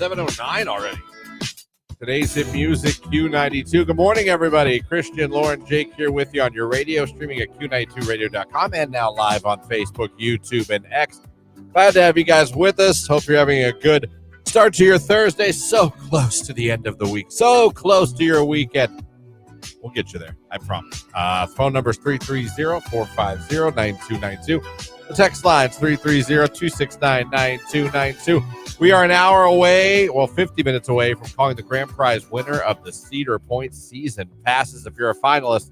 7:09 already. Today's hit music, Q92. Good morning, everybody. Christian, Lauren, Jake here with you on your radio, streaming at Q92radio.com and now live on Facebook, YouTube, and X. Glad to have you guys with us. Hope you're having a good start to your Thursday. So close to the end of the week. So close to your weekend. We'll get you there, I promise. Phone number is 330-450-9292. The text line is 330-269-9292. We are an hour away, 50 minutes away from calling the grand prize winner of the Cedar Point season passes. If you're a finalist,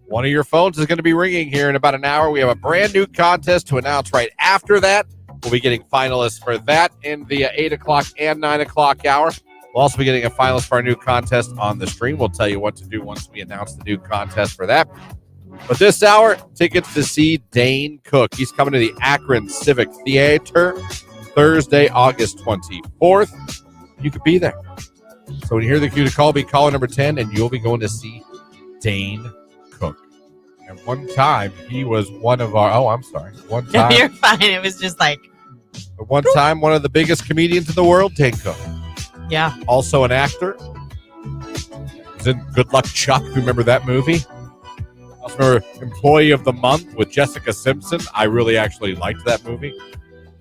one of your phones is going to be ringing here in about an hour. We have a brand new contest to announce right after that. We'll be getting finalists for that in the 8 o'clock and 9 o'clock hour. We'll also be getting a finalist for our new contest on the stream. We'll tell you what to do once we announce the new contest for that. But this hour, tickets to see Dane Cook. He's coming to the Akron Civic Theater Thursday, August 24th. You could be there. So when you hear the cue to call, be caller number 10, and you'll be going to see Dane Cook. And one time, he was one of our... Oh, I'm sorry. One time... You're fine. It was just like... One time, one of the biggest comedians in the world, Dane Cook. Yeah. Also an actor. Was in Good Luck Chuck. Remember that movie? Also remember Employee of the Month with Jessica Simpson. I really actually liked that movie.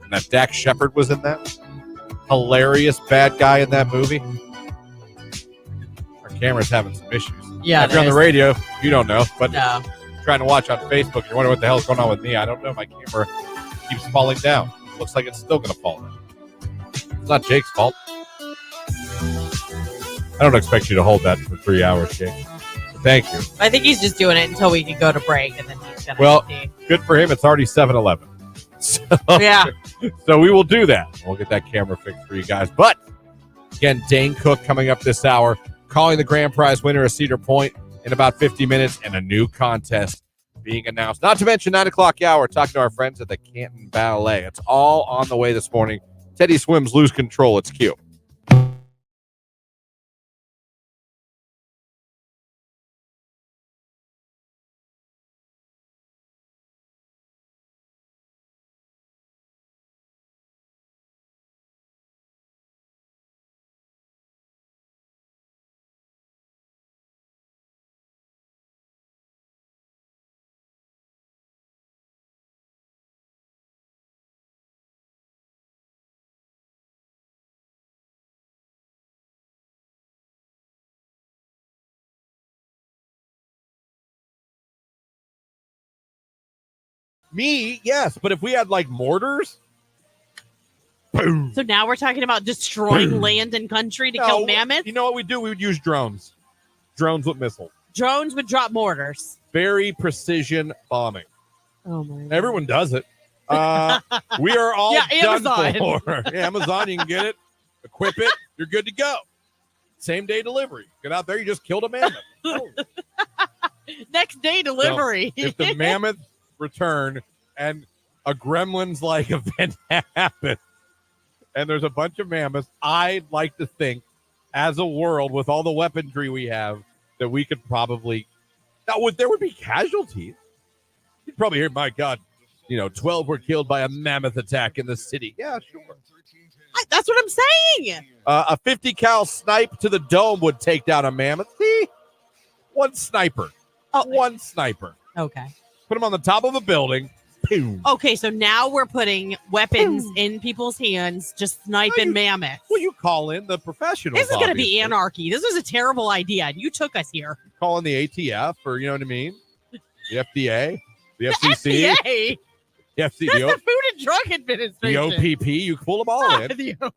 And that Dax Shepard was in that. Hilarious bad guy in that movie. Our camera's having some issues. Yeah. If you're on the radio, you don't know. But no. Trying to watch on Facebook, you're wondering what the hell's going on with me. I don't know. My camera keeps falling down. Looks like it's still going to fall down. It's not Jake's fault. I don't expect you to hold that for 3 hours, Jake. Thank you. I think he's just doing it until we can go to break, and then he's going to... Well, good for him. It's already 7:11. So, yeah. So we will do that. We'll get that camera fixed for you guys. But, again, Dane Cook coming up this hour, calling the grand prize winner of Cedar Point in about 50 minutes, and a new contest being announced. Not to mention 9 o'clock hour, talking to our friends at the Canton Ballet. It's all on the way this morning. Teddy Swims, Lose Control. It's Q. Me, yes, but if we had like mortars, boom. So now we're talking about destroying land and country to kill mammoths? You know what we do? We would use drones. Drones with missiles. Drones would drop mortars. Very precision bombing. Oh my God. Everyone does it. We are all done Amazon. for. Yeah, Amazon, you can get it, equip it, you're good to go. Same day delivery. Get out there, you just killed a mammoth. Next day delivery. So if the mammoth return and a Gremlins-like event happens and there's a bunch of mammoths, I'd like to think as a world with all the weaponry we have that we could probably there would be casualties. You'd probably hear, my God, 12 were killed by a mammoth attack in the city. Yeah, sure. That's what I'm saying. A 50 cal snipe to the dome would take down a mammoth. See? One sniper. One sniper. Okay. Put them on the top of a building. Boom. Okay, so now we're putting weapons in people's hands, just sniping mammoths. Well, you call in the professionals. This is going to be anarchy. This was a terrible idea, and you took us here. Call in the ATF, or you know what I mean? The FDA, the FCC. The FDA. That's the Food and Drug Administration. The OPP. You pull them all in. The OPP.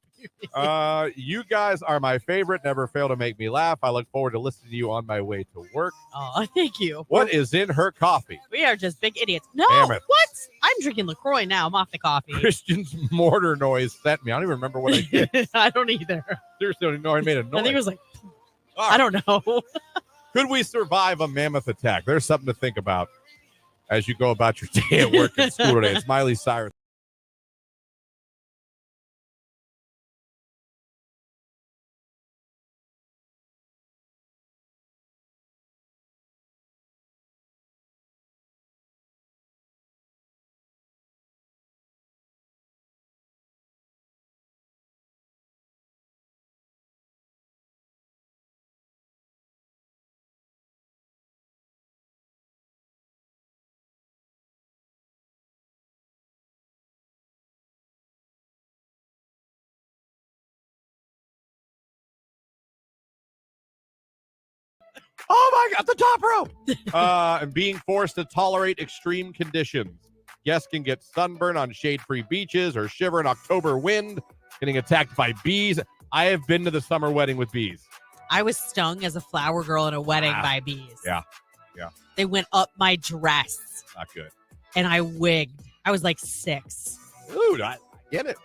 You guys are my favorite. Never fail to make me laugh. I look forward to listening to you on my way to work. Oh, thank you. What is in her coffee? We are just big idiots. No, Mammoth. What? I'm drinking LaCroix now. I'm off the coffee. Christian's mortar noise sent me. I don't even remember what I did. I don't either. Seriously, I don't even know I made a noise. I think it was like, I don't know. Could we survive a mammoth attack? There's something to think about as you go about your day at work and school today. It's Miley Cyrus. Oh my God, the top rope. And being forced to tolerate extreme conditions. Guests can get sunburn on shade-free beaches or shiver in October wind, getting attacked by bees. I have been to the summer wedding with bees. I was stung as a flower girl in a wedding by bees. Yeah. They went up my dress. Not good. And I wigged. I was like 6. Dude, I get it.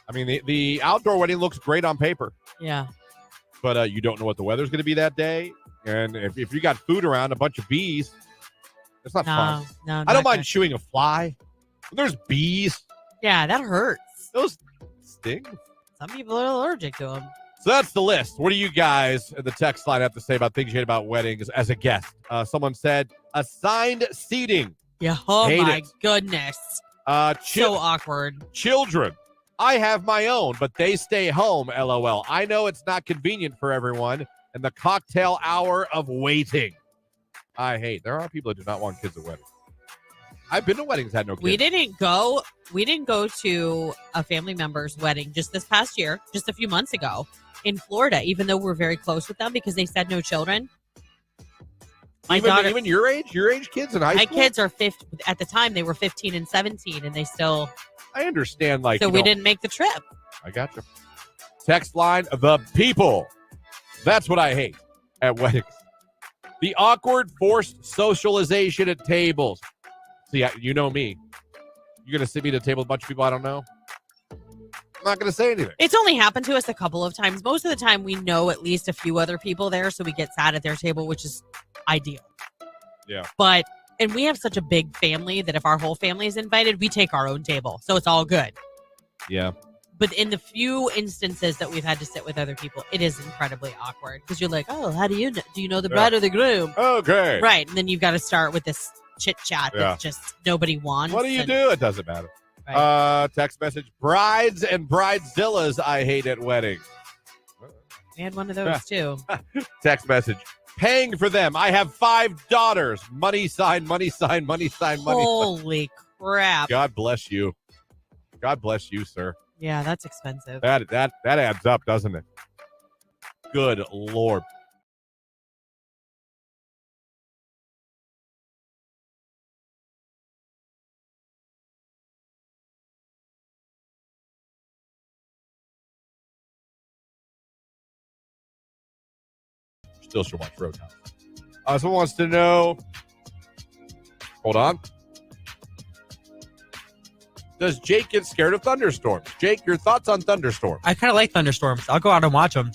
I mean, the outdoor wedding looks great on paper. Yeah. But you don't know what the weather's going to be that day. And if you got food around, a bunch of bees, it's not fun. No, I don't mind chewing a fly. But there's bees. Yeah, that hurts. Those sting. Some people are allergic to them. So that's the list. What do you guys in the text line have to say about things you hate about weddings as a guest? Someone said assigned seating. Yeah. Oh, Hate my it. goodness. So awkward. Children. I have my own, but they stay home, LOL. I know it's not convenient for everyone. And the cocktail hour of waiting. I hate. There are people that do not want kids at weddings. I've been to weddings that had no kids. We didn't go to a family member's wedding just this past year, just a few months ago in Florida, even though we're very close with them because they said no children. Even your age kids in high school? My kids are 50. At the time, they were 15 and 17, and they still. I understand. So we didn't make the trip. I got you. Text line, the people. That's what I hate at weddings. The awkward, forced socialization at tables. See, you know me. You're going to sit me at a table with a bunch of people I don't know? I'm not going to say anything. It's only happened to us a couple of times. Most of the time, we know at least a few other people there, so we get sat at their table, which is ideal. Yeah. And we have such a big family that if our whole family is invited, we take our own table. So it's all good. Yeah. But in the few instances that we've had to sit with other people, it is incredibly awkward because you're like, oh, how do you know? Do you know the bride or the groom? Okay. Right. And then you've got to start with this chit chat that just nobody wants. What do you do? It doesn't matter. Right. Text message, brides and bridezillas I hate at weddings. We had one of those too. Text message, paying for them. I have 5 daughters. Money sign, money sign, money sign, money sign. Holy crap. God bless you. God bless you, sir. Yeah, that's expensive. That adds up, doesn't it? Good Lord. Still should watch Roadhouse. Someone wants to know. Hold on. Does Jake get scared of thunderstorms? Jake, your thoughts on thunderstorms? I kind of like thunderstorms. I'll go out and watch them.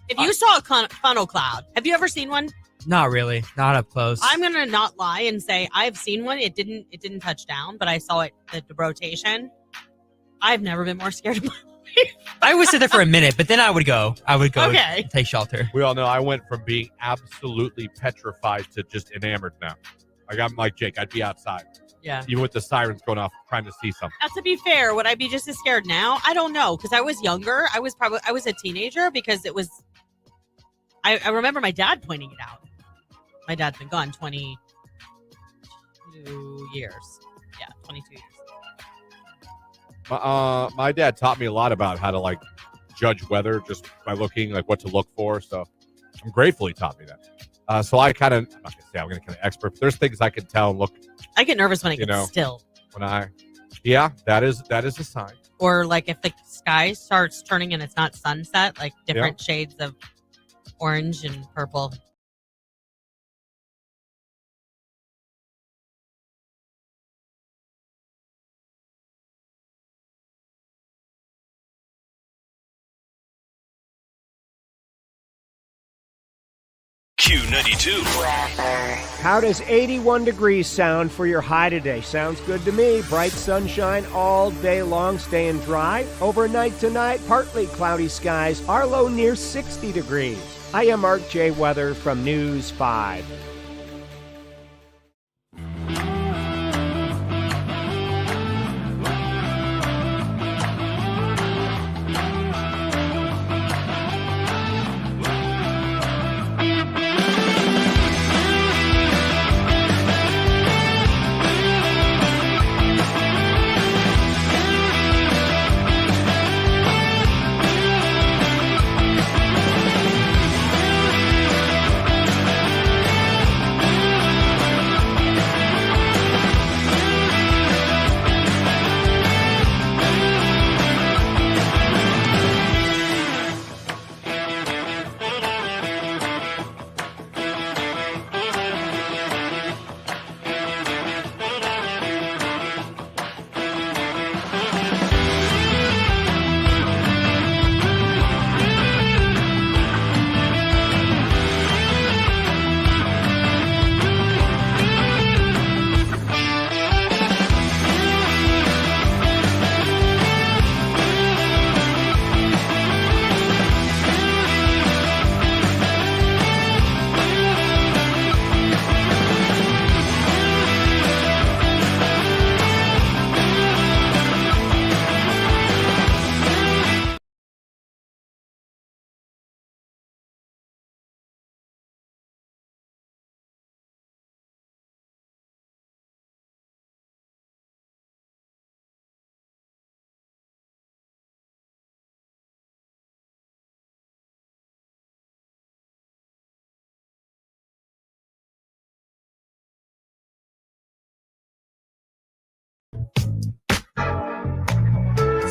If you saw a funnel cloud, have you ever seen one? Not really. Not up close. I'm gonna not lie and say I've seen one. It didn't touch down, but I saw it the rotation. I've never been more scared of my life. I would sit there for a minute, but then I would go. Okay. And take shelter. We all know I went from being absolutely petrified to just enamored now. Like I'm like Jake, I'd be outside. Yeah. Even with the sirens going off, trying to see something. Now, to be fair, would I be just as scared now? I don't know, because I was younger. I was a teenager because it was. I remember my dad pointing it out. My dad's been gone 22 years. Yeah, 22 years. My dad taught me a lot about how to like judge weather just by looking like what to look for. So I'm grateful he taught me that. So I kind of, I'm not gonna say I'm gonna kind of expert, but there's things I can tell and look. I get nervous when it gets still. That is a sign. Or like if the sky starts turning and it's not sunset, like different shades of orange and purple. Q92. How does 81 degrees sound for your high today? Sounds good to me. Bright sunshine all day long, staying dry. Overnight tonight, partly cloudy skies. Our low near 60 degrees. I am Mark J. Weather from News 5.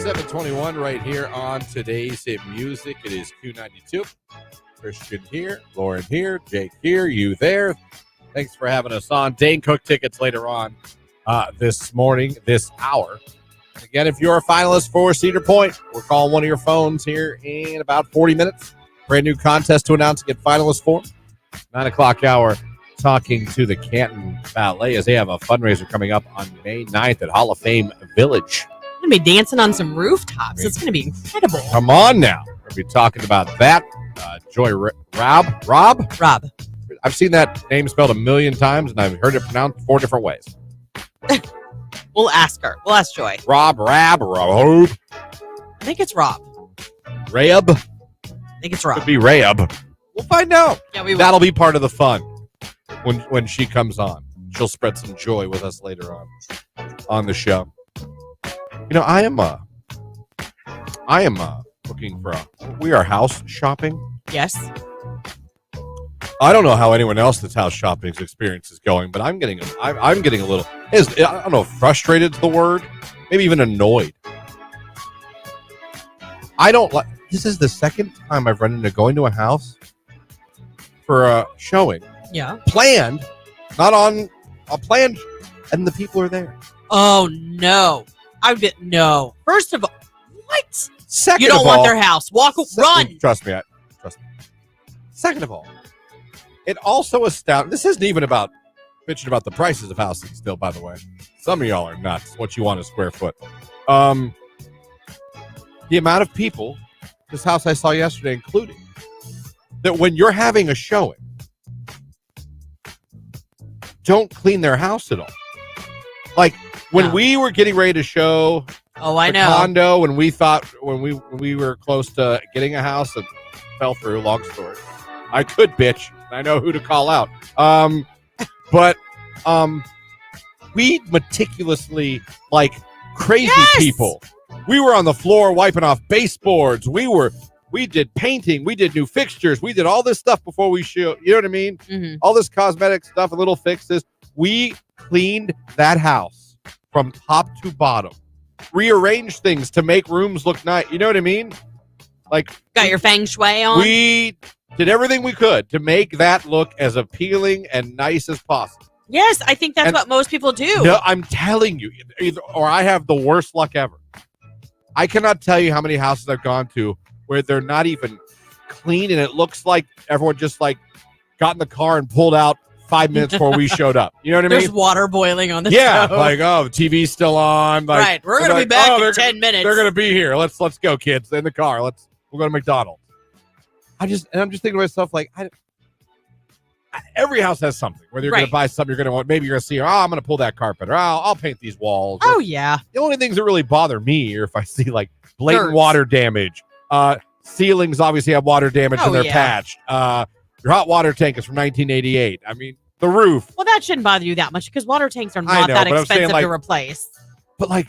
721 right here on today's hit music. It is Q92. Christian here, Lauren here, Jake here, you there. Thanks for having us on. Dane Cook tickets later on this morning, this hour. Again, if you're a finalist for Cedar Point, we're calling one of your phones here in about 40 minutes. Brand new contest to announce and get finalists for. 9 o'clock hour, talking to the Canton Ballet as they have a fundraiser coming up on May 9th at Hall of Fame Village. I'm going to be dancing on some rooftops. It's going to be incredible. Come on now. We're going to be talking about that. Joy Rob? I've seen that name spelled a million times, and I've heard it pronounced 4 different ways. We'll ask her. We'll ask Joy. Rob. I think it's Rob. Rayab? I think it's Rob. Could be Rayab. We'll find out. Yeah, we will. That'll be part of the fun when she comes on. She'll spread some joy with us later on the show. You know, I am looking for we are house shopping. Yes. I don't know how anyone else that's house shopping's experience is going, but I'm getting a little, I don't know if frustrated is the word, maybe even annoyed. This is the second time I've run into going to a house for a showing. Yeah. Planned, not on a planned, and the people are there. Oh, no. No. First of all, what? Second you don't of want all, their house. Run. Trust me. Second of all, it also astounds. This isn't even about bitching about the prices of housing still, by the way. Some of y'all are nuts. What you want a square foot. The amount of people, this house I saw yesterday including, that when you're having a showing, don't clean their house at all. Like when we were getting ready to show condo, when we were close to getting a house and fell through, long story. I could bitch. I know who to call out. But we meticulously, like crazy people. We were on the floor wiping off baseboards. We did painting. We did new fixtures. We did all this stuff before we shoot. You know what I mean? Mm-hmm. All this cosmetic stuff and little fixes. We cleaned that house from top to bottom. Rearranged things to make rooms look nice. You know what I mean? Like, got your feng shui on? We did everything we could to make that look as appealing and nice as possible. Yes, I think that's what most people do. No, I'm telling you, or I have the worst luck ever. I cannot tell you how many houses I've gone to where they're not even clean, and it looks like everyone just like got in the car and pulled out 5 minutes before we showed up. You know what I mean? There's water boiling on the stove. Like, the TV's still on. Like, right, we're gonna be back in 10 minutes. They're gonna be here. Let's go, kids, in the car. We'll go to McDonald's. I'm just thinking to myself, like, every house has something. Whether you're going to buy something, you're going to want, maybe you're going to see, I'm going to pull that carpet, or I'll paint these walls. Oh, yeah. The only things that really bother me are if I see like blatant Dirt. Water damage. Ceilings obviously have water damage and they're patched. Your hot water tank is from 1988. I mean, the roof. Well, that shouldn't bother you that much because water tanks are not that expensive to replace. But like,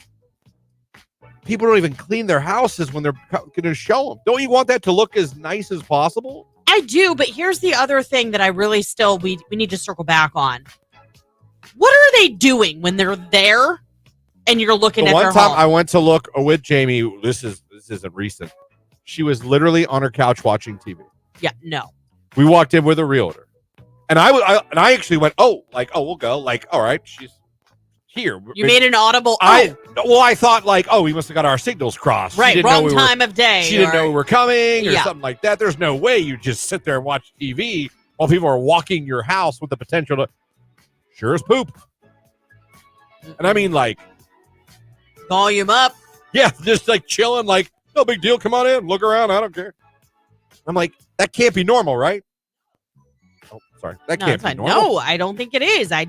people don't even clean their houses when they're going to show them. Don't you want that to look as nice as possible? I do, but here's the other thing that I really still we need to circle back on. What are they doing when they're there and you're looking at their home? One time I went to look with Jamie. This isn't recent. She was literally on her couch watching TV. Yeah, no. We walked in with a realtor, and I actually went, we'll go. Like, all right, she's here. You made an audible. I thought like, we must have got our signals crossed. Right, wrong time of day. She didn't know we were coming or something like that. There's no way you just sit there and watch TV while people are walking your house with the potential to sure as poop. And I mean, like, volume up. Yeah, just like chilling, like, no big deal. Come on in, look around. I don't care. I'm like, that can't be normal, right? Oh, sorry, that can't be normal. No, I don't think it is. I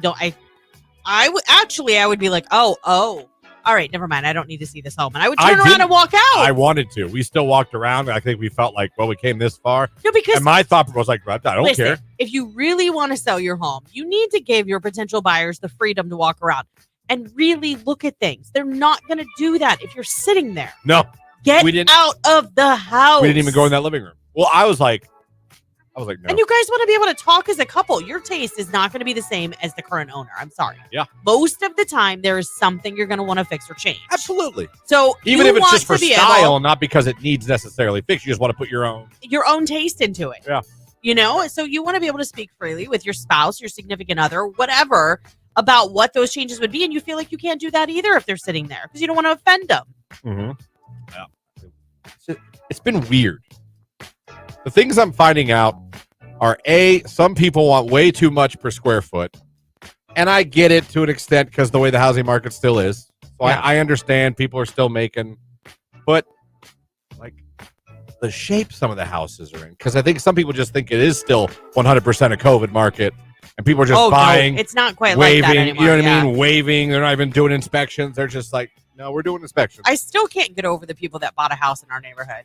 would be like, oh, all right, never mind. I don't need to see this home. And I would turn around and walk out. I wanted to. We still walked around. I think we felt like, well, we came this far. No, because and my thought was like, I don't care. If you really want to sell your home, you need to give your potential buyers the freedom to walk around and really look at things. They're not going to do that if you're sitting there. No. Get out of the house. We didn't even go in that living room. Well, I was like, I was like, no. And you guys want to be able to talk as a couple. Your taste is not going to be the same as the current owner. I'm sorry. Yeah. Most of the time, there is something you're going to want to fix or change. Absolutely. So even you if it's want just for to be style, not because it needs necessarily fixed, you just want to put your own taste into it. Yeah. You know, so you want to be able to speak freely with your spouse, your significant other, whatever, about what those changes would be. And you feel like you can't do that either if they're sitting there because you don't want to offend them. Mm-hmm. Yeah. It's been weird. The things I'm finding out are some people want way too much per square foot. And I get it to an extent because the way the housing market still is. So Yeah. I understand people are still making, but like the shape some of the houses are in. Because I think some people just think it is still 100% a COVID market. And people are just buying. No, it's not quite waving, like that anymore. you know what I mean? Waving. They're not even doing inspections. They're just like, no, we're doing inspections. I still can't get over the people that bought a house in our neighborhood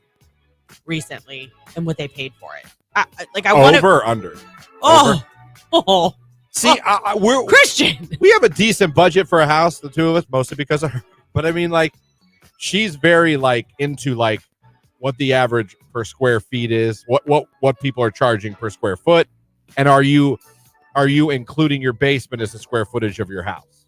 recently and what they paid for it. I want over or under? Oh. See, we're Christian. We have a decent budget for a house, the two of us, mostly because of her. But I mean, like, she's very like into like what the average per square feet is, what people are charging per square foot, and are you including your basement as the square footage of your house?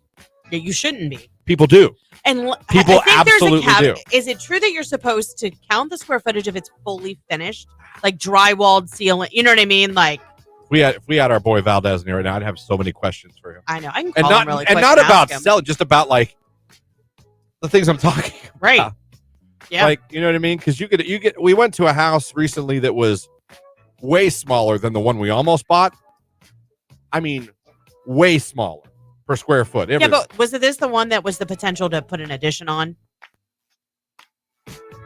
Yeah, you shouldn't be. People do. And people I think absolutely there's do. Is it true that you're supposed to count the square footage if it's fully finished, like drywalled ceiling? You know what I mean? Like, if we had our boy Valdez in here right now, I'd have so many questions for him. I know. I can call him really quick and not about ask him. selling, just about like the things I'm talking about. Right. Yeah. Like, you know what I mean? Because we went to a house recently that was way smaller than the one we almost bought. I mean, way smaller per square foot. Yeah, but was this the one that was the potential to put an addition on?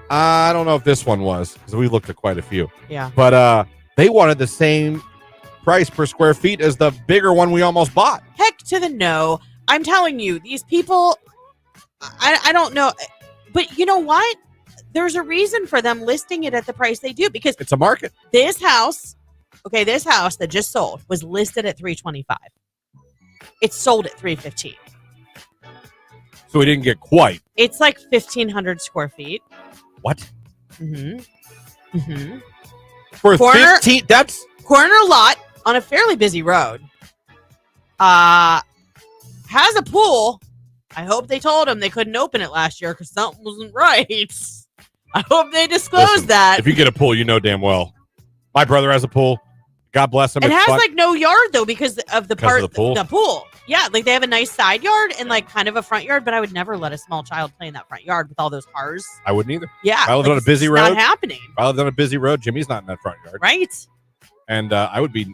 I don't know if this one was, because we looked at quite a few. Yeah. But they wanted the same price per square feet as the bigger one we almost bought. Heck to the no. I'm telling you, these people, I don't know. But you know what? There's a reason for them listing it at the price they do, because it's a market. This house that just sold was listed at $325. It sold at $315. So we didn't get quite. It's like 1,500 square feet. What? Mm-hmm. Mm-hmm. For 15, that's corner lot on a fairly busy road. Has a pool. I hope they told them they couldn't open it last year because something wasn't right. I hope they disclosed that. If you get a pool, you know damn well. My brother has a pool. God bless him. It has like no yard though because of the pool. The pool. Yeah, like they have a nice side yard and like kind of a front yard, but I would never let a small child play in that front yard with all those cars. I wouldn't either. Yeah. I lived on a busy road. Not happening. I lived on a busy road. Jimmy's not in that front yard. Right. And I would be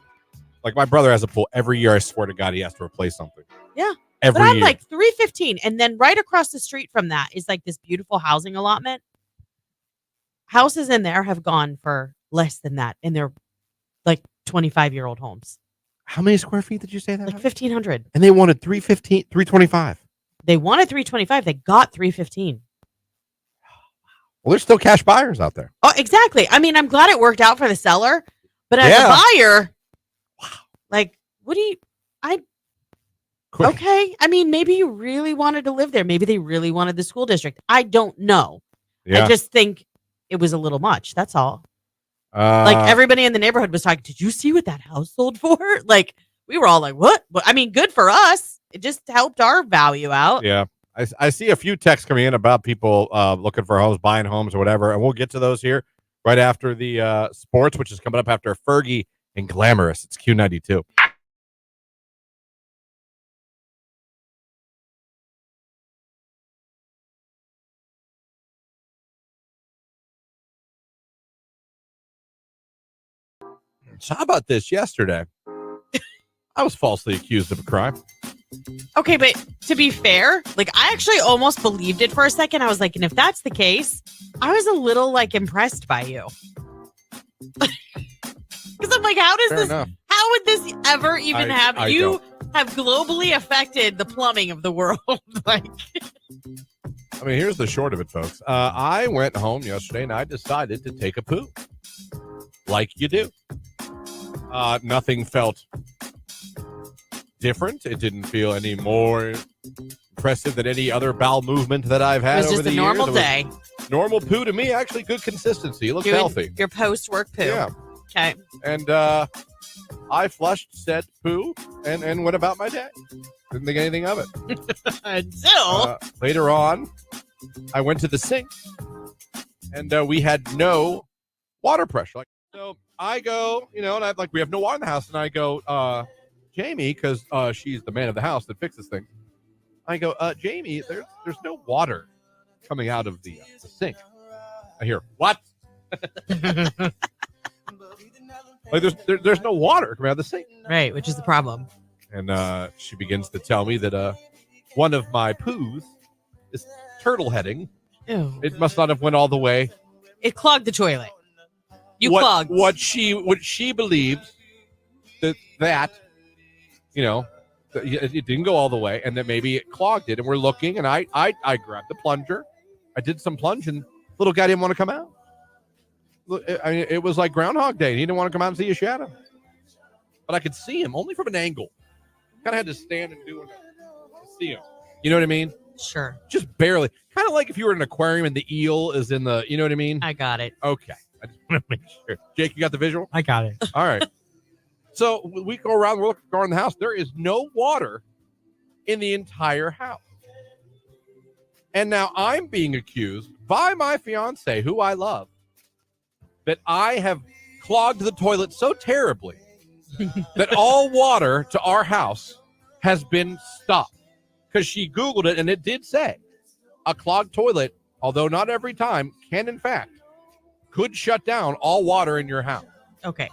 like, my brother has a pool every year. I swear to God, he has to replace something. Yeah. Every but I'm year. like $315. And then right across the street from that is like this beautiful housing allotment. Houses in there have gone for less than that. And they're like 25-year-old homes. How many square feet did you say that? Like 1,500. And they wanted $325. They wanted $325. They got $315. Well, there's still cash buyers out there. Oh, exactly. I mean, I'm glad it worked out for the seller, but as a buyer, like, what do you? Okay. I mean, maybe you really wanted to live there. Maybe they really wanted the school district. I don't know. Yeah. I just think it was a little much. That's all. Like everybody in the neighborhood was talking. Did you see what that house sold for? Like we were all like, "What?" But I mean, good for us. It just helped our value out. Yeah, I see a few texts coming in about people looking for homes, buying homes, or whatever, and we'll get to those here right after the sports, which is coming up after Fergie and Glamorous. It's Q92. So how about this? Yesterday, I was falsely accused of a crime. Okay, but to be fair, like I actually almost believed it for a second. I was like, and if that's the case, I was a little like impressed by you. Because I'm like, how would this ever even happen? You have globally affected the plumbing of the world. Like, I mean, here's the short of it, folks. I went home yesterday and I decided to take a poo. Like you do. Nothing felt different. It didn't feel any more impressive than any other bowel movement that I've had over the years. It was just a normal day. Normal poo to me, actually good consistency. It looks healthy. Your post-work poo. Yeah. Okay. And I flushed said poo and went about my day. Didn't think anything of it. Until Later on, I went to the sink, and we had no water pressure. So I go, and I'm like, we have no water in the house, and I go, Jamie, because she's the man of the house that fixes things. I go, Jamie, there's no water coming out of the sink. I hear, what? Like there's no water coming out of the sink. right, which is the problem. And she begins to tell me that one of my poos is turtle heading. Ew. It must not have went all the way. It clogged the toilet. Clogged. What she believes that it didn't go all the way, and that maybe it clogged it. And we're looking, and I grabbed the plunger. I did some plunging. Little guy didn't want to come out. I mean, it was like Groundhog Day. He didn't want to come out and see a shadow. But I could see him only from an angle. Kind of had to stand and do it to see him. You know what I mean? Sure. Just barely. Kind of like if you were in an aquarium and the eel is in the, you know what I mean? I got it. Okay. I just want to make sure. Jake, you got the visual? I got it. All right. So we go around, we're looking around the house. There is no water in the entire house. And now I'm being accused by my fiance, who I love, that I have clogged the toilet so terribly that all water to our house has been stopped. Because she Googled it, and it did say a clogged toilet, although not every time, can in fact, could shut down all water in your house. Okay.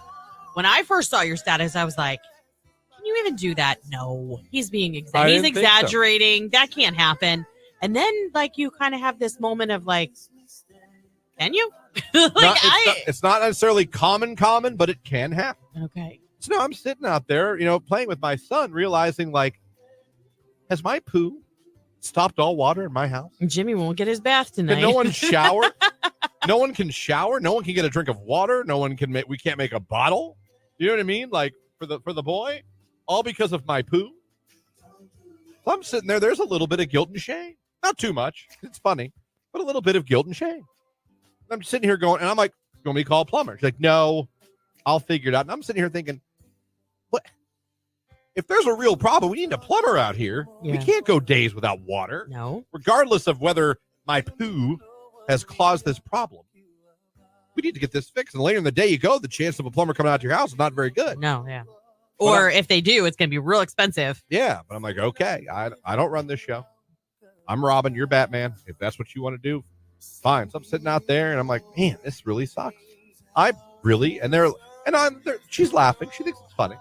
When I first saw your status, I was like, can you even do that? No. He's being he's exaggerating. So. That can't happen. And then, you kind of have this moment of can you? It's not necessarily common, but it can happen. Okay. So now I'm sitting out there, playing with my son, realizing, has my poo stopped all water in my house? Jimmy won't get his bath tonight. Can no one shower? No one can shower. No one can get a drink of water. No one can we can't make a bottle. You know what I mean? For the boy, all because of my poo. So I'm sitting there. There's a little bit of guilt and shame. Not too much. It's funny, but a little bit of guilt and shame. I'm sitting here going, and I'm like, you want me to call a plumber? She's like, no, I'll figure it out. And I'm sitting here thinking, what? If there's a real problem, we need a plumber out here. Yeah. We can't go days without water. No. Regardless of whether my poo has caused this problem. We need to get this fixed. And later in the day you go, the chance of a plumber coming out to your house is not very good. No, yeah. Or if they do, it's going to be real expensive. Yeah, but I'm like, okay, I don't run this show. I'm Robin, you're Batman. If that's what you want to do, fine. So I'm sitting out there, and I'm like, man, this really sucks. She's laughing. She thinks it's funny.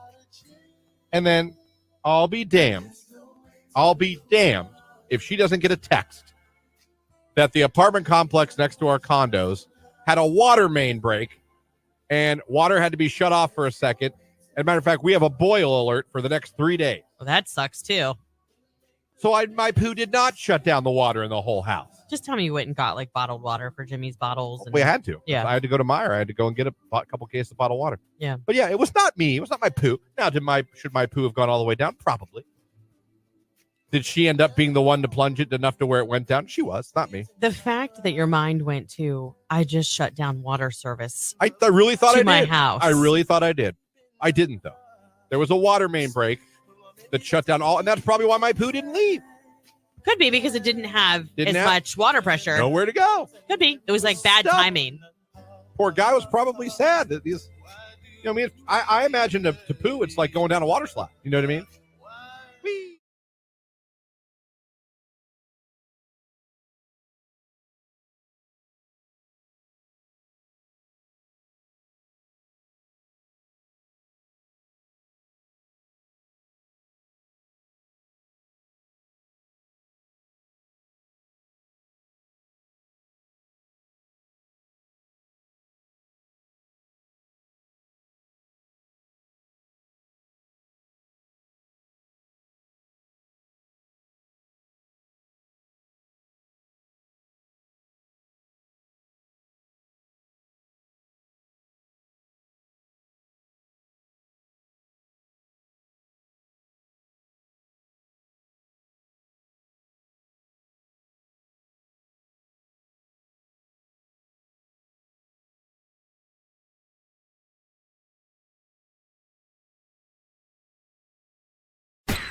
And then I'll be damned if she doesn't get a text that the apartment complex next to our condos had a water main break, and water had to be shut off for a second. As a matter of fact, we have a boil alert for the next 3 days. Well, that sucks, too. So my poo did not shut down the water in the whole house. Just tell me you went and got bottled water for Jimmy's bottles. We had to. Yeah. I had to go to Meijer. I had to go and get a couple cases of bottled water. Yeah. But yeah, it was not me. It was not my poo. Now, should my poo have gone all the way down? Probably. Did she end up being the one to plunge it enough to where it went down? She was, not me. The fact that your mind went to, I just shut down water service. I really thought I did. My house. I really thought I did. I didn't, though. There was a water main break that shut down all, and that's probably why my poo didn't leave. Could be because it didn't have much water pressure. Nowhere to go. Could be. It was bad timing. Poor guy was probably sad that these, I imagine to poo, it's like going down a water slide. You know what I mean?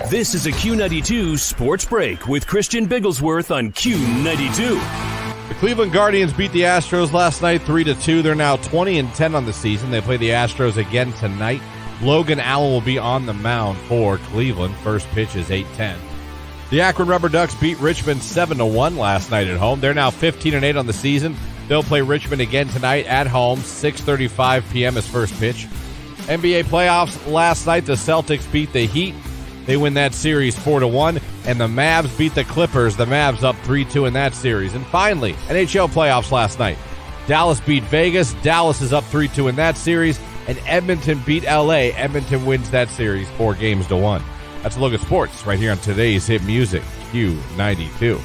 This is a Q92 Sports Break with Christian Bigglesworth on Q92. The Cleveland Guardians beat the Astros last night 3-2. They're now 20-10 on the season. They play the Astros again tonight. Logan Allen will be on the mound for Cleveland. First pitch is 8:10. The Akron Rubber Ducks beat Richmond 7-1 last night at home. They're now 15-8 on the season. They'll play Richmond again tonight at home. 6:35 p.m. is first pitch. NBA playoffs last night. The Celtics beat the Heat. They win that series 4-1. And the Mavs beat the Clippers. The Mavs up 3-2 in that series. And finally, NHL playoffs last night. Dallas beat Vegas. Dallas is up 3-2 in that series. And Edmonton beat LA. Edmonton wins that series 4-1. That's a look at sports right here on today's hit music, Q92.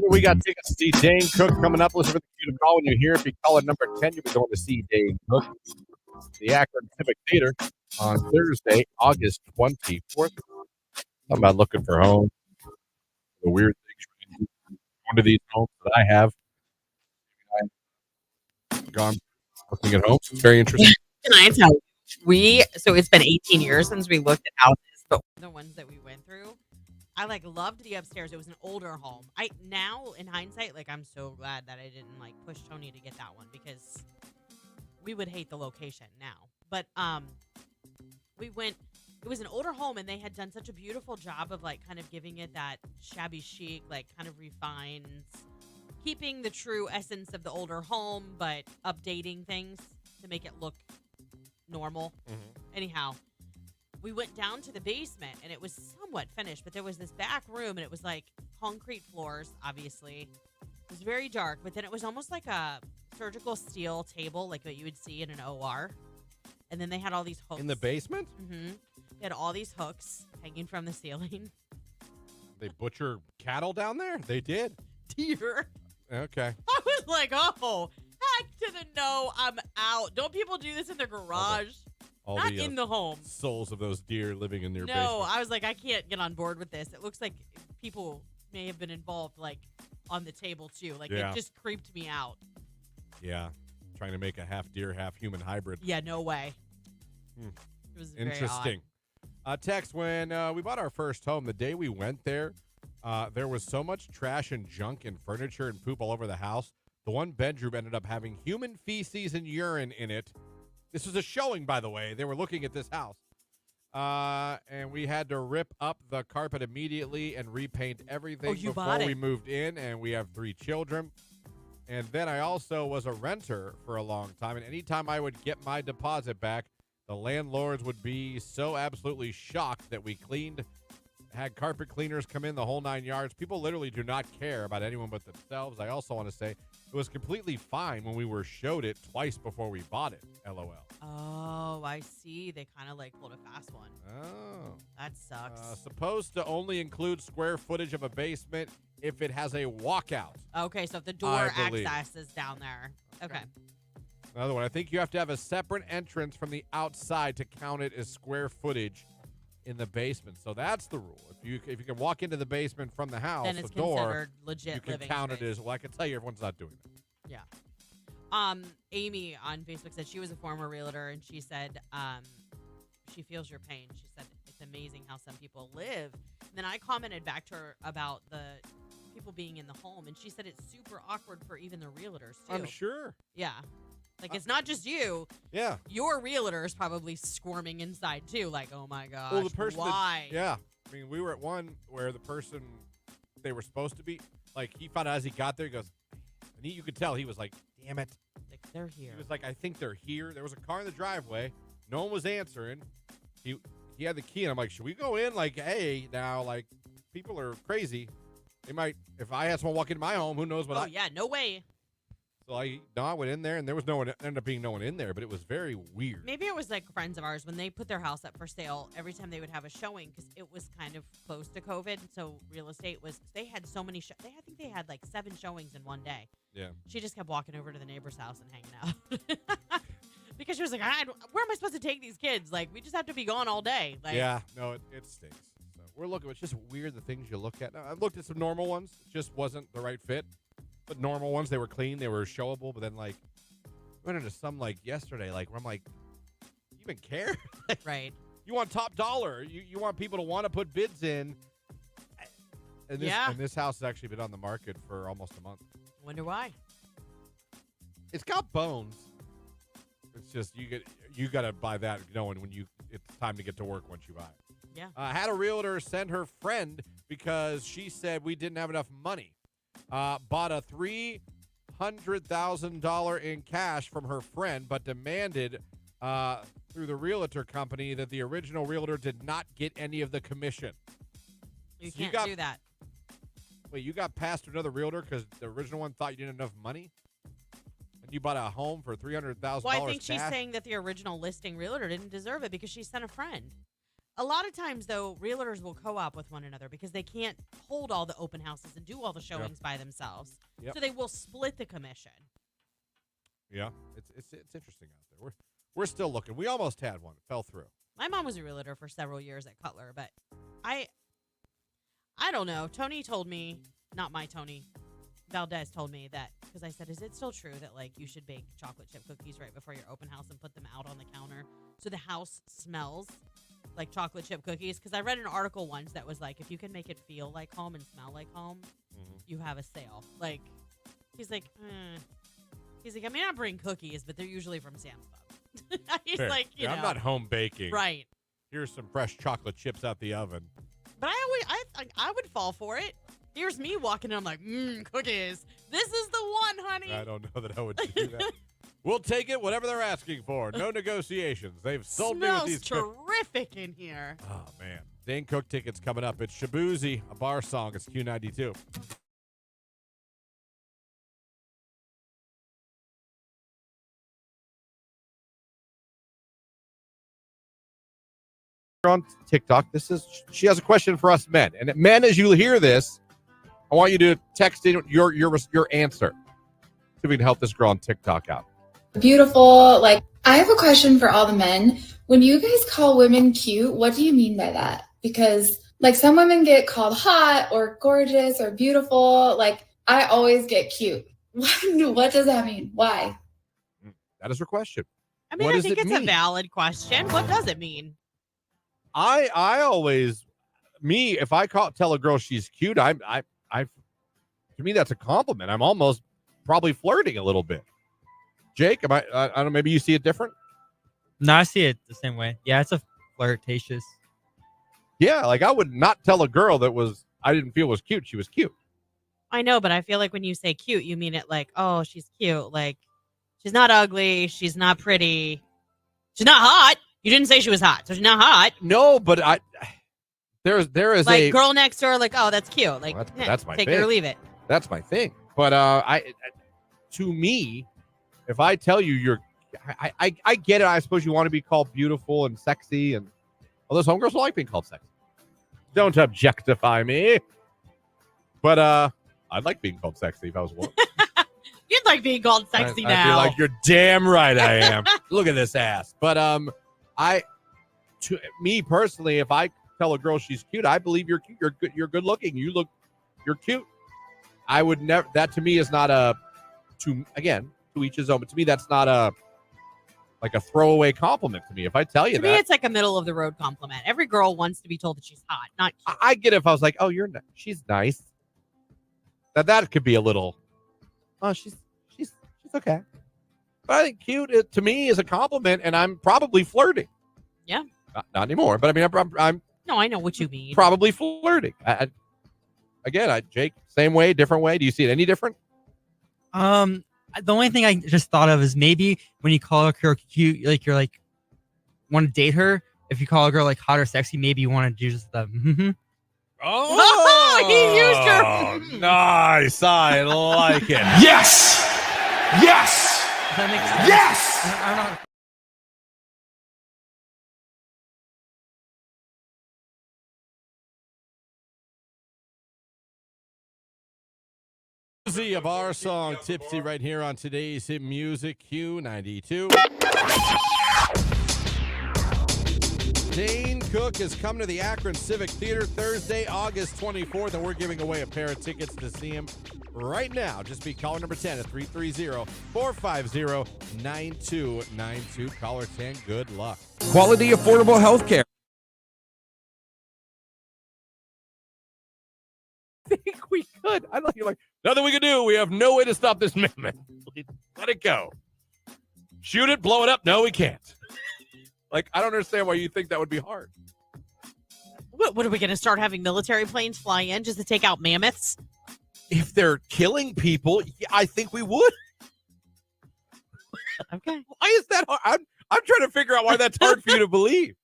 We got tickets to see Dane Cook coming up. Listen for the cue to call when you hear it. Be caller number 10. You'll be going to see Dane Cook, the Akron Civic Theater, on Thursday, August 24th. I'm about looking for home. The weird things going to these homes that I have. I've gone looking at homes. It's very interesting. Can I tell you? So it's been 18 years since we looked at houses, but the ones that we went through, I loved the upstairs. It was an older home. Now in hindsight, I'm so glad that I didn't push Tony to get that one, because we would hate the location now. But we went. It was an older home, and they had done such a beautiful job of kind of giving it that shabby chic, kind of refined, keeping the true essence of the older home, but updating things to make it look normal. Mm-hmm. Anyhow. We went down to the basement, and it was somewhat finished, but there was this back room, and it was concrete floors, obviously. It was very dark, but then it was almost like a surgical steel table, like what you would see in an OR. And then they had all these hooks. In the basement? Mm-hmm. They had all these hooks hanging from the ceiling. They butcher cattle down there? They did. Deer. Okay. I was like, oh, heck to the no, I'm out. Don't people do this in their garage? Not in the home. Souls of those deer living in their basement. No, I was like, I can't get on board with this. It looks like people may have been involved, on the table, too. It just creeped me out. Yeah. Trying to make a half deer, half human hybrid. Yeah, no way. It was interesting. Text, when we bought our first home, the day we went there was so much trash and junk and furniture and poop all over the house. The one bedroom ended up having human feces and urine in it. This was a showing, by the way. They were looking at this house. And we had to rip up the carpet immediately and repaint everything before we moved in. And we have 3 children. And then I also was a renter for a long time. And anytime I would get my deposit back, the landlords would be so absolutely shocked that we had carpet cleaners come in, the whole 9 yards. People literally do not care about anyone but themselves. I also want to say it was completely fine when we were showed it twice before we bought it. LOL. Oh, I see. They kind of pulled a fast one. Oh. That sucks. Supposed to only include square footage of a basement if it has a walkout. Okay, so if the door access is down there. Okay. Another one. I think you have to have a separate entrance from the outside to count it as square footage in the basement. So that's the rule. If you can walk into the basement from the house, then it's the door, considered legit. You can living count space. it as, well, I can tell you everyone's not doing that. Yeah. Amy on Facebook said she was a former realtor, and she said she feels your pain. She said it's amazing how some people live. And then I commented back to her about the people being in the home, and she said it's super awkward for even the realtors too. I'm sure. Yeah. It's not just you. Yeah. Your realtor is probably squirming inside too. Oh my gosh. Well, the person why? Yeah. I mean, we were at one where the person they were supposed to be, he found out as he got there, he goes, and you could tell he was like, damn it. They're here. He was like, I think they're here. There was a car in the driveway. No one was answering. He had the key, and I'm like, should we go in? Hey, now, people are crazy. They might, if I had someone walk into my home, who knows what yeah, no way. So I went in there, and there was no one. Ended up being no one in there, but it was very weird. Maybe it was like friends of ours when they put their house up for sale. Every time they would have a showing, because it was kind of close to COVID, so real estate was. They had so many. I think they had like 7 showings in one day. Yeah. She just kept walking over to the neighbor's house and hanging out because she was like, "Where am I supposed to take these kids? Like, we just have to be gone all day." Like, yeah. No, it stinks. So we're looking. It's just weird the things you look at. Now, I've looked at some normal ones. It just wasn't the right fit. But normal ones, they were clean, they were showable. But then, like, went into some like yesterday, like where I'm like, you even care? right. You want top dollar. You want people to want to put bids in. And this house has actually been on the market for almost a month. Wonder why. It's got bones. It's just you got to buy that knowing it's time to get to work once you buy it. Yeah. Had a realtor send her friend because she said we didn't have enough money. Bought a $300,000 in cash from her friend, but demanded through the realtor company that the original realtor did not get any of the commission. You So can't do that. Wait, you got passed to another realtor because the original one thought you didn't have enough money? And you bought a home for $300,000 Well, I think cash? she's saying that the original listing realtor didn't deserve it because she sent a friend. A lot of times, though, realtors will co-op with one another because they can't hold all the open houses and do all the showings by themselves. Yep. So they will split the commission. Yeah, it's interesting out there. We're still looking. We almost had one. It fell through. My mom was a realtor for several years at Cutler, but I don't know. Tony told me, not my Tony, Valdez told me that, because I said, is it still true that like you should bake chocolate chip cookies right before your open house and put them out on the counter so the house smells like chocolate chip cookies? Because I read an article once that was like, if you can make it feel like home and smell like home, you have a sale. Like, he's like, I mean, I bring cookies, but they're usually from Sam's Club. He's Fair. like, you know. I'm not home baking. Right. Here's some fresh chocolate chips out the oven. But I would fall for it. Here's me walking in, I'm like, cookies. This is the one, honey. I don't know that I would do that. We'll take it, whatever they're asking for. No negotiations. They've sold me with these. Smells terrific in here. Oh, man. Dane Cook tickets coming up. It's Shabuzi, a bar song. It's Q92. On TikTok, she has a question for us men. And men, as you hear this, I want you to text in your answer. See if we can help this girl on TikTok out. Beautiful. Like, I have a question for all the men. When you guys call women cute, what do you mean by that? Because like some women get called hot or gorgeous or beautiful. Like, I always get cute. What does that mean? Why? That is her question. I mean, I think it's a valid question. What does it mean? I always, if I tell a girl she's cute, to me that's a compliment. I'm almost probably flirting a little bit. Jake, I don't know, maybe you see it different? No, I see it the same way. Yeah, it's a flirtatious. Yeah, like I would not tell a girl that I didn't feel was cute. She was cute. I know, but I feel like when you say cute, you mean it like, oh, she's cute. Like, she's not ugly. She's not pretty. She's not hot. You didn't say she was hot, so she's not hot. No, but there is like a girl next door. Like, oh, that's cute. Like, well, that's my take thing. it or leave it. That's my thing. But to me, if I tell you I get it. I suppose you want to be called beautiful and sexy, and those homegirls don't like being called sexy. Don't objectify me. But I'd like being called sexy if I was a woman. You'd like being called sexy now. I'd be like, you're damn right I am. Look at this ass. But to me personally, if I tell a girl she's cute, I believe you're cute. You're good. You're good looking. You're cute. I would never. That to me is not to each his own. But to me, that's not a throwaway compliment to me. If I tell you to me, it's like a middle of the road compliment. Every girl wants to be told that she's hot, not cute. I get it if I was like, oh, she's nice. That could be a little. Oh, she's okay. But I think cute to me is a compliment, and I'm probably flirting. Yeah. Not anymore, but I mean, I'm. No, I know what you mean. Probably flirting. Jake, same way, different way. Do you see it any different? The only thing I just thought of is maybe when you call a girl cute, like you're like want to date her. If you call a girl like hot or sexy, maybe you want to use the. Oh, he used her. Nice. I like it. Yes! Yes! Does that make sense? Yes! I don't know. Of our song Tipsy right here on today's hit music Q92. Dane Cook is coming to the Akron Civic Theater Thursday, August 24th, and we're giving away a pair of tickets to see him right now. Just be caller number 10 at 330-450-9292. Caller 10, good luck. Quality, affordable health care. I think we could. I know you're like, nothing we can do. We have no way to stop this mammoth. Let it go. Shoot it, blow it up. No, we can't. Like, I don't understand why you think that would be hard. What are we going to start having military planes fly in just to take out mammoths? If they're killing people, yeah, I think we would. Okay. Why is that hard? I'm trying to figure out why that's hard for you to believe.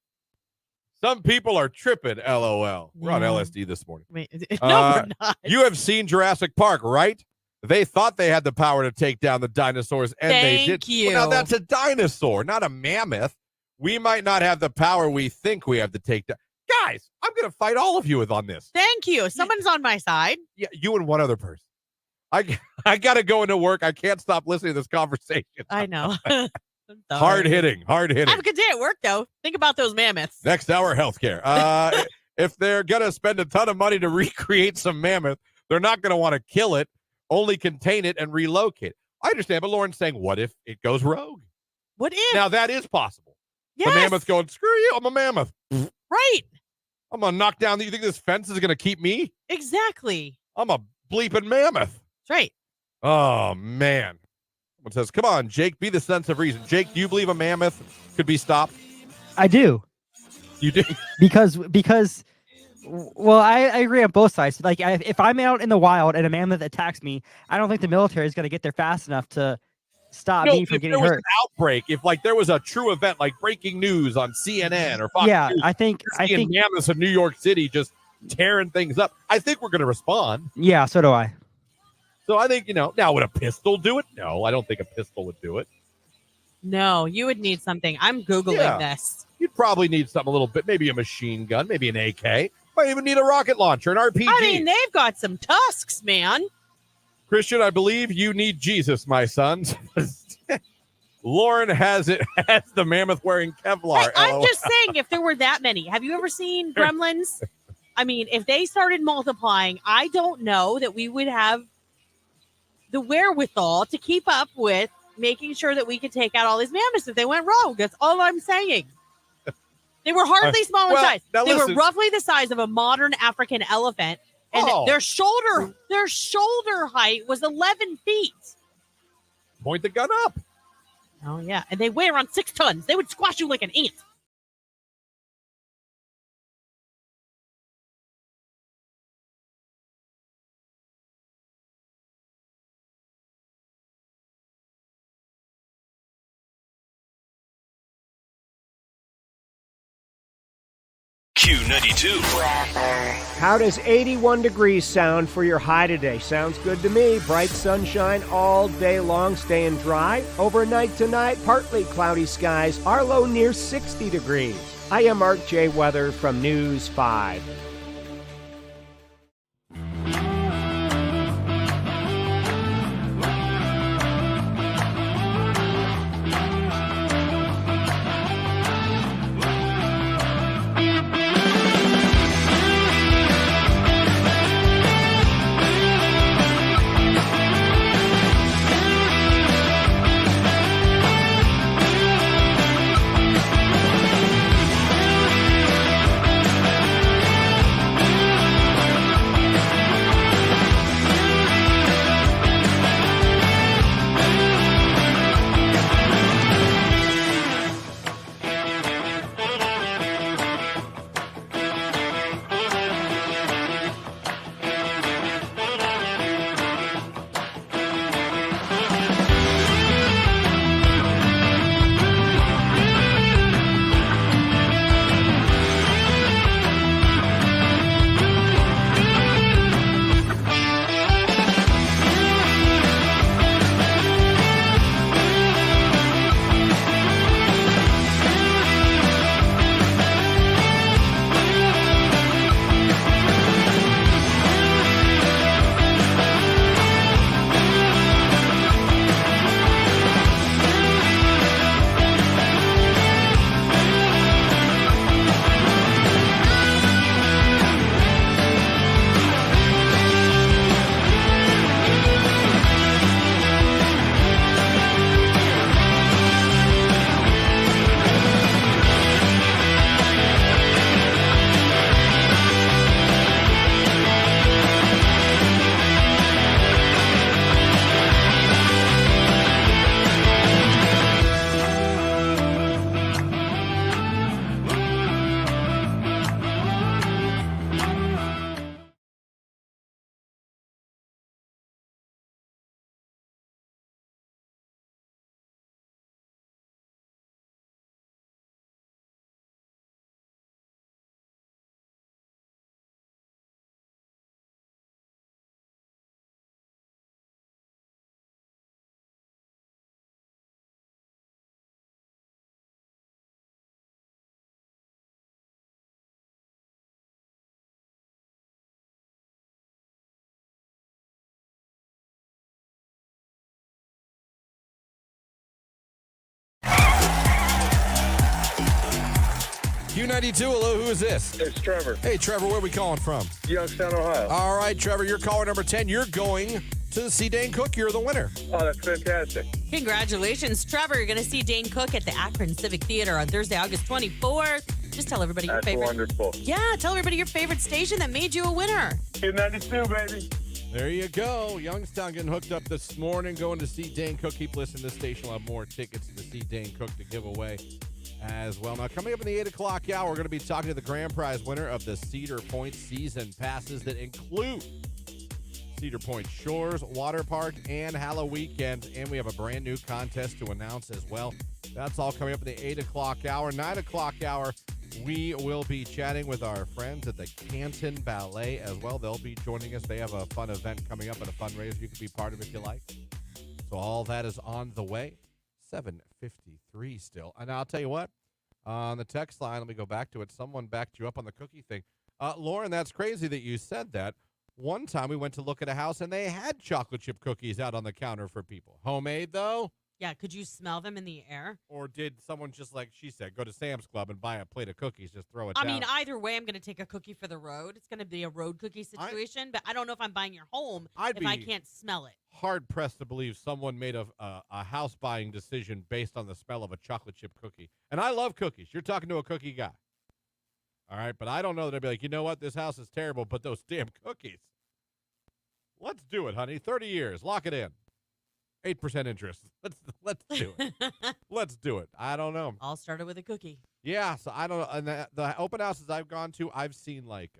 Some people are tripping, LOL. We're on LSD this morning. Wait, no, we're not. You have seen Jurassic Park, right? They thought they had the power to take down the dinosaurs, and they did. Thank you. Well, now, that's a dinosaur, not a mammoth. We might not have the power we think we have to take down. Guys, I'm going to fight all of you on this. Thank you. Someone's on my side. Yeah, you and one other person. I got to go into work. I can't stop listening to this conversation. I know. Hard hitting. Have a good day at work, though. Think about those mammoths. Next hour, healthcare. If they're going to spend a ton of money to recreate some mammoth, they're not going to want to kill it, only contain it and relocate it. I understand, but Lauren's saying, what if it goes rogue? What if? Now, that is possible. Yes. The mammoth going, screw you, I'm a mammoth. Right. I'm going to knock down. You think this fence is going to keep me? Exactly. I'm a bleeping mammoth. That's right. Oh, man. Someone says, come on, Jake, be the sense of reason. Jake, do you believe a mammoth could be stopped? I do. You do? Because well, I agree on both sides. Like, if I'm out in the wild and a mammoth attacks me, I don't think the military is going to get there fast enough to stop me from getting hurt. If there was an outbreak, if like there was a true event like breaking news on CNN or Fox yeah, News, I think mammoths in New York City just tearing things up, I think we're going to respond. Yeah, so do I. So I think, now would a pistol do it? No, I don't think a pistol would do it. No, you would need something. I'm Googling this. You'd probably need something a little bit, maybe a machine gun, maybe an AK. Might even need a rocket launcher, an RPG. I mean, they've got some tusks, man. Christian, I believe you need Jesus, my son. Lauren has the mammoth wearing Kevlar. Hey, I'm just saying, if there were that many, have you ever seen Gremlins? I mean, if they started multiplying, I don't know that we would have the wherewithal to keep up with making sure that we could take out all these mammoths if they went rogue. That's all I'm saying. They were hardly small in size. They were roughly the size of a modern African elephant, and their shoulder height was 11 feet. Point the gun up. Oh yeah, and they weigh around 6 tons. They would squash you like an ant. Q92. How does 81 degrees sound for your high today? Sounds good to me. Bright sunshine all day long, staying dry. Overnight tonight, partly cloudy skies. Our low near 60 degrees. I am Mark J. Weather from News 5. Q92, hello, who is this? It's Trevor, Hey, Trevor, where are we calling from? Youngstown, Ohio. All right, Trevor, you're caller number 10. You're going to the See Dane Cook. You're the winner. Oh, that's fantastic. Congratulations, Trevor. You're going to see Dane Cook at the Akron Civic Theater on Thursday, August 24th. Just tell everybody your That's favorite. wonderful. Yeah, tell everybody your favorite station that made you a winner. Q92, baby. There you go. Youngstown getting hooked up this morning, going to see Dane Cook. Keep listening to the station. We'll have more tickets to see Dane Cook to give away as well. Now, coming up in the 8 o'clock hour, we're going to be talking to the grand prize winner of the Cedar Point season passes that include Cedar Point Shores, Water Park, and Halloween Weekend. And we have a brand new contest to announce as well. That's all coming up in the 8 o'clock hour. 9 o'clock hour, we will be chatting with our friends at the Canton Ballet as well. They'll be joining us. They have a fun event coming up and a fundraiser you can be part of if you like. So all that is on the way. 7:53 still. And I'll tell you what, on the text line, let me go back to it. Someone backed you up on the cookie thing. Lauren, that's crazy that you said that. One time we went to look at a house and they had chocolate chip cookies out on the counter for people. Homemade, though? Yeah, could you smell them in the air? Or did someone just, like she said, go to Sam's Club and buy a plate of cookies, just throw it down? I mean, either way, I'm going to take a cookie for the road. It's going to be a road cookie situation, but I don't know if I'm buying your home if I can't smell it. Hard-pressed to believe someone made a house-buying decision based on the smell of a chocolate chip cookie. And I love cookies. You're talking to a cookie guy. All right, but I don't know that I'd be like, you know what? This house is terrible, but those damn cookies. Let's do it, honey. 30 years. Lock it in. 8% interest. Let's do it. Let's do it. I don't know. All started with a cookie. Yeah, so I don't know. And the open houses I've gone to, I've seen like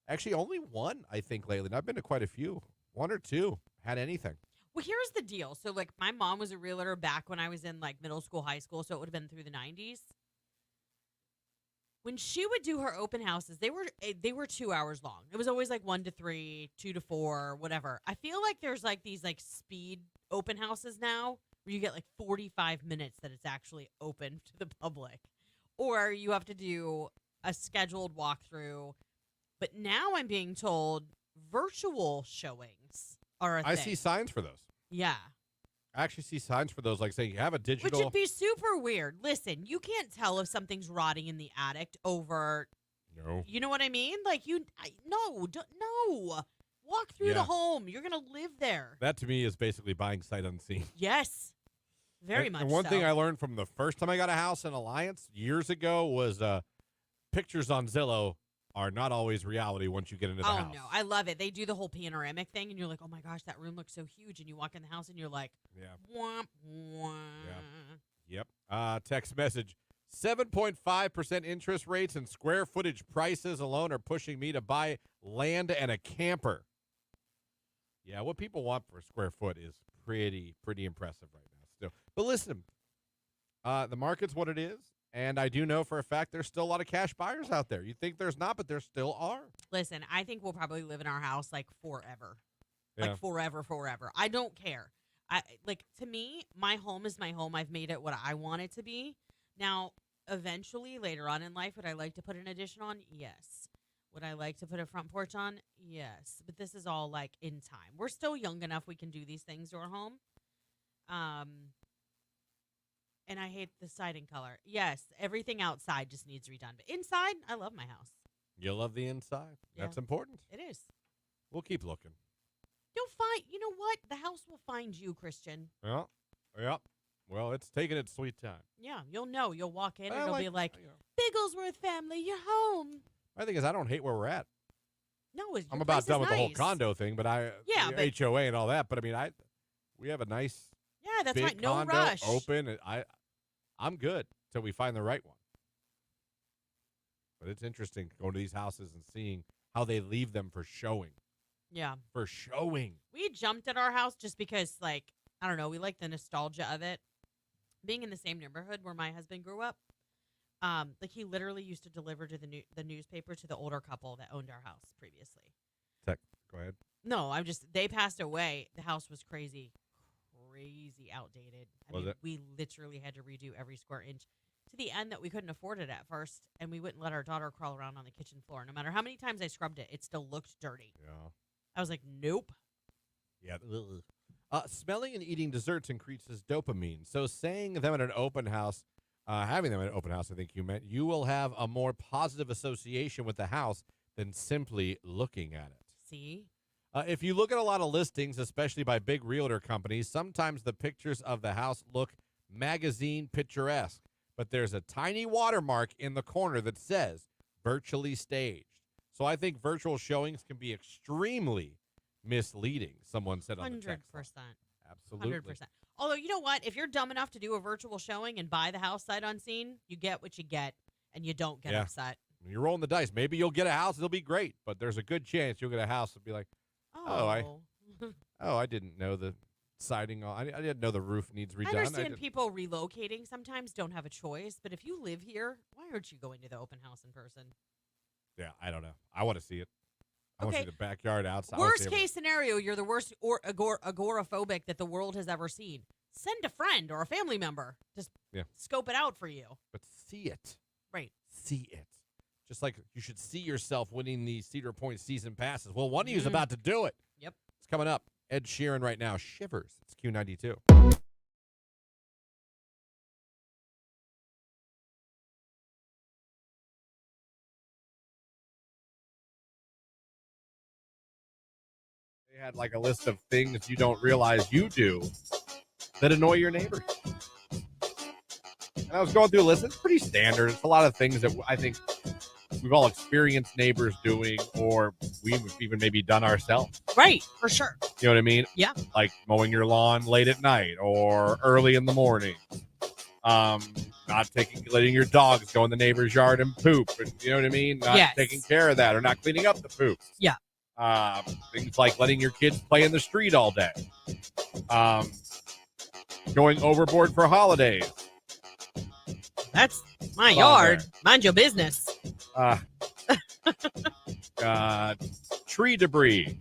actually only one, I think, lately. And I've been to quite a few. One or two had anything. Well, here's the deal. So, like, my mom was a realtor back when I was in, like, middle school, high school, so it would have been through the 90s. When she would do her open houses, they were 2 hours long. It was always like 1 to 3, 2 to 4, whatever. I feel like there's like these like speed open houses now where you get like 45 minutes that it's actually open to the public, or you have to do a scheduled walkthrough. But now I'm being told virtual showings are a thing. I see signs for those. Yeah. I actually see signs for those, like saying you have a digital. Which would be super weird. Listen, you can't tell if something's rotting in the attic over. No. You know what I mean? Like no. Walk through the home. You're gonna live there. That to me is basically buying sight unseen. Yes, very much. And one so. thing I learned from the first time I got a house in Alliance years ago was pictures on Zillow are not always reality once you get into the house. Oh, no. I love it. They do the whole panoramic thing, and you're like, oh, my gosh, that room looks so huge. And you walk in the house, and you're like, womp, womp. Yep. Text message. 7.5% interest rates and square footage prices alone are pushing me to buy land and a camper. Yeah, what people want for a square foot is pretty impressive right now still. But listen, the market's what it is. And I do know for a fact there's still a lot of cash buyers out there. You think there's not, but there still are. Listen, I think we'll probably live in our house like forever. Yeah. Like forever. I don't care. To me, my home is my home. I've made it what I want it to be. Now, eventually, later on in life, would I like to put an addition on? Yes. Would I like to put a front porch on? Yes. But this is all like in time. We're still young enough we can do these things to our home. And I hate the siding color. Yes, everything outside just needs redone. But inside, I love my house. You love the inside. Yeah. That's important. It is. We'll keep looking. You'll find, you know what? The house will find you, Christian. Yeah. Well, it's taking its sweet time. Yeah, you'll know. You'll walk in and I it'll be like, Bigglesworth family, you're home. My thing is, I don't hate where we're at. No, I'm about done with the whole condo thing, but but HOA and all that. But I mean, we have a nice, that's big right. No condo, rush. open. I'm good till we find the right one. But it's interesting going to these houses and seeing how they leave them for showing. Yeah. For showing. We jumped at our house just because, like, I don't know, we like the nostalgia of it. Being in the same neighborhood where my husband grew up, like he literally used to deliver to the newspaper to the older couple that owned our house previously. Go ahead. No, they passed away. The house was crazy outdated. We literally had to redo every square inch to the end that we couldn't afford it at first, and we wouldn't let our daughter crawl around on the kitchen floor. No matter how many times I scrubbed it, it still looked dirty. Yeah. I was like, nope. Yeah. Smelling and eating desserts increases dopamine. So saying them at an open house having them at an open house, I think you meant, you will have a more positive association with the house than simply looking at it. See? If you look at a lot of listings, especially by big realtor companies, sometimes the pictures of the house look magazine picturesque, but there's a tiny watermark in the corner that says virtually staged. So I think virtual showings can be extremely misleading, someone said on the text line. 100%. Absolutely. 100%. Although, you know what? If you're dumb enough to do a virtual showing and buy the house sight unseen, you get what you get, and you don't get upset. You're rolling the dice. Maybe you'll get a house. It'll be great, but there's a good chance you'll get a house and be like, I didn't know the siding. I didn't know the roof needs redone. I understand people relocating sometimes don't have a choice, but if you live here, why aren't you going to the open house in person? Yeah, I don't know. I want to see it. I want to Okay. see the backyard outside. Worst case scenario, you're the worst agoraphobic that the world has ever seen. Send a friend or a family member. Just scope it out for you. But see it. Right. See it. Just like you should see yourself winning the Cedar Point season passes. Well, one of you is about to do it. Yep. It's coming up. Ed Sheeran right now. Shivers. It's Q92. They had like a list of things you don't realize you do that annoy your neighbors. And I was going through a list. It's pretty standard. It's a lot of things that I think we've all experienced neighbors doing, or we've even maybe done ourselves. Right, for sure. You know what I mean? Yeah. Like mowing your lawn late at night or early in the morning. Letting your dogs go in the neighbor's yard and poop. And you know what I mean? Not taking care of that or not cleaning up the poop. Yeah. Things like letting your kids play in the street all day. Going overboard for holidays. That's my yard. Mind your business. Tree debris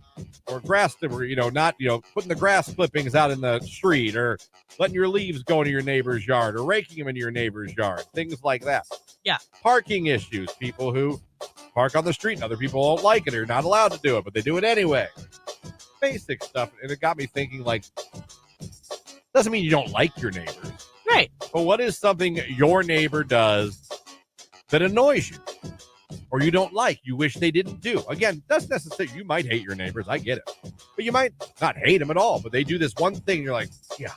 or grass debris, not putting the grass clippings out in the street or letting your leaves go into your neighbor's yard or raking them into your neighbor's yard, things like that. Yeah. Parking issues, people who park on the street and other people don't like it or not allowed to do it, but they do it anyway. Basic stuff. And it got me thinking, like, doesn't mean you don't like your neighbors. Right. But what is something your neighbor does that annoys you or you don't like, you wish they didn't do? Again, that's necessary. You might hate your neighbors. I get it. But you might not hate them at all. But they do this one thing. You're like, yeah,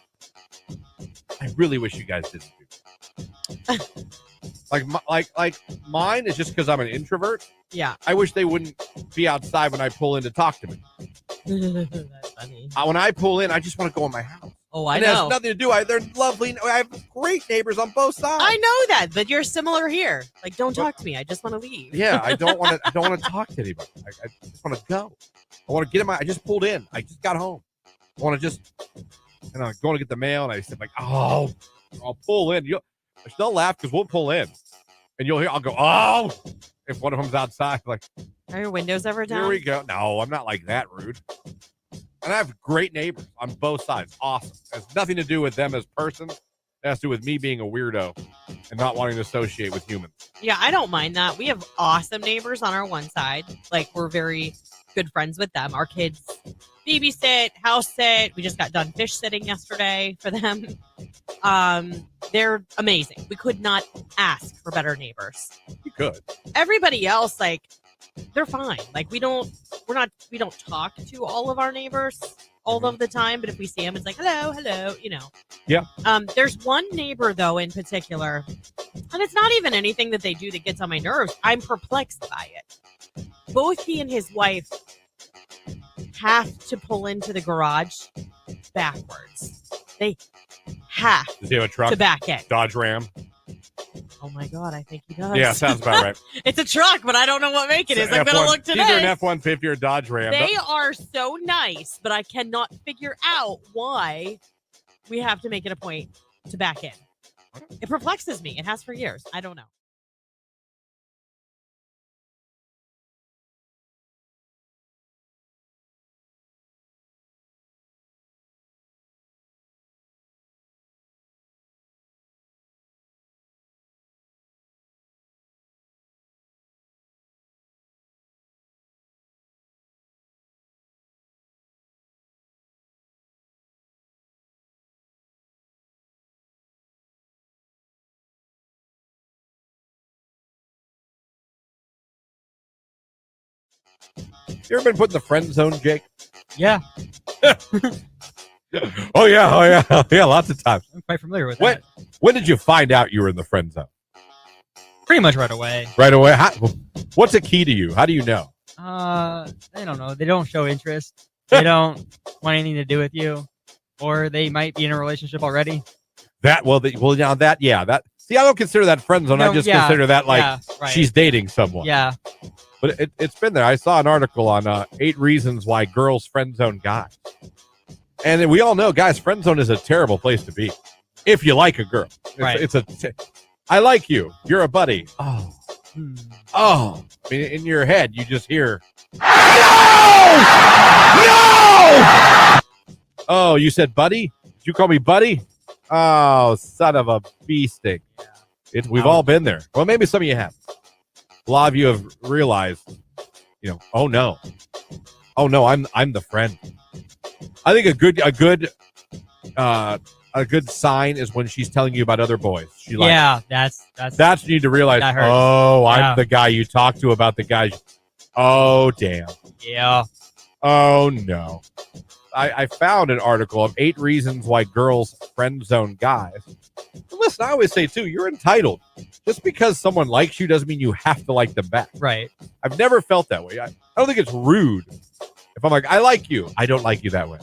I really wish you guys didn't do that. like mine is just because I'm an introvert. Yeah. I wish they wouldn't be outside when I pull in to talk to me. That's funny. When I pull in, I just want to go in my house. Oh, I know. It has nothing to do. They're lovely. I have great neighbors on both sides. I know that, but you're similar here. Like, don't talk to me. I just want to leave. Yeah, I don't want to talk to anybody. I just want to go. I want to get in I just pulled in. I just got home. I want to just, I'm going to get the mail, and I said, like, I'll pull in. They'll laugh because we'll pull in, and you'll hear, I'll go, oh, if one of them's outside, like, are your windows ever down? Here we go. No, I'm not like that rude. And I have great neighbors on both sides. Awesome. It has nothing to do with them as persons. It has to do with me being a weirdo and not wanting to associate with humans. Yeah, I don't mind that. We have awesome neighbors on our one side. Like, we're very good friends with them. Our kids babysit, house sit. We just got done fish sitting yesterday for them. They're amazing. We could not ask for better neighbors. You could. Everybody else, like, they're fine. Like, we don't talk to all of our neighbors all of the time, but if we see them, it's like, hello, Yeah. There's one neighbor, though, in particular, and it's not even anything that they do that gets on my nerves. I'm perplexed by it. Both he and his wife have to pull into the garage backwards. They have Does he have a truck? to back in. Dodge Ram? Oh, my God, I think he does. Yeah, sounds about right. It's a truck, but I don't know what make it is. I'm going to look today. Either an F-150 or a Dodge Ram. They are so nice, but I cannot figure out why we have to make it a point to back in. It perplexes me. It has for years. I don't know. You ever been put in the friend zone, Jake? Yeah, Oh yeah, yeah. Lots of times. I'm quite familiar with When that. when did you find out you were in the friend zone? Pretty much right away. Right away. What's a key to you? How do you know? They don't know. They don't show interest. They don't want anything to do with you, or they might be in a relationship already. That now that that. See, I don't consider that friend zone. I No, just yeah, consider that like yeah, right. she's dating someone. Yeah, But it's been there. I saw an article on 8 reasons why girls friend zone guys. And we all know, guys, friend zone is a terrible place to be if you like a girl. Right. I like you. You're a buddy. Oh. Hmm. Oh. I mean, in your head, you just hear, no! Oh, you said buddy? Did you call me buddy? Oh, son of a bee stick. We've all been there. Well, maybe some of you have. A lot of you have realized, oh no, I'm the friend. I think a good sign is when she's telling you about other boys. that's you need to realize. That hurts. Oh, Yeah. I'm the guy you talk to about the guys. Oh damn. yeah. Oh no. I found an article of 8 reasons why girls friend zone guys. And listen, I always say too, you're entitled. Just because someone likes you doesn't mean you have to like them back. Right. I've never felt that way. I don't think it's rude. If I'm like, I like you, I don't like you that way.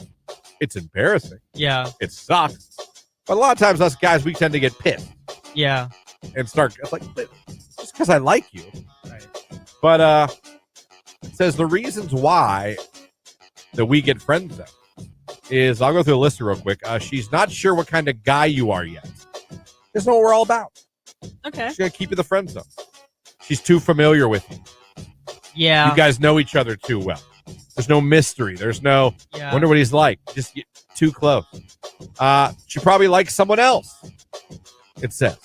It's embarrassing. Yeah. It sucks. But a lot of times us guys, we tend to get pissed Yeah. and start like, just because I like you. Right. But it says the reasons why that we get friend zoned is, I'll go through the list real quick. She's not sure what kind of guy you are yet. That's not what we're all about. Okay. She's going to keep you in the friend zone. She's too familiar with you. Yeah. You guys know each other too well. There's no mystery. There's no, Yeah. wonder what he's like. Just get too close. She probably likes someone else. It says.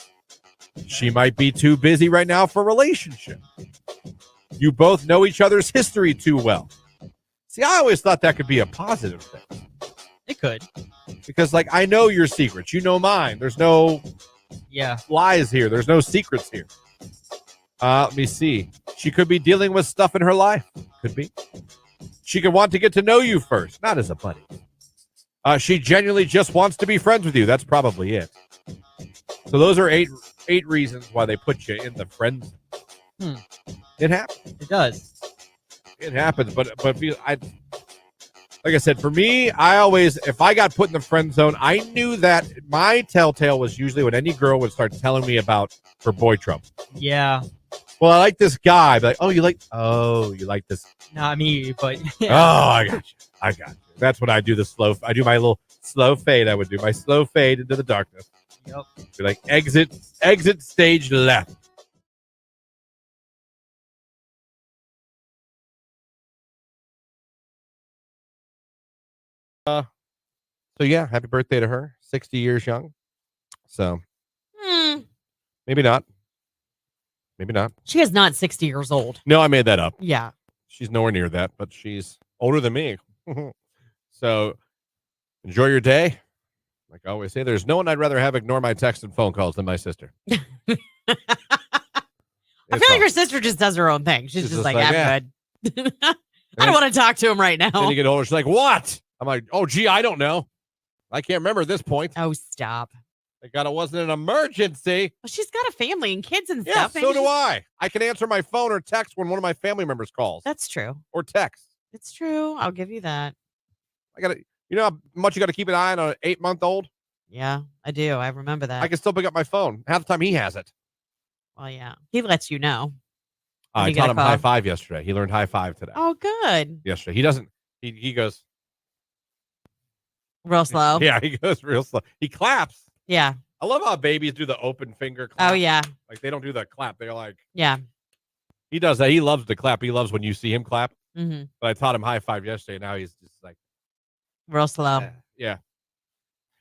She might be too busy right now for a relationship. You both know each other's history too well. See, I always thought that could be a positive thing. It could. Because, like, I know your secrets. You know mine. There's no Yeah. lies here. There's no secrets here. Let me see. She could be dealing with stuff in her life. Could be. She could want to get to know you first, not as a buddy. She genuinely just wants to be friends with you. That's probably it. So those are eight reasons why they put you in the friend zone. It happens. It does. It happens, but like I said, for me, I always, if I got put in the friend zone, I knew that my telltale was usually when any girl would start telling me about her boy trouble. Yeah. Well, I like this guy. I'd be like, you like this. Not me, but Oh, I got you. That's when I do I do my little slow fade. I would do my slow fade into the darkness. Yep. Be like, exit stage left. So yeah, happy birthday to her. 60 years young. So maybe not. Maybe not. She is not 60 years old. No, I made that up. Yeah. She's nowhere near that, but she's older than me. So enjoy your day. Like I always say, there's no one I'd rather have ignore my texts and phone calls than my sister. I feel like her sister just does her own thing. She's just like, I'm good. I don't want to talk to him right now. Then you get older, she's like, what? I'm like, oh, gee, I don't know. I can't remember at this point. Oh, stop. Thank God it wasn't an emergency. Well, she's got a family and kids and Yeah, stuff. so do I. I can answer my phone or text when one of my family members calls. That's true. Or text. It's true. I'll give you that. I gotta, you know how much you got to keep an eye on an 8-month-old? Yeah, I do. I remember that. I can still pick up my phone. Half the time he has it. Well, yeah. He lets you know. I you taught get a him call. high five yesterday. He learned high five today. Oh, good. Yesterday. He doesn't, he goes, Real slow. yeah, he goes real slow. He claps. Yeah. I love how babies do the open finger clap. Oh, yeah. Like they don't do the clap. They're like, Yeah. he does that. He loves to clap. He loves when you see him clap. Mm-hmm. But I taught him high five yesterday. Now he's just like, Real slow. yeah.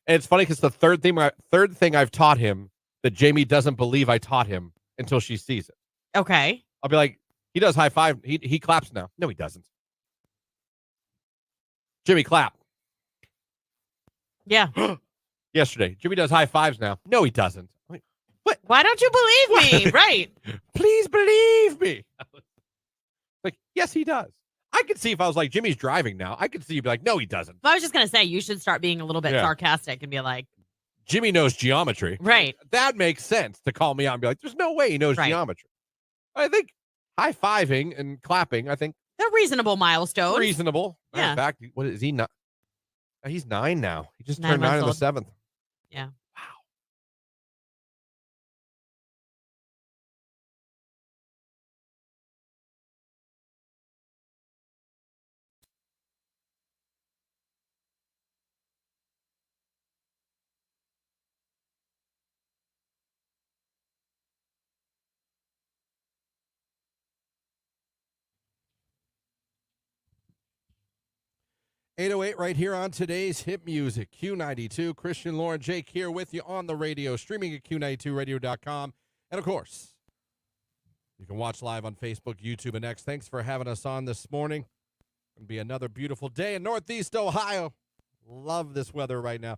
And it's funny because the third thing I've taught him that Jamie doesn't believe I taught him until she sees it. Okay. I'll be like, he does high five. He claps now. No, he doesn't. Jimmy, clap. Yeah. Yesterday, Jimmy does high fives now. No, he doesn't. I'm like, what? Why don't you believe me? Right. Please believe me. Like, yes, he does. I could see if I was like, Jimmy's driving now. I could see you be like, no, he doesn't. I was just going to say, you should start being a little bit Yeah. sarcastic and be like, Jimmy knows geometry. right. That makes sense to call me out and be like, there's no way he knows Right. geometry. I think high-fiving and clapping, I think They're reasonable milestones. reasonable. Yeah. In fact, what is he not? He's 9 now. He just 9 turned 9 on the months 7th. Yeah. Wow. 808 right here on today's Hit Music. Q92, Christian, Lauren, Jake here with you on the radio, streaming at Q92radio.com. And, of course, you can watch live on Facebook, YouTube, and X. Thanks for having us on this morning. Going to be another beautiful day in Northeast Ohio. Love this weather right now.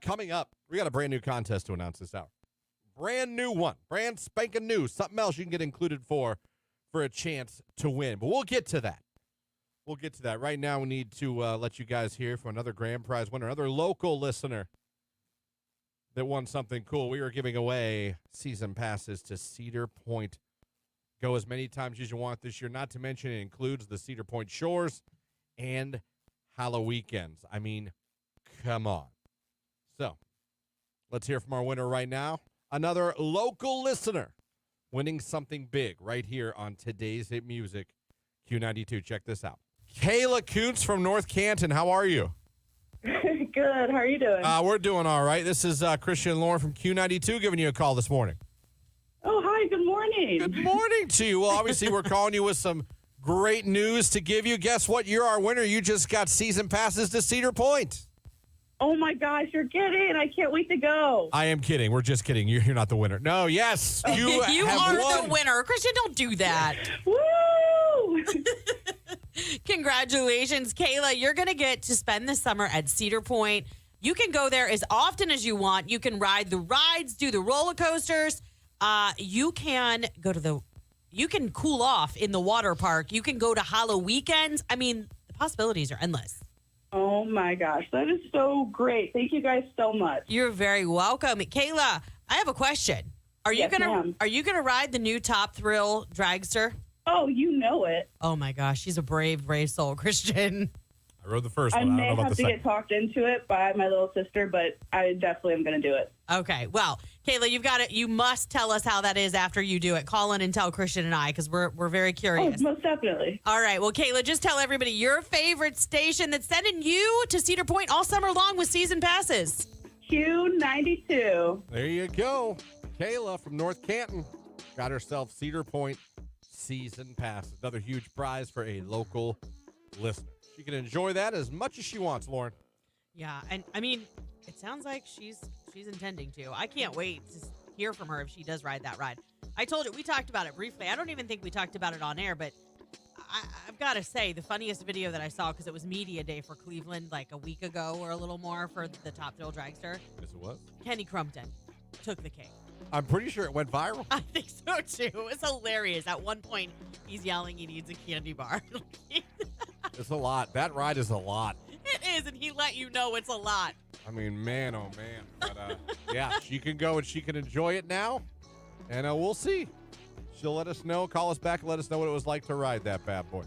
Coming up, we got a brand new contest to announce this hour. Brand new one. Brand spanking new. Something else you can get included for a chance to win. But we'll get to that. We'll get to that. Right now, we need to let you guys hear from another grand prize winner, another local listener that won something cool. We are giving away season passes to Cedar Point. Go as many times as you want this year. Not to mention it includes the Cedar Point Shores and Halloween weekends. I mean, come on. So, let's hear from our winner right now. Another local listener winning something big right here on today's Hit Music, Q92. Check this out. Kayla Kuntz from North Canton. How are you? Good. How are you doing? We're doing all right. This is Christian and Lauren from Q92 giving you a call this morning. Oh, hi. Good morning. Good morning to you. Well, obviously, we're calling you with some great news to give you. Guess what? You're our winner. You just got season passes to Cedar Point. Oh, my gosh. You're kidding. I can't wait to go. I am kidding. We're just kidding. You're not the winner. No, yes. You have are won. the winner. Christian, don't do that. Woo! Congratulations, Kayla. You're going to get to spend the summer at Cedar Point. You can go there as often as you want. You can ride the rides, do the roller coasters. You can you can cool off in the water park. You can go to Halloween weekends. I mean, the possibilities are endless. Oh, my gosh. That is so great. Thank you guys so much. You're very welcome. Kayla, I have a question. Are you Yes, ma'am. gonna ride the new Top Thrill dragster? Oh, you know it. Oh my gosh, she's a brave soul, Christian. I rode the first I one. I may don't know about have the to second. get talked into it by my little sister, but I definitely am going to do it. Okay, well, Kayla, you've got it. You must tell us how that is after you do it. Call in and tell Christian and I because we're very Oh, curious. most definitely. All right, well, Kayla, just tell everybody your favorite station that's sending you to Cedar Point all summer long with season passes. Q92. There you go. Kayla from North Canton got herself Cedar Point season pass. Another huge prize for a local listener. She can enjoy that as much as she wants, Lauren. Yeah, and I mean, it sounds like she's intending to. I can't wait to hear from her if she does ride that ride. I told you, we talked about it briefly. I don't even think we talked about it on air, but I've got to say, the funniest video that I saw, because it was media day for Cleveland like a week ago or a little more for the Top Thrill Dragster, Yes, it was. Kenny Crumpton took the cake. I'm pretty sure it went viral. I think so, too. It was hilarious. At one point, he's yelling he needs a candy bar. It's a lot. That ride is a lot. It is, and he let you know it's a lot. I mean, man, oh, man. But, yeah, she can go and she can enjoy it now. And we'll see. She'll let us know. Call us back and let us know what it was like to ride that bad boy.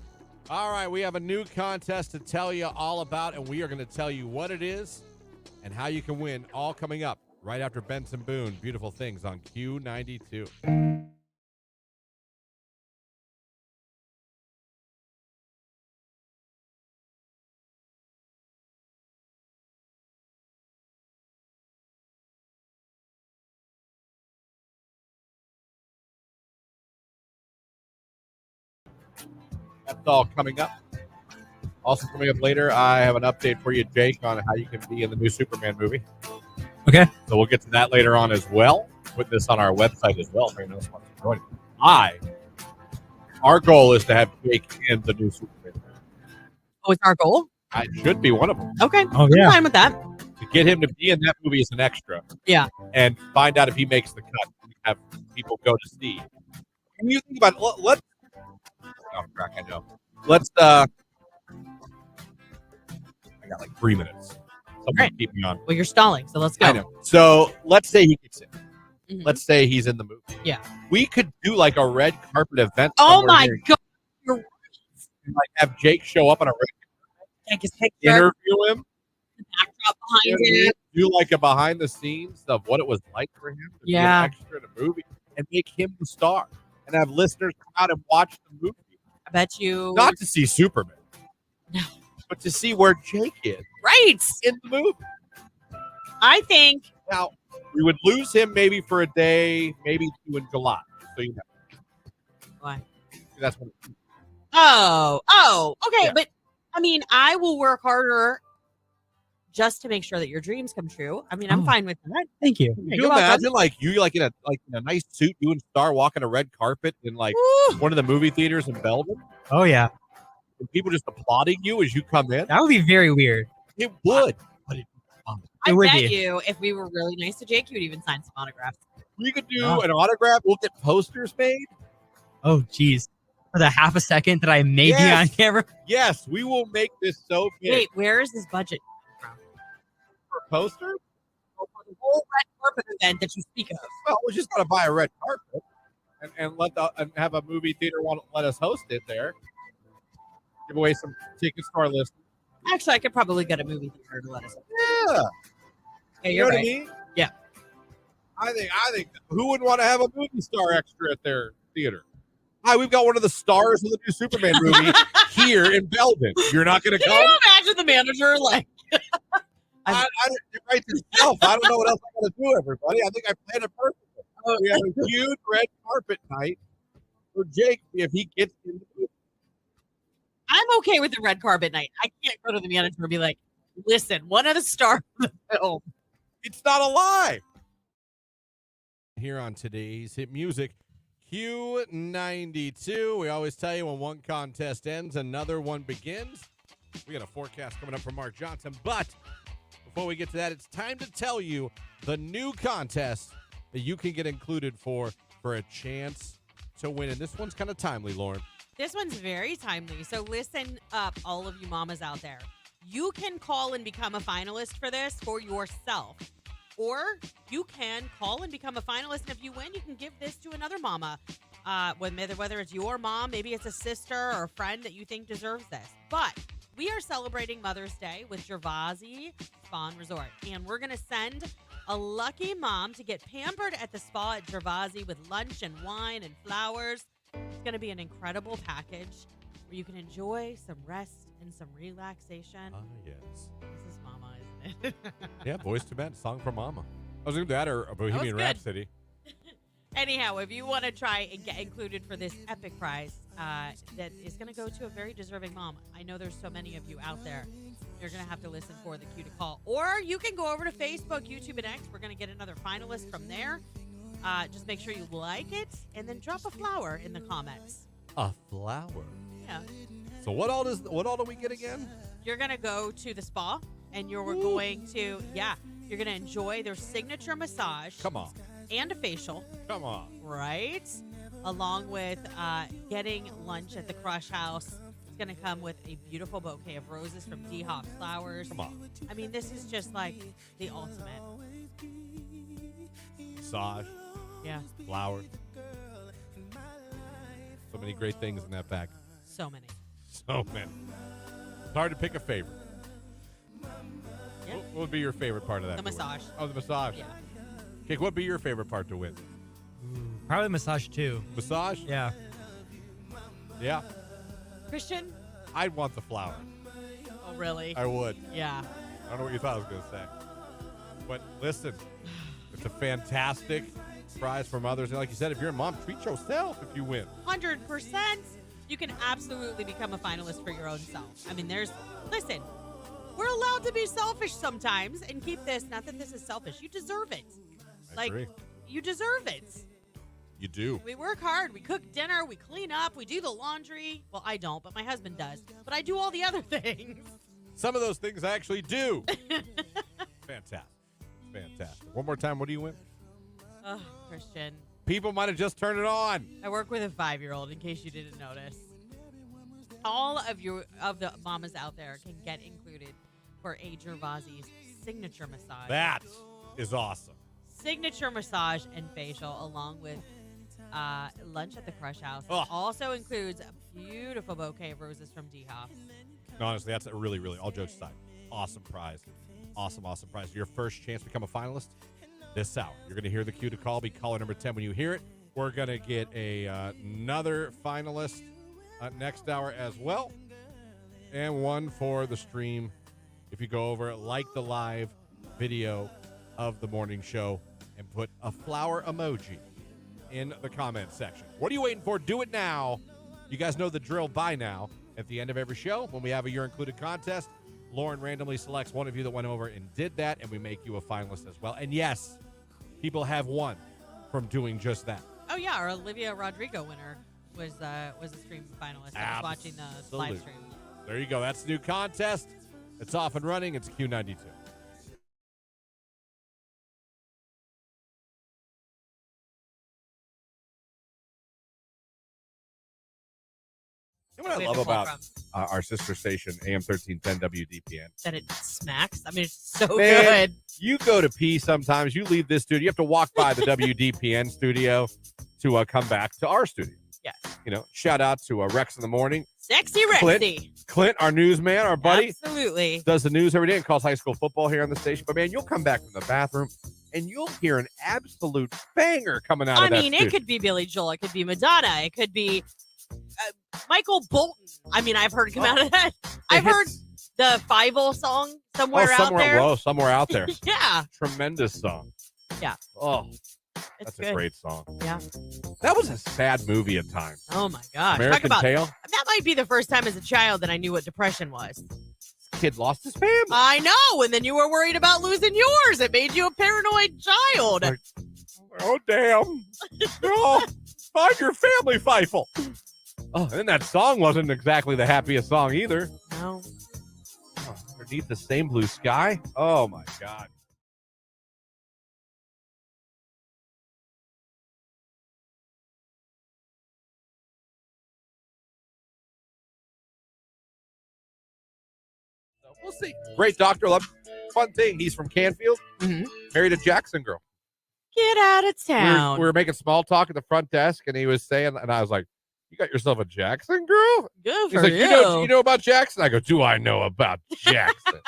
All right, we have a new contest to tell you all about, and we are going to tell you what it is and how you can win, all coming up right after Benson Boone. Beautiful Things on Q92. That's all coming up. Also coming up later, I have an update for you, Jake, on how you can be in the new Superman movie. Okay. So we'll get to that later on as well. Put this on our website as well if anyone else wants to join it. Our goal is to have Jake in the new Superman movie. Oh, it's our goal? I should be one of them. Okay. Oh, I'm yeah. fine with that. To get him to be in that movie as an extra. Yeah. And find out if he makes the cut. Have people go to see. Can you think about let's oh crap, I know. Let's got like 3 minutes. Someone Right. keep me on. Well, you're stalling, so let's go. I know. So let's say he gets in. Mhm. Let's say he's in the movie. Yeah. We could do like a red carpet event. Oh somewhere my here. God. You're right. Like have Jake show up on a red Take his picture, interview him. backdrop behind You know what I mean? it. Do like a behind the scenes of what it was like for him to be Yeah. an extra in a movie and make him the star and have listeners come out and watch the movie. I bet you. Not to see Superman. No. But to see where Jake is Right. in the movie. I think. Now, we would lose him maybe for a day, maybe 2 in July. So you know. Why? That's what Okay. Yeah. But I mean, I will work harder just to make sure that your dreams come true. I mean, I'm Oh. fine with that. Thank you. Yeah, Can you you're welcome. imagine like in a nice suit, you and Star walking a red carpet in like Woo. one of the movie theaters in Belgium? Oh yeah, And people just applauding you as you come in? that would be very weird. It would. But it, I It would bet be. you if we were really nice to Jake, you would even sign some autographs. we could do Oh. an autograph. We'll get posters made. Oh geez, for the half a second that I may be Yes. on camera. Yes, we will make this so big. Wait, where is this budget from? For a poster? For the whole red carpet event that you speak of. Well, we just got to buy a red carpet and have a movie theater want to let us host it there. Give away some tickets to our list. Actually, I could probably get a movie theater to let us. Yeah. Yeah, You you're know right. what I mean? Yeah. I think who would want to have a movie star extra at their theater? Hi, we've got one of the stars of the new Superman movie here in Belgium. You're not going to Can come? you imagine the manager like? I write this yourself. I don't know what else I got to do, everybody. I think I planned it perfectly. We have a huge red carpet night for Jake if he gets in the movie. I'm okay with the red carpet night. I can't go to the manager and be like, "Listen, one of the stars of the film." It's not a lie. Here on today's hit music, Q92. We always tell you when one contest ends, another one begins. We got a forecast coming up from Mark Johnson. But before we get to that, it's time to tell you the new contest that you can get included for a chance to win. And this one's kind of timely, Lauren. This one's very timely. So listen up, all of you mamas out there. You can call and become a finalist for this for yourself. Or you can call and become a finalist. And if you win, you can give this to another mama. Whether it's your mom, maybe it's a sister or a friend that you think deserves this. But we are celebrating Mother's Day with Gervasi Spa and Resort. And we're going to send a lucky mom to get pampered at the spa at Gervasi with lunch and wine and flowers. It's going to be an incredible package where you can enjoy some rest and some relaxation. Yes. This is Mama, isn't it? Yeah, Boys to Men, Song for Mama. I was going to do that or a Bohemian good. Rhapsody. Anyhow, if you want to try and get included for this epic prize that is going to go to a very deserving mom, I know there's so many of you out there. You're going to have to listen for the cue to call. Or you can go over to Facebook, YouTube, and X. We're going to get another finalist from there. Just make sure you like it and then drop a flower in the comments. A flower. Yeah. So what all do we get again? You're going to go to the spa and you're going to enjoy their signature massage. Come on. And a facial. Come on. Right? Along with getting lunch at the Crush House. It's going to come with a beautiful bouquet of roses from D-Hop Flowers. Come on. I mean, this is just like the ultimate. Massage, Yeah. flowers. So many great things in that pack. So many. So many. It's hard to pick a favorite. Yeah. What would be your favorite part of that? The to win? massage. Oh, the massage. Yeah. Okay, what would be your favorite part to win? Probably massage too. Massage? Yeah. Yeah. Christian? I'd want the flower. Oh, really? I would. Yeah. I don't know what you thought I was going to say. But listen, it's a fantastic prize for mothers. And like you said, if you're a mom, treat yourself if you win. 100%. You can absolutely become a finalist for your own self. I mean, listen, we're allowed to be selfish sometimes and keep this, not that this is selfish. You deserve it. I agree. You deserve it. You do. We work hard. We cook dinner. We clean up. We do the laundry. Well, I don't, but my husband does. But I do all the other things. Some of those things I actually do. Fantastic. Fantastic. One more time, what do you win? Oh, Christian. People might have just turned it on. I work with a 5-year-old, in case you didn't notice. All of the mamas out there can get included for A. Gervasi's signature massage. That is awesome. Signature massage and facial, along with lunch at the Crush House. Oh. Also includes a beautiful bouquet of roses from D-Hop. Honestly, that's a really, really, all jokes aside, awesome prize. Awesome prize. Your first chance to become a finalist this hour. You're going to hear the cue to call. Be caller number 10 when you hear it. We're going to get another finalist next hour as well. And one for the stream. If you go over, like the live video of the morning show and put a flower emoji in the comment section. What are you waiting for? Do it now. You guys know the drill by now. At the end of every show, when we have a You're Included contest, Lauren randomly selects one of you that went over and did that, and we make you a finalist as well. And yes, people have won from doing just that. Oh, yeah. Our Olivia Rodrigo winner was a stream finalist. I was watching the live stream. There you go. That's the new contest. It's off and running. It's Q92. You know what I love about our sister station, AM 1310 WDPN? That it smacks. I mean, it's so Man, good. You go to pee sometimes. You leave this studio. You have to walk by the WDPN studio to come back to our studio. Yes. You know, shout out to Rex in the morning. Sexy Rexy. Clint, our newsman, our buddy. Absolutely. Does the news every day and calls high school football here on the station. But, man, you'll come back from the bathroom and you'll hear an absolute banger coming out of that studio. It could be Billy Joel. It could be Madonna. It could be Michael Bolton. I mean, I've heard come out of that. I've heard the Fievel song somewhere out there. Whoa, somewhere out there. Yeah. Tremendous song. Yeah. Oh, it's that's good. a great song. Yeah. That was a sad movie at times. Oh, my gosh. American Tail. That might be the first time as a child that I knew what depression was. Kid lost his family. I know. And then you were worried about losing yours. It made you a paranoid child. Oh, damn. Oh, find your family, Feifel. Oh, and that song wasn't exactly the happiest song either. No. Oh, underneath the same blue sky. Oh, my God. So we'll see. Great doctor. Love. Fun thing. He's from Canfield. Mm-hmm. Married a Jackson girl. Get out of town. We were making small talk at the front desk, and he was saying, and I was like, "You got yourself a Jackson girl?" Good He's for like, you. You know about Jackson? I go, "Do I know about Jackson?"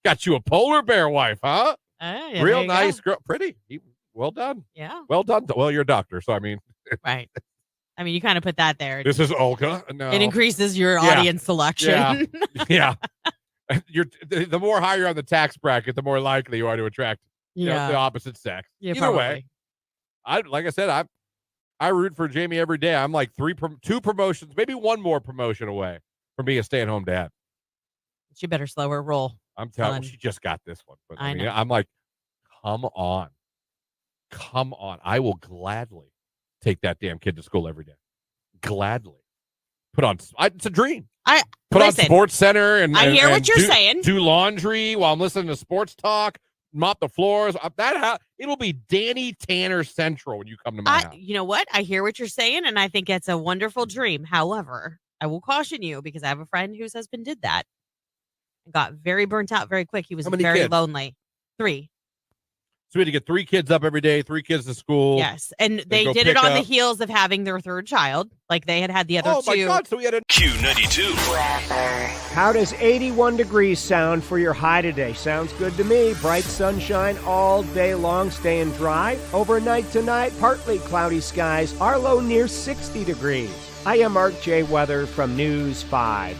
Got you a polar bear wife, huh? Yeah, real nice girl, pretty. Well done. Yeah. Well done. Well, you're a doctor, so I mean, right. I mean, you kind of put that there. This is Olga. No, it increases your audience selection. Yeah. You're the more higher on the tax bracket, the more likely you are to attract the opposite sex. Yeah, Either probably. way, like I said, I root for Jamie every day. I'm like two promotions, maybe one more promotion away from being a stay-at-home dad. She better slow her roll. I'm telling you, she just got this one. But I mean, know. I'm like, come on. I will gladly take that damn kid to school every day. Gladly. It's a dream. Put on Sports Center and I hear what you're saying. Do laundry while I'm listening to sports talk. Mop the floors. It'll be Danny Tanner Central when you come to my house. You know what? I hear what you're saying, and I think it's a wonderful dream. However, I will caution you because I have a friend whose husband did that and got very burnt out very quick. He was very lonely. 3. So we had to get 3 kids up every day, 3 kids to school. Yes, and they did it on the heels of having their 3rd child. Like they had the other 2. Oh, my God. So we had a Q92. How does 81 degrees sound for your high today? Sounds good to me. Bright sunshine all day long, staying dry. Overnight tonight, partly cloudy skies. Our low near 60 degrees. I am Mark J. Weather from News 5.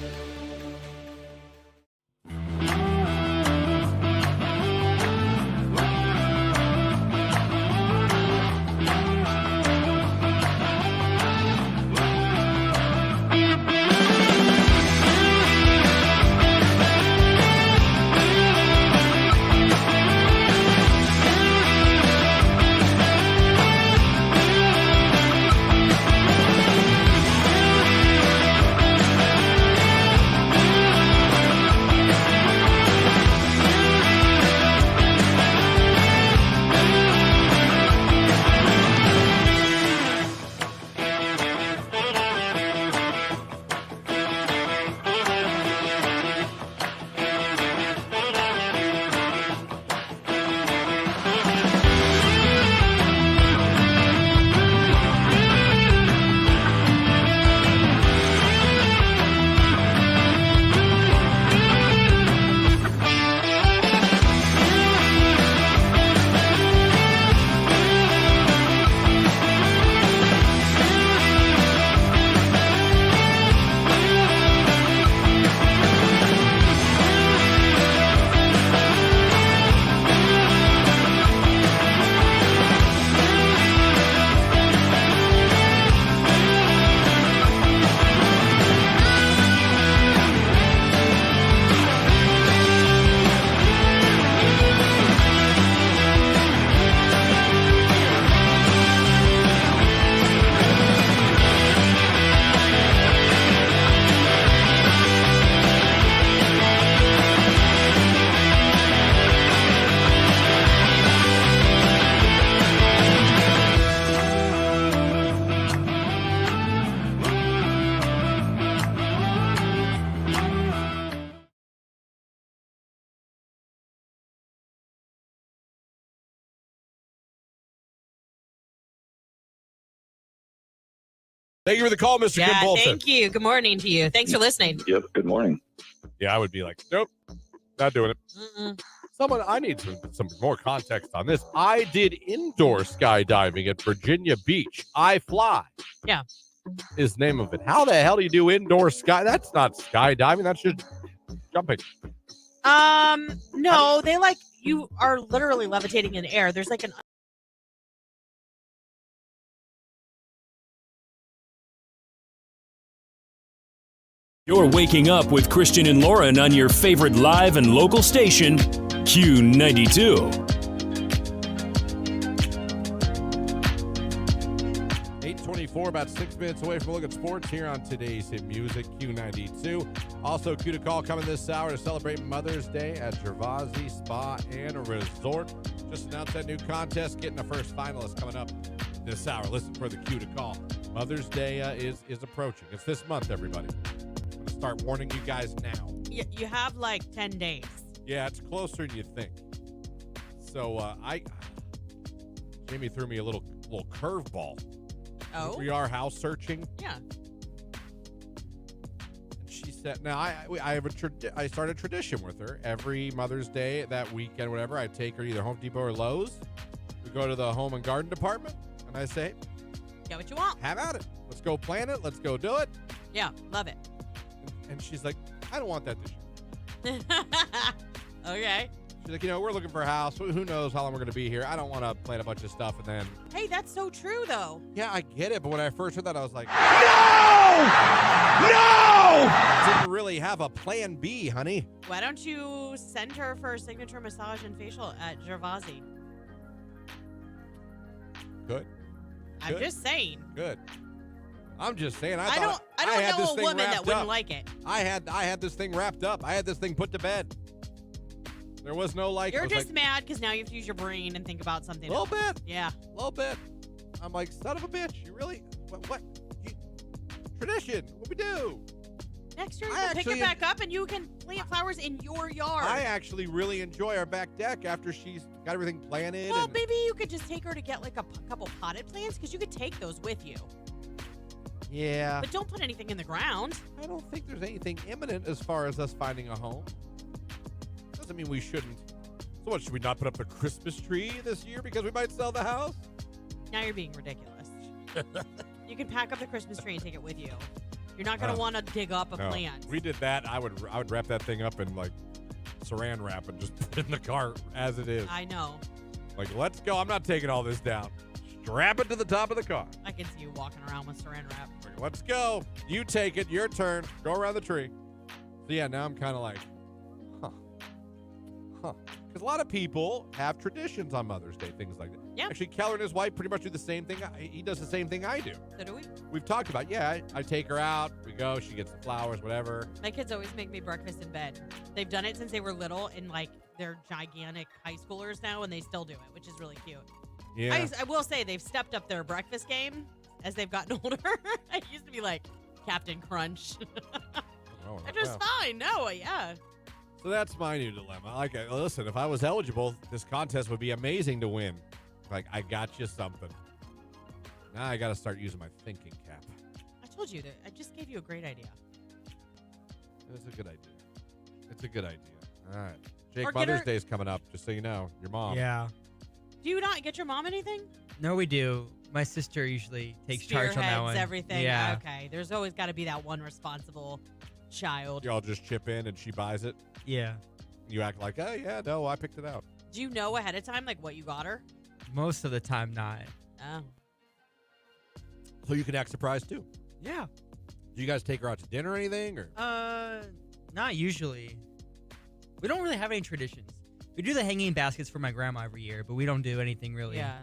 Thank you for the call, Mr. Kim Yeah, Bolton. thank you. Good morning to you. Thanks for listening. Yep. Good morning. Yeah, I would be like, nope, not doing it. Mm-mm. I need some more context on this. I did indoor skydiving at Virginia Beach. I Fly. Yeah. Is the name of it. How the hell do you do indoor sky? That's not skydiving. That's just jumping. No, they like you are literally levitating in air. There's like an You're waking up with Christian and Lauren on your favorite live and local station, Q92. 8:24, about 6 minutes away from a look at sports here on today's Hit Music, Q92. Also, Q to call coming this hour to celebrate Mother's Day at Gervasi Spa and Resort. Just announced that new contest, getting the first finalist coming up this hour. Listen for the Q to call. Mother's Day is approaching. It's this month, everybody. I'm going to start warning you guys now. you have like 10 days. Yeah, it's closer than you think. So Jamie threw me a little curveball. Oh, We are house searching. yeah. And she said, now I started a tradition with her. Every Mother's Day, that weekend, whatever, I take her to either Home Depot or Lowe's. We go to the home and garden department, and I say, Get what you want. have at it. Let's go plan it. Let's go do it. Yeah, love it. And she's like, I don't want that this year. Okay. She's like, we're looking for a house. Who knows how long we're going to be here. I don't want to plan a bunch of stuff and then. Hey, that's so true, though. Yeah, I get it. But when I first heard that, I was like, No! didn't really have a plan B, honey. Why don't you send her for a signature massage and facial at Gervasi? Good. I'm Good. just saying. Good. I'm just saying. I don't had this know a thing woman that wrapped wouldn't up. like it. I had this thing wrapped up. I had this thing put to bed. There was no I You're was just like, mad because now you have to use your brain and think about something a little else. bit. Yeah. A little bit. I'm like, son of a bitch. You really? What? Tradition. What we do? Next year, you I can pick it actually- back up and you can plant flowers in your yard. I actually really enjoy our back deck after she's got everything planted. Well, and, maybe you could just take her to get like a couple potted plants because you could take those with you. yeah. But don't put anything in the ground. I don't think there's anything imminent as far as us finding a home. Doesn't mean we shouldn't. So what, should we not put up the Christmas tree this year because we might sell the house? Now you're being ridiculous. You can pack up the Christmas tree and take it with you. You're not going to want to dig up a No. plant. We did that. I would wrap that thing up in like saran wrap and just put it in the car as it is. I know. Like, let's go. I'm not taking all this down. Strap it to the top of the car. I can see you walking around with saran wrap. Like, let's go. You take it. Your turn. Go around the tree. So yeah, now I'm kind of like, huh. Because a lot of people have traditions on Mother's Day, things like that. Yeah. Actually, Keller and his wife pretty much do the same thing. He does the same thing I do. So do we. We've talked about, I take her out. We go. She gets the flowers, whatever. My kids always make me breakfast in bed. They've done it since they were little, and like they're gigantic high schoolers now, and they still do it, which is really cute. Yeah. I will say they've stepped up their breakfast game as they've gotten older. I used to be like Captain Crunch. Oh, They're just wow. fine. No, yeah. So that's my new dilemma. Like, listen, if I was eligible, this contest would be amazing to win. Like, I got you something. Now I got to start using my thinking cap. I told you that. I just gave you a great idea. It's a good idea. It's a good idea. All right. Jake, Or get Mother's her- Day's coming up, just so you know. Your mom. Yeah. Do you not get your mom anything? No, we do. My sister usually takes charge on that Spearheads one. everything. Yeah. Okay. There's always got to be that one responsible child. Y'all just chip in and she buys it. Yeah. You act like, oh, yeah, no, I picked it out. Do you know ahead of time like what you got her? Most of the time, not. Oh. So you can act surprised, too. Yeah. Do you guys take her out to dinner or anything? Or Not usually. We don't really have any traditions. We do the hanging baskets for my grandma every year, but we don't do anything really Yeah.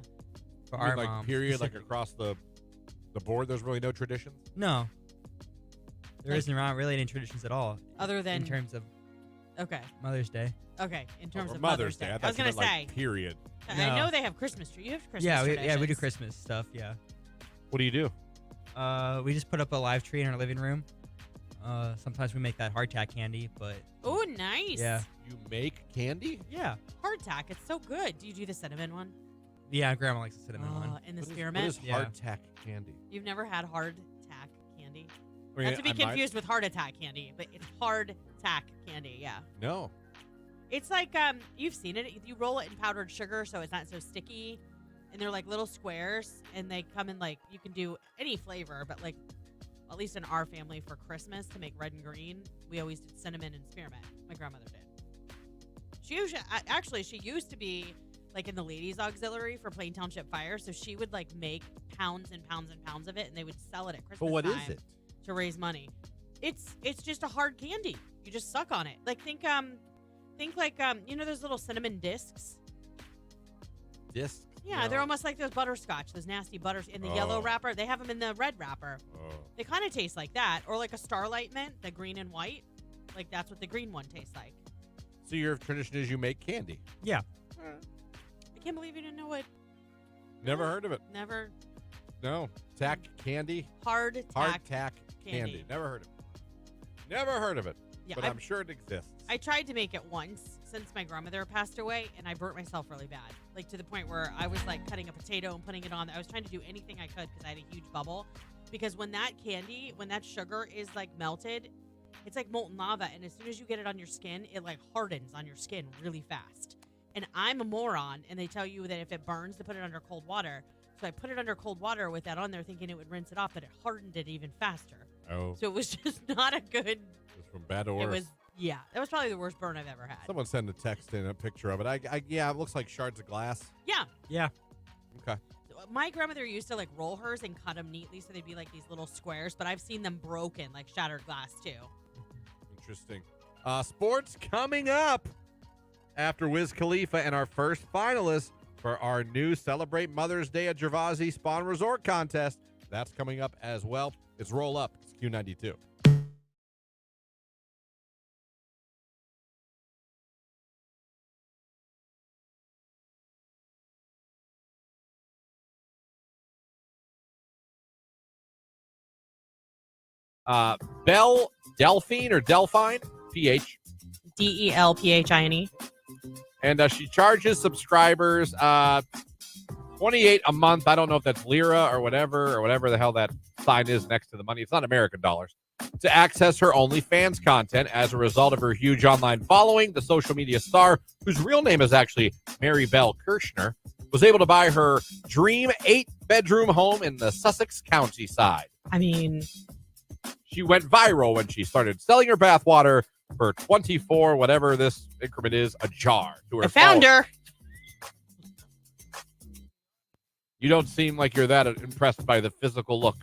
for You mean, our like, mom. period, like across the board, there's really no traditions? No. There Like- not really any traditions at all. Other than in terms of okay. Mother's Day. Okay. In terms Or of Mother's Day. I I thought was you gonna meant, say. like, period. I No. know they have Christmas tree. You have Christmas. Yeah, we do traditions. Christmas stuff. Yeah. What do you do? We just put up a live tree in our living room. Sometimes we make that hardtack candy, but Oh, nice. yeah, You make candy? yeah, Hardtack. It's so good. Do you do the cinnamon one? yeah. Grandma likes the cinnamon one. In the What is spearmint. Yeah. hardtack candy? You've never had hardtack candy. I mean, Not to be I might- confused with heart attack candy, but it's hardtack candy. Yeah. No. It's like you've seen it. You roll it in powdered sugar so it's not so sticky, and they're like little squares, and they come in like you can do any flavor, but like at least in our family for Christmas to make red and green, we always did cinnamon and spearmint. My grandmother did. She used to be like in the ladies auxiliary for Plain Township Fire, so she would like make pounds and pounds and pounds of it, and they would sell it at Christmas But what is time it? to raise money. It's just a hard candy. You just suck on it. Like think like those little cinnamon discs. Discs? Yeah, No. they're almost like those butterscotch, those nasty butters in the yellow wrapper. They have them in the red wrapper. Oh. They kind of taste like that, or like a Starlight Mint, the green and white. Like that's what the green one tastes like. So your tradition is you make candy. Yeah. I can't believe you didn't know what. Never heard of it. Never. No. Tack candy? Hard tack candy. candy. Never heard of it. Never heard of it. Yeah, But I'm sure it exists. I tried to make it once since my grandmother passed away, and I burnt myself really bad. Like to the point where I was like cutting a potato and putting it on. I was trying to do anything I could because I had a huge bubble. Because when that sugar is like melted, it's like molten lava, and as soon as you get it on your skin, it like hardens on your skin really fast. And I'm a moron, and they tell you that if it burns, to put it under cold water. So I put it under cold water with that on there, thinking it would rinse it off, but it hardened it even faster. Oh. So it was just not a good. It's from bad to worse. It was, yeah, that was probably the worst burn I've ever had. Someone send a text in a picture of it. Yeah, it looks like shards of glass. Yeah. Yeah. Okay. My grandmother used to like roll hers and cut them neatly so they'd be like these little squares, but I've seen them broken, like shattered glass too. Interesting. Sports coming up after Wiz Khalifa and our first finalists for our new Celebrate Mother's Day at Gervasi Spawn Resort contest. That's coming up as well. It's Roll Up. It's Q92. Belle Delphine or Delphine, PH. DELPHINE. And she charges subscribers $28 a month. I don't know if that's lira or whatever the hell that sign is next to the money. It's not American dollars. To access her OnlyFans content. As a result of her huge online following, the social media star, whose real name is actually Mary Belle Kirshner, was able to buy her dream 8-bedroom home in the Sussex countryside. I mean, she went viral when she started selling her bathwater for 24, whatever this increment is, a jar. To her I found her. You don't seem like you're that impressed by the physical look.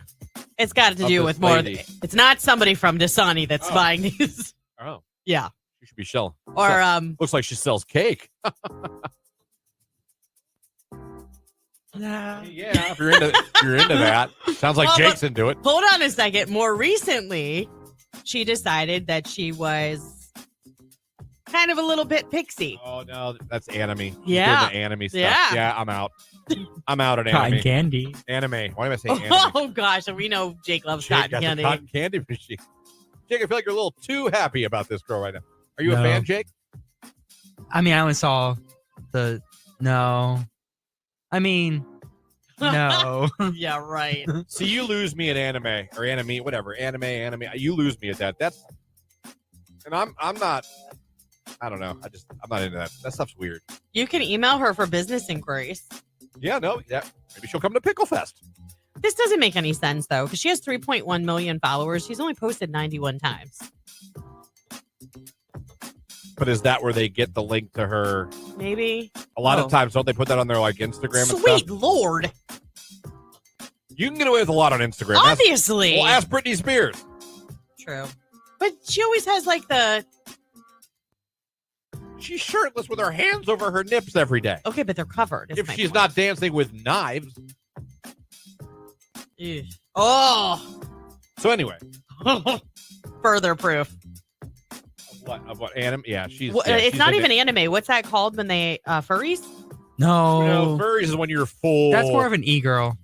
It's got to do with more. It's not somebody from Dasani that's buying these. Oh. Yeah. She should be selling. Or looks like she sells cake. Yeah, if you're into that. Sounds like Jake's into it. Hold on a second. More recently, she decided that she was kind of a little bit pixie. Oh no, that's anime. Yeah. The anime stuff. Yeah, I'm out. I'm out at Cotton anime. candy. Anime. Why am I saying anime? Oh gosh, we know Jake loves Jake cotton got candy. the cotton candy machine. Jake, I feel like you're a little too happy about this girl right now. Are you a No. fan, Jake? I mean, I only saw the. No. I mean, no. Yeah, right. See, you lose me at anime or anime, whatever. Anime. You lose me at that. And I'm not. I don't know. I'm not into that. That stuff's weird. You can email her for business inquiries. Yeah, no. Yeah, maybe she'll come to Pickle Fest. This doesn't make any sense though, because she has 3.1 million followers. She's only posted 91 times. But is that where they get the link to her? Maybe. A lot of times, don't they put that on their like Instagram and Sweet stuff? Lord. You can get away with a lot on Instagram. Obviously. Ask Britney Spears. True. But she always has like the. She's shirtless with her hands over her nips every day. Okay, but they're covered. is If my she's point. not dancing with knives. Ew. Oh. So anyway. Further proof. Of what anime? Yeah, she's. Well, yeah, it's she's not into- even anime. What's that called when they furries? No. No, furries is when you're full. That's more of an e-girl.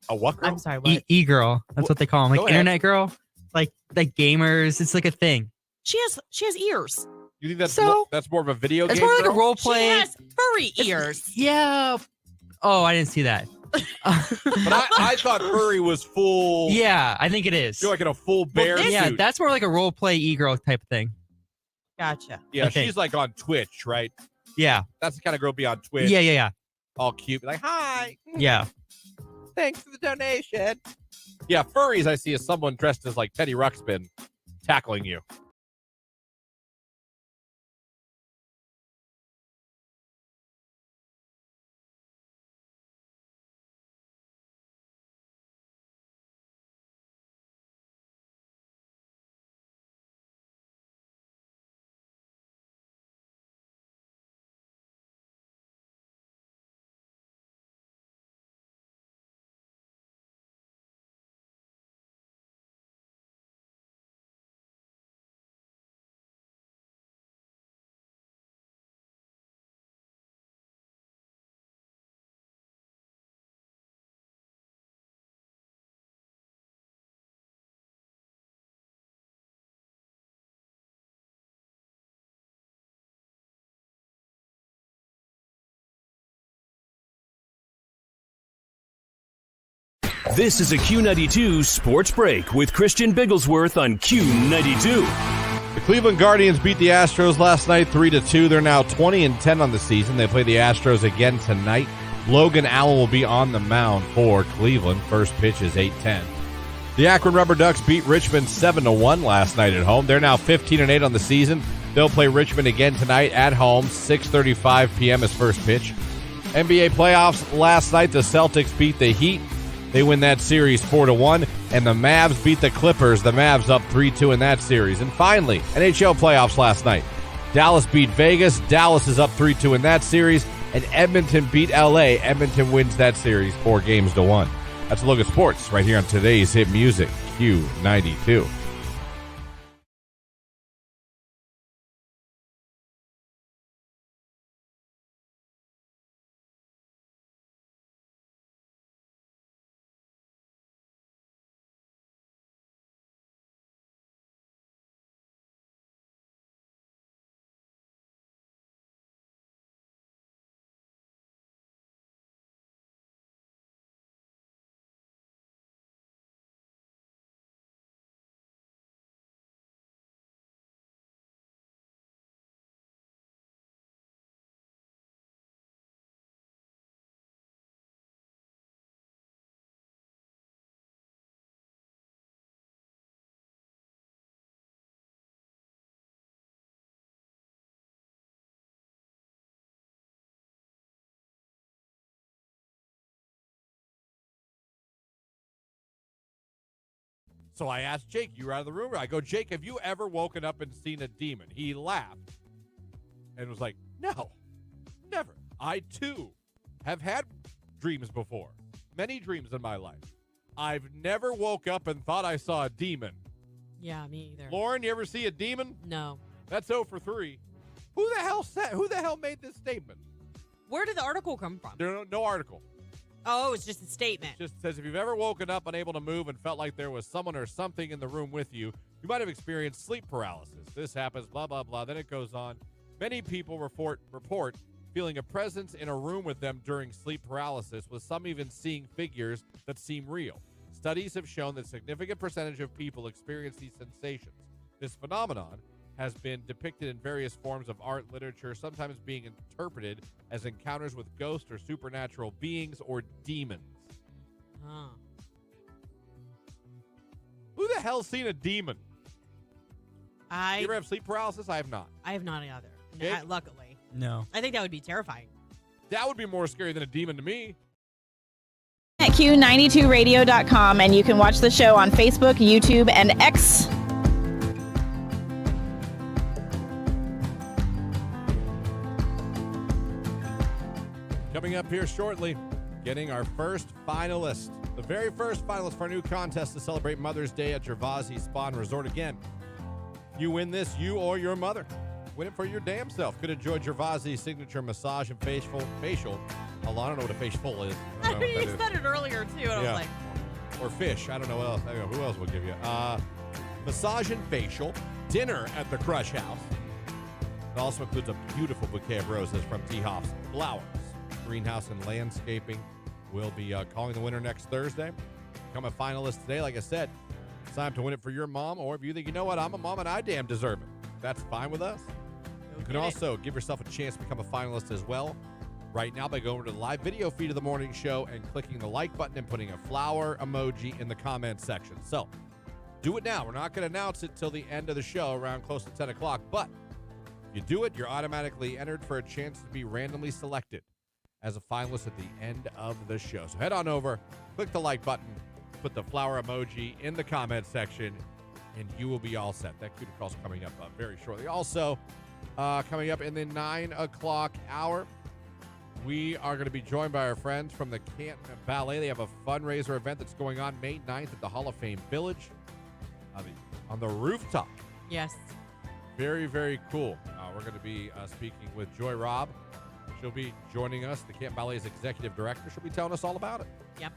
A what girl? I'm sorry. What? E-girl. That's what they call them. Go Like ahead. internet girl. Like gamers. It's like a thing. She has ears. You think that's So- that's more of a video It's game? more like a girl? role She play. has furry ears. Yeah. Oh, I didn't see that. But I thought furry was full. Yeah, I think it is. You're like in a full bear suit. Yeah, that's more like a role play e-girl type of thing. Gotcha. Yeah, I think. she's like on Twitch, right? Yeah. That's the kind of girl be on Twitch. Yeah. All cute. Like, hi. Yeah. Thanks for the donation. Yeah, furries I see as someone dressed as like Teddy Ruxpin tackling you. This is a Q92 Sports Break with Christian Bigglesworth on Q92. The Cleveland Guardians beat the Astros last night 3-2. They're now 20-10 on the season. They play the Astros again tonight. Logan Allen will be on the mound for Cleveland. First pitch is 8:10. The Akron Rubber Ducks beat Richmond 7-1 last night at home. They're now 15-8 on the season. They'll play Richmond again tonight at home. 6:35 p.m. is first pitch. NBA playoffs last night. The Celtics beat the Heat. They win that series 4-1, and the Mavs beat the Clippers. The Mavs up 3-2 in that series. And finally, NHL playoffs last night. Dallas beat Vegas. Dallas is up 3-2 in that series, and Edmonton beat LA. Edmonton wins that series 4-1. That's a look at sports right here on today's hit music, Q92. So I asked Jake, you were out of the room? I go, Jake, have you ever woken up and seen a demon? He laughed and was like, no, never. I, too, have had dreams before. Many dreams in my life. I've never woke up and thought I saw a demon. Yeah, me either. Lauren, you ever see a demon? No. That's 0 for 3. Who the hell made this statement? Where did the article come from? There's no article. Oh, it's just a statement. It just says if you've ever woken up unable to move and felt like there was someone or something in the room with you, you might have experienced sleep paralysis. This happens, blah, blah, blah. Then it goes on. Many people report feeling a presence in a room with them during sleep paralysis, with some even seeing figures that seem real. Studies have shown that a significant percentage of people experience these sensations. This phenomenon has been depicted in various forms of art, literature, sometimes being interpreted as encounters with ghosts or supernatural beings or demons. Huh. Who the hell's seen a demon? You ever have sleep paralysis? I have not. I have not either. Jake? Luckily. No. I think that would be terrifying. That would be more scary than a demon to me. At Q92radio.com, and you can watch the show on Facebook, YouTube, and X. Coming up here shortly, getting our first finalist. The very first finalist for our new contest to celebrate Mother's Day at Gervasi Spa and Resort again. If you win this, you or your mother win it for your damn self. Could enjoy Gervasi's signature massage and facial. I don't know what a facial is. I don't know what that You is. said it earlier, too, and I was like, Or fish. I don't know what else. I don't know who else will give you. Massage and facial. Dinner at the Crush House. It also includes a beautiful bouquet of roses from T. Hoff's Flowers. Greenhouse and landscaping. We'll be calling the winner next Thursday. Become a finalist today. Like I said, it's time to win it for your mom, or if you think, you know what, I'm a mom and I damn deserve it. That's fine with us. You can also give yourself a chance to become a finalist as well right now by going to the live video feed of the morning show and clicking the like button and putting a flower emoji in the comments section. So do it now. We're not going to announce it till the end of the show around close to 10 o'clock, but if you do it, you're automatically entered for a chance to be randomly selected as a finalist at the end of the show. So head on over, click the like button, put the flower emoji in the comments section, and you will be all set. That Q call's coming up very shortly. Also, coming up in the 9 o'clock hour, we are going to be joined by our friends from the Canton Ballet. They have a fundraiser event that's going on May 9th at the Hall of Fame Village on the rooftop. Yes. Very, very cool. We're going to be speaking with Joy Robb. She'll be joining us, the Canton Ballet's executive director. She'll be telling us all about it. Yep.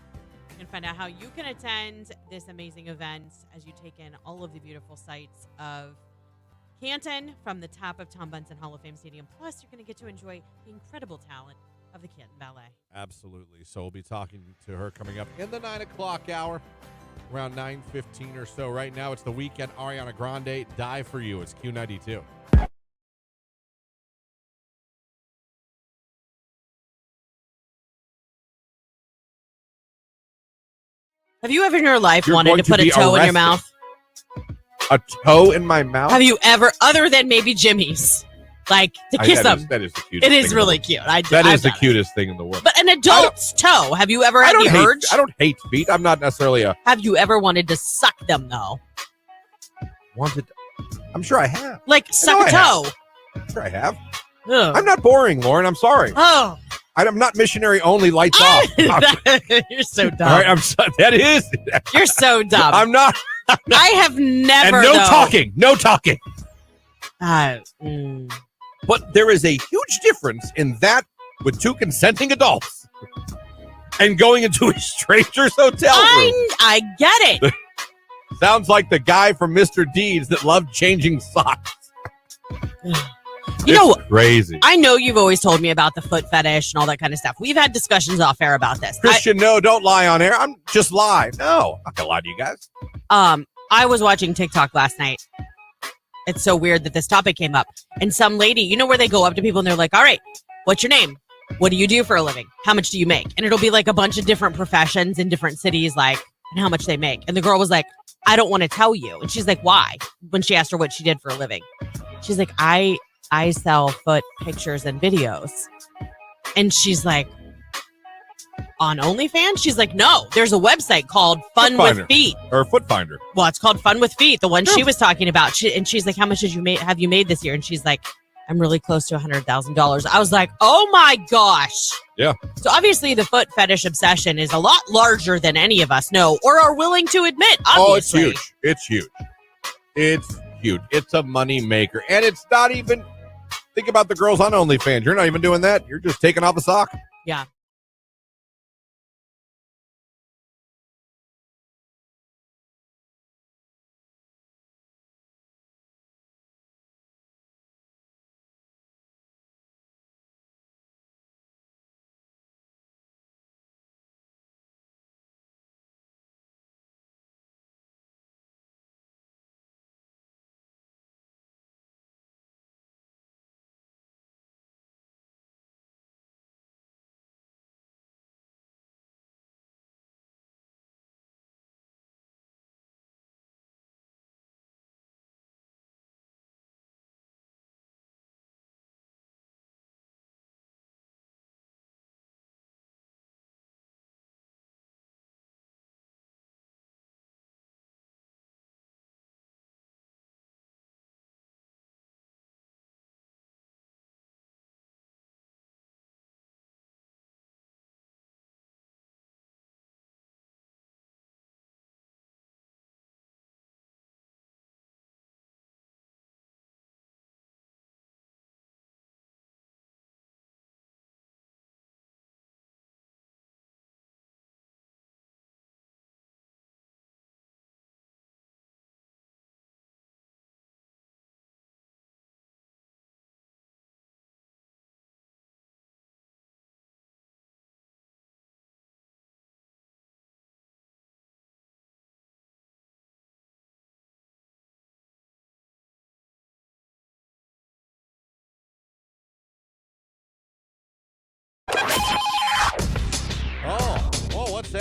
You can find out how you can attend this amazing event as you take in all of the beautiful sights of Canton from the top of Tom Bunsen Hall of Fame Stadium. Plus, you're going to get to enjoy the incredible talent of the Canton Ballet. Absolutely. So we'll be talking to her coming up in the 9 o'clock hour, around 9:15 or so. Right now, it's the weekend. Ariana Grande, Die For You. It's Q92. Have you ever in your life You're wanted going to put to a be toe in your arrested. mouth? A toe in my mouth? Have you ever, other than maybe Jimmy's, like to kiss them? That is the cutest It thing is in really the cute. world. That I've is the done it. cutest thing in the world. But an adult's toe. Have you ever had the urge? I don't hate feet. I'm not necessarily a Have you ever wanted to suck them though? wanted. I'm sure I have. Like suck a I toe. I'm sure I have. Ugh. I'm not boring, Lauren. I'm sorry. Oh, I'm not missionary only. Lights off. you're so dumb. All right, that is. You're so dumb. I'm not. I have never. And no though. talking. No talking. Mm. But there is a huge difference in that with two consenting adults and going into a stranger's hotel room. I get it. Sounds like the guy from Mr. Deeds that loved changing socks. You know, crazy. I know you've always told me about the foot fetish and all that kind of stuff. We've had discussions off air about this. Christian, no, don't lie on air. I'm just lie. No, I'm not gonna lie to you guys. I was watching TikTok last night. It's so weird that this topic came up. And some lady, you know where they go up to people and they're like, all right, what's your name? What do you do for a living? How much do you make? And it'll be like a bunch of different professions in different cities, like, and how much they make. And the girl was like, I don't want to tell you. And she's like, why? When she asked her what she did for a living. She's like, I sell foot pictures and videos. And she's like, on OnlyFans? She's like, no, there's a website called Fun with Feet. Or Foot Finder. Well, it's called Fun with Feet, the one she was talking about. And she's like, how much have you made this year? And she's like, I'm really close to $100,000. I was like, oh my gosh. Yeah. So obviously the foot fetish obsession is a lot larger than any of us know or are willing to admit, obviously. Oh, it's huge. It's huge. It's huge. It's a money maker. And it's not even, think about the girls on OnlyFans. You're not even doing that. You're just taking off a sock. Yeah.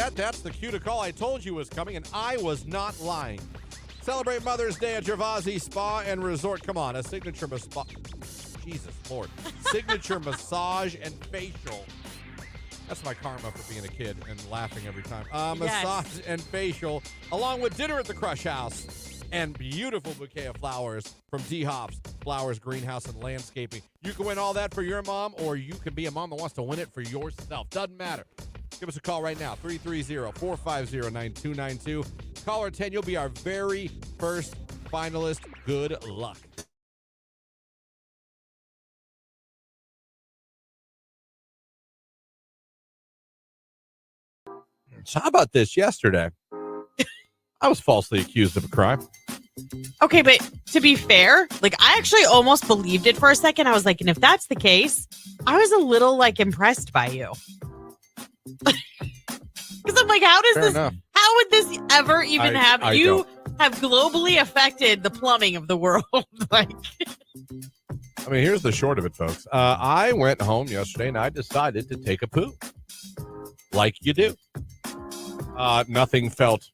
That's the cue to call. I told you was coming, and I was not lying. Celebrate Mother's Day at Gervasi Spa and Resort. Come on, a signature massage. Jesus Lord. Signature massage and facial. That's my karma for being a kid and laughing every time. Massage and facial, along with dinner at the Crush House and beautiful bouquet of flowers from D-Hops Flowers, Greenhouse, and Landscaping. You can win all that for your mom, or you can be a mom that wants to win it for yourself. Doesn't matter. Give us a call right now, 330-450-9292. Caller 10, you'll be our very first finalist. Good luck. So how about this? Yesterday, I was falsely accused of a crime. Okay, but to be fair, like I actually almost believed it for a second. I was like, and if that's the case, I was a little like impressed by you. Because I'm like, how would this ever even happen? You have globally affected the plumbing of the world. Like, I mean, here's the short of it, folks. I went home yesterday and I decided to take a poo. Like you do. Nothing felt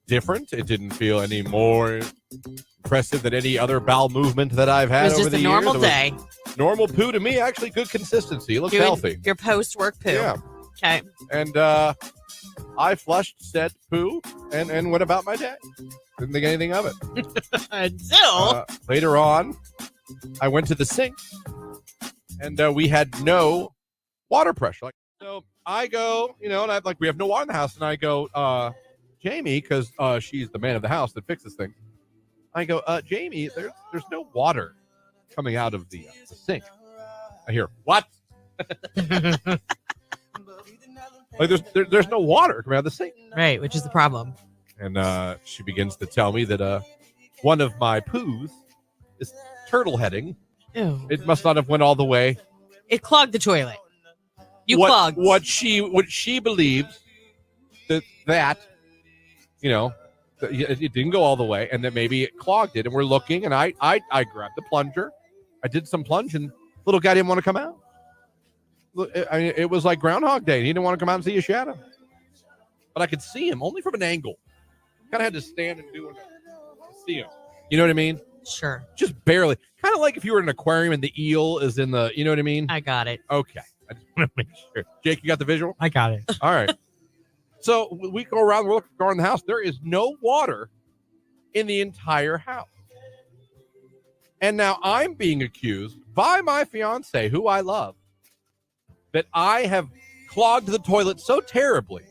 different. It didn't feel any more impressive than any other bowel movement that I've had over the years. It was just a normal day. Normal poo to me, actually good consistency. It looks healthy. Your post-work poo. Yeah. Okay. And I flushed said poo and went about my day. Didn't think anything of it. Until later on, I went to the sink and we had no water pressure. So I go, and we have no water in the house, and I go, Jamie, because she's the man of the house that fixes things. I go, Jamie, there's no water coming out of the sink. I hear, what? Like there's no water coming out of the sink. Right, which is the problem. And she begins to tell me that one of my poos is turtle heading. Ew. It must not have went all the way. It clogged the toilet. Clogged. What she believes that it didn't go all the way, and that maybe it clogged it. And we're looking, and I grabbed the plunger. I did some plunging. Little guy didn't want to come out. I mean, it was like Groundhog Day. He didn't want to come out and see a shadow. But I could see him only from an angle. Kind of had to stand and do it to see him. You know what I mean? Sure. Just barely. Kind of like if you were in an aquarium and the eel is in the, you know what I mean? I got it. Okay. I just want to make sure. Jake, you got the visual? I got it. All right. So we go around, we're looking around the house. There is no water in the entire house. And now I'm being accused by my fiance, who I love, that I have clogged the toilet so terribly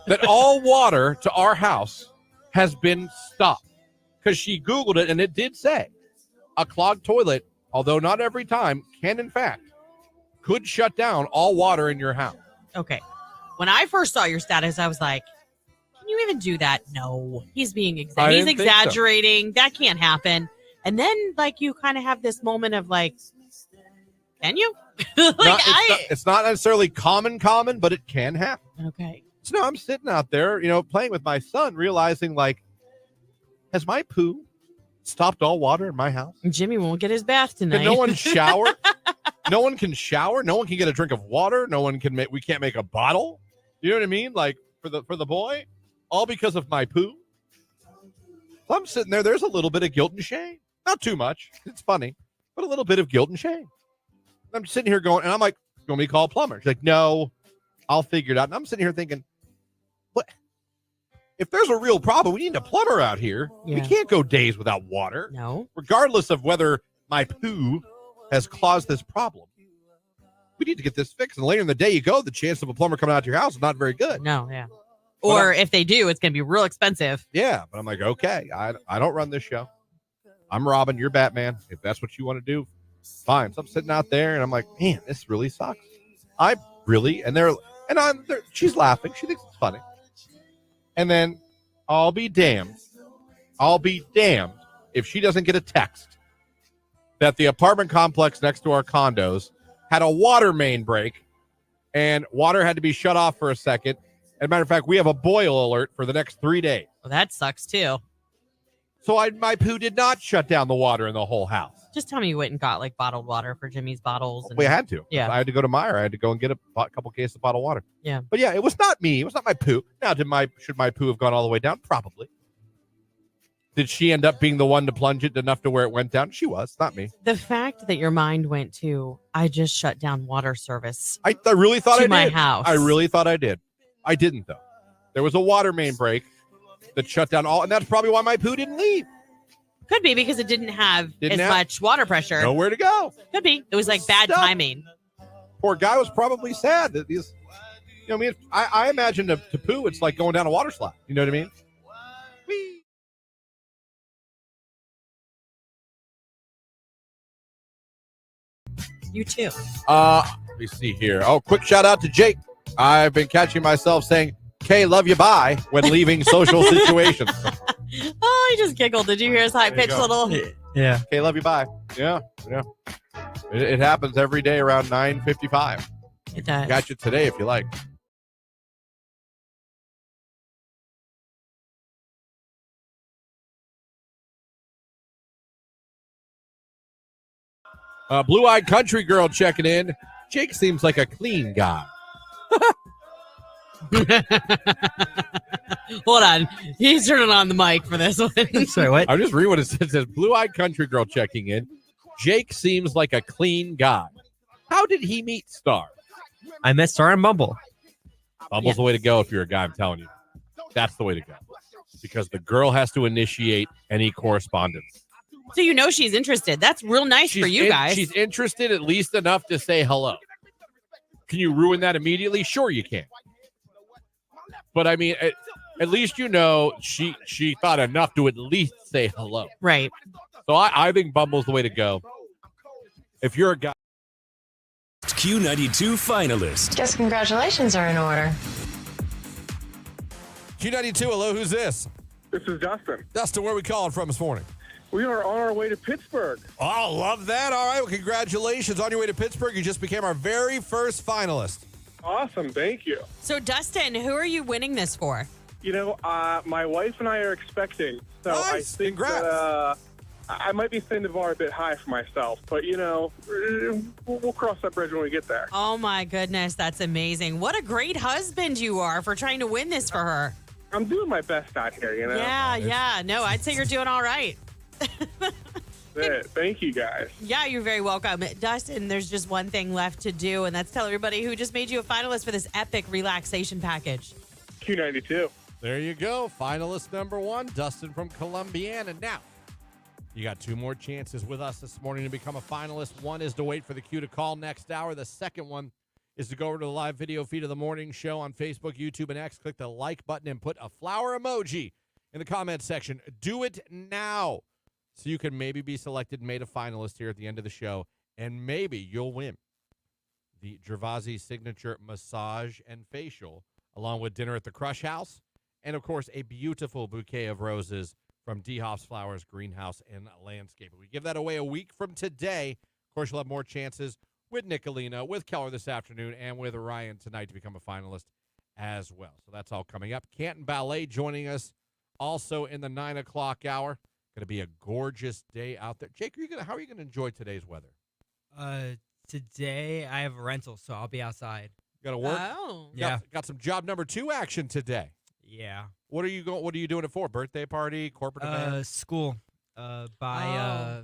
that all water to our house has been stopped. Because she Googled it, and it did say a clogged toilet, although not every time, could shut down all water in your house. Okay. When I first saw your status, I was like, can you even do that? No. He's being exaggerating. So. That can't happen. And then, you kind of have this moment of, can you? It's not necessarily common, but it can happen. Okay. So now I'm sitting out there, playing with my son, realizing, has my poo stopped all water in my house? Jimmy won't get his bath tonight. Can no one shower? No one can shower. No one can get a drink of water. No one can we can't make a bottle. You know what I mean? For the boy, all because of my poo. So I'm sitting there. There's a little bit of guilt and shame. Not too much. It's funny, but a little bit of guilt and shame. I'm sitting here going, and I'm like, you want me to call a plumber? She's like, no, I'll figure it out. And I'm sitting here thinking, what? If there's a real problem, we need a plumber out here. Yeah. We can't go days without water. No. Regardless of whether my poo has caused this problem. We need to get this fixed. And later in the day you go, the chance of a plumber coming out to your house is not very good. No, yeah. Or if they do, it's going to be real expensive. Yeah, but I'm like, okay, I don't run this show. I'm Robin, you're Batman. If that's what you want to do, fine. So I'm sitting out there, and I'm like, man, this really sucks. She's laughing. She thinks it's funny. And then I'll be damned if she doesn't get a text that the apartment complex next to our condos had a water main break and water had to be shut off for a second. As a matter of fact, we have a boil alert for the next 3 days. Well, that sucks too. So my poo did not shut down the water in the whole house. Just tell me you went and got like bottled water for Jimmy's bottles. And, We had to. Yeah. I had to go to Meijer. I had to go and get a couple cases of bottled water. Yeah. But yeah, it was not me. It was not my poo. Now, should my poo have gone all the way down? Probably. Did she end up being the one to plunge it enough to where it went down? She was, not me. The fact that your mind went to, I just shut down water service. I really thought to I did. my house. I really thought I did. I didn't, though. There was a water main break that shut down all, and that's probably why my poo didn't leave. Could be because it didn't have Didn't as have- much water pressure. Nowhere to go. Could be. It was like bad Stuck. timing. Poor guy was probably sad that these. You know, I mean, I imagine to poo, it's like going down a water slide. You know what I mean? Whee. You too. Let me see here. Oh, quick shout out to Jake. I've been catching myself saying, "K, love you, bye," when leaving social situations. Oh, he just giggled. Did you hear his high There you pitched go. little? Yeah. "K, love you, bye." Yeah. It happens every day around 9:55. It does. Got you today if you like. Blue-eyed country girl checking in. Jake seems like a clean guy. Hold on. He's turning on the mic for this one. Sorry, what? I'm just reading what it says. It says, blue-eyed country girl checking in. Jake seems like a clean guy. How did he meet Star? I met Star and Bumble. Bumble's the way to go if you're a guy, I'm telling you. That's the way to go. Because the girl has to initiate any correspondence. So you know she's interested. That's real nice for you guys. She's interested at least enough to say hello. Can you ruin that immediately? Sure you can. But I mean, at least you know she thought enough to at least say hello. Right. So I think Bumble's the way to go. If you're a guy. Q92 finalist. Guess congratulations are in order. Q92, hello, who's this? This is Dustin. Dustin, where are we calling from this morning? We are on our way to Pittsburgh. Oh, love that. All right, well, congratulations on your way to Pittsburgh. You just became our very first finalist. Awesome, thank you. So Dustin, who are you winning this for? You know, my wife and I are expecting, so Nice. I think Congrats. that I might be setting the bar a bit high for myself, but you know, we'll cross that bridge when we get there. Oh my goodness, that's amazing. What a great husband you are for trying to win this for her. I'm doing my best out here, you know. Yeah. No, I'd say you're doing all right. Thank you, guys. Yeah, you're very welcome. Dustin, there's just one thing left to do, and that's tell everybody who just made you a finalist for this epic relaxation package. Q92. There you go. Finalist number one, Dustin from Columbiana. Now, you got two more chances with us this morning to become a finalist. One is to wait for the cue to call next hour. The second one is to go over to the live video feed of the morning show on Facebook, YouTube, and X. Click the like button and put a flower emoji in the comment section. Do it now so you can maybe be selected and made a finalist here at the end of the show, and maybe you'll win the Gervasi signature massage and facial, along with dinner at the Crush House, and, of course, a beautiful bouquet of roses from D. Hoff's Flowers, Greenhouse, and Landscape. We give that away a week from today. Of course, you'll have more chances with Nicolina, with Keller this afternoon, and with Ryan tonight to become a finalist as well. So that's all coming up. Canton Ballet joining us also in the 9 o'clock hour. Going to be a gorgeous day out there. Jake, how are you going to enjoy today's weather? Today I have a rental, so I'll be outside. You got to work? Oh. Yeah. Got some job number 2 action today. Yeah. What are you doing it for? Birthday party, corporate event? School. By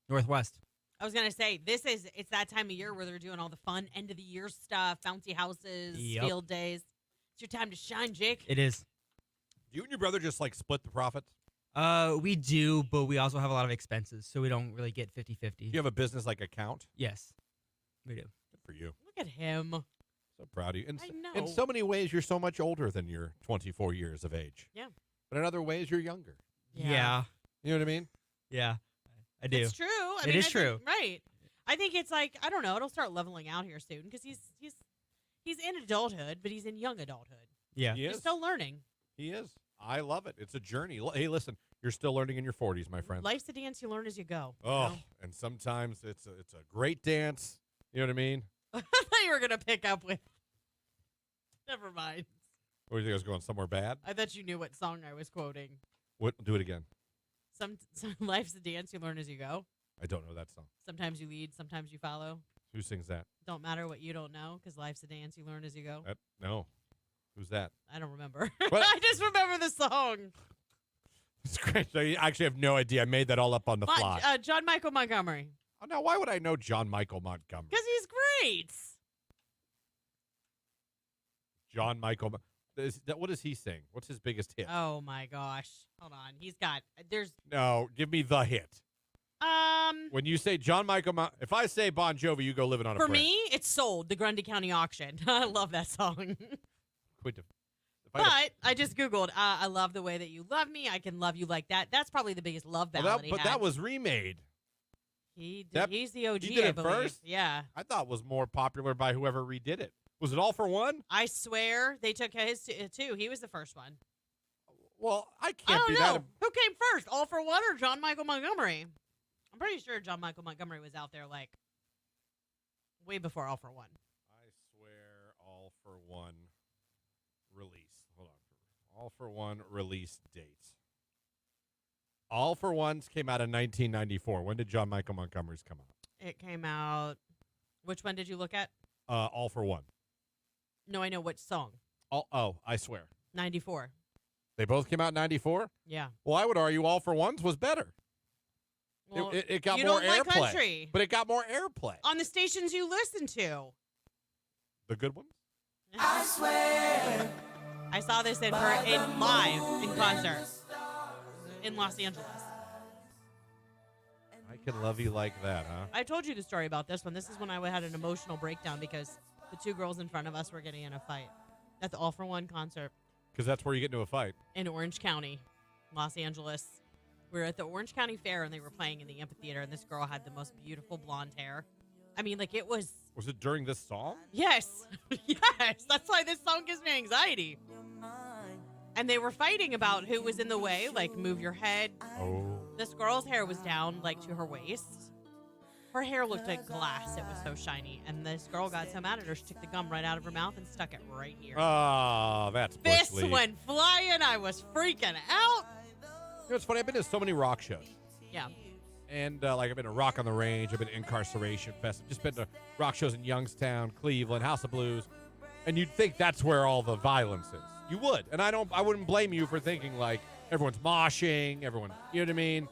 Northwest. I was going to say, it's that time of year where they're doing all the fun end of the year stuff, bouncy houses, Yep. field days. It's your time to shine, Jake. It is. Do you and your brother just like split the profits? We do, but we also have a lot of expenses, so we don't really get 50-50. Do you have a business like account? Yes, we do. Good for you. Look at him. So proud of you. I know. In so many ways, you're so much older than your 24 years of age. Yeah. But in other ways, you're younger. Yeah. You know what I mean? Yeah. I do. It's true. It is true. Right. I think it's like, I don't know, it'll start leveling out here soon because he's in adulthood, but he's in young adulthood. Yeah. He He's is. still learning. He is. I love it. It's a journey. Hey, listen, you're still learning in your 40s, my friend. Life's a dance you learn as you go. Oh, you know? and sometimes it's a great dance. You know what I mean? I thought you were going to pick up with. Never mind. Or do you think I was going somewhere bad? I thought you knew what song I was quoting. What? Do it again. Some life's a dance you learn as you go. I don't know that song. Sometimes you lead, sometimes you follow. Who sings that? Don't matter what you don't know, because life's a dance you learn as you go. No. Who's that? I don't remember. What? I just remember the song. It's great. So you actually have no idea. I made that all up on the fly. John Michael Montgomery. Oh, now, why would I know John Michael Montgomery? Because he's great. John Michael. What does he sing? What's his biggest hit? Oh my gosh. Hold on. No, give me the hit. When you say John Michael, if I say Bon Jovi, you go living on a prayer. For me, it's Sold, the Grundy County Auction. I love that song. But I just Googled, I love the way that you love me. I can love you like that. That's probably the biggest love ballad he had. That was remade. He's the OG, He did I it believe. first? Yeah. I thought it was more popular by whoever redid it. Was it All for One? I swear they took his too. He was the first one. Well, I I can't don't be know. that. Who came first, All for One or John Michael Montgomery? I'm pretty sure John Michael Montgomery was out there like way before All for One. I swear, All for One release. Hold on. All for One release date. All for Ones came out in 1994. When did John Michael Montgomery's come out? It came out. Which one did you look at? All for One. No, I know which song. I swear. 94. They both came out in 94? Yeah. Well, I would argue All for Ones was better. Well, it got you more don't like airplay. country. But it got more airplay. On the stations you listen to. The good ones? I swear. I saw this in live in concert in Los Angeles. I can love you like that, huh? I told you the story about this one. This is when I had an emotional breakdown because the two girls in front of us were getting in a fight at the All for One concert. Because that's where you get into a fight. In Orange County, Los Angeles. We were at the Orange County Fair and they were playing in the amphitheater and this girl had the most beautiful blonde hair. I mean, like it was... Was it during this song? Yes. Yes. That's why this song gives me anxiety. And they were fighting about who was in the way, like move your head. Oh. This girl's hair was down like to her waist. Her hair looked like glass. It was so shiny. And this girl got so mad at her, she took the gum right out of her mouth and stuck it right here. Oh, that's bush Fists league. went flying. I was freaking out. You know, it's funny. I've been to so many rock shows. Yeah. And I've been to Rock on the Range. I've been to Incarceration Fest. I've just been to rock shows in Youngstown, Cleveland, House of Blues. And you'd think that's where all the violence is. You would. And I wouldn't blame you for thinking like everyone's moshing, you know what I mean?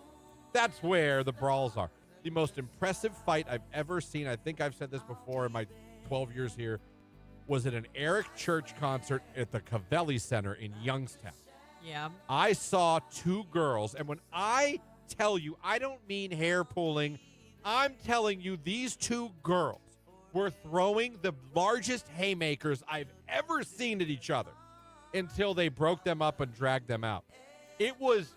That's where the brawls are. The most impressive fight I've ever seen, I think I've said this before in my 12 years here, was at an Eric Church concert at the Cavelli Center in Youngstown. Yeah. I saw two girls, and when I tell you, I don't mean hair pulling. I'm telling you, these two girls were throwing the largest haymakers I've ever seen at each other until they broke them up and dragged them out. It was,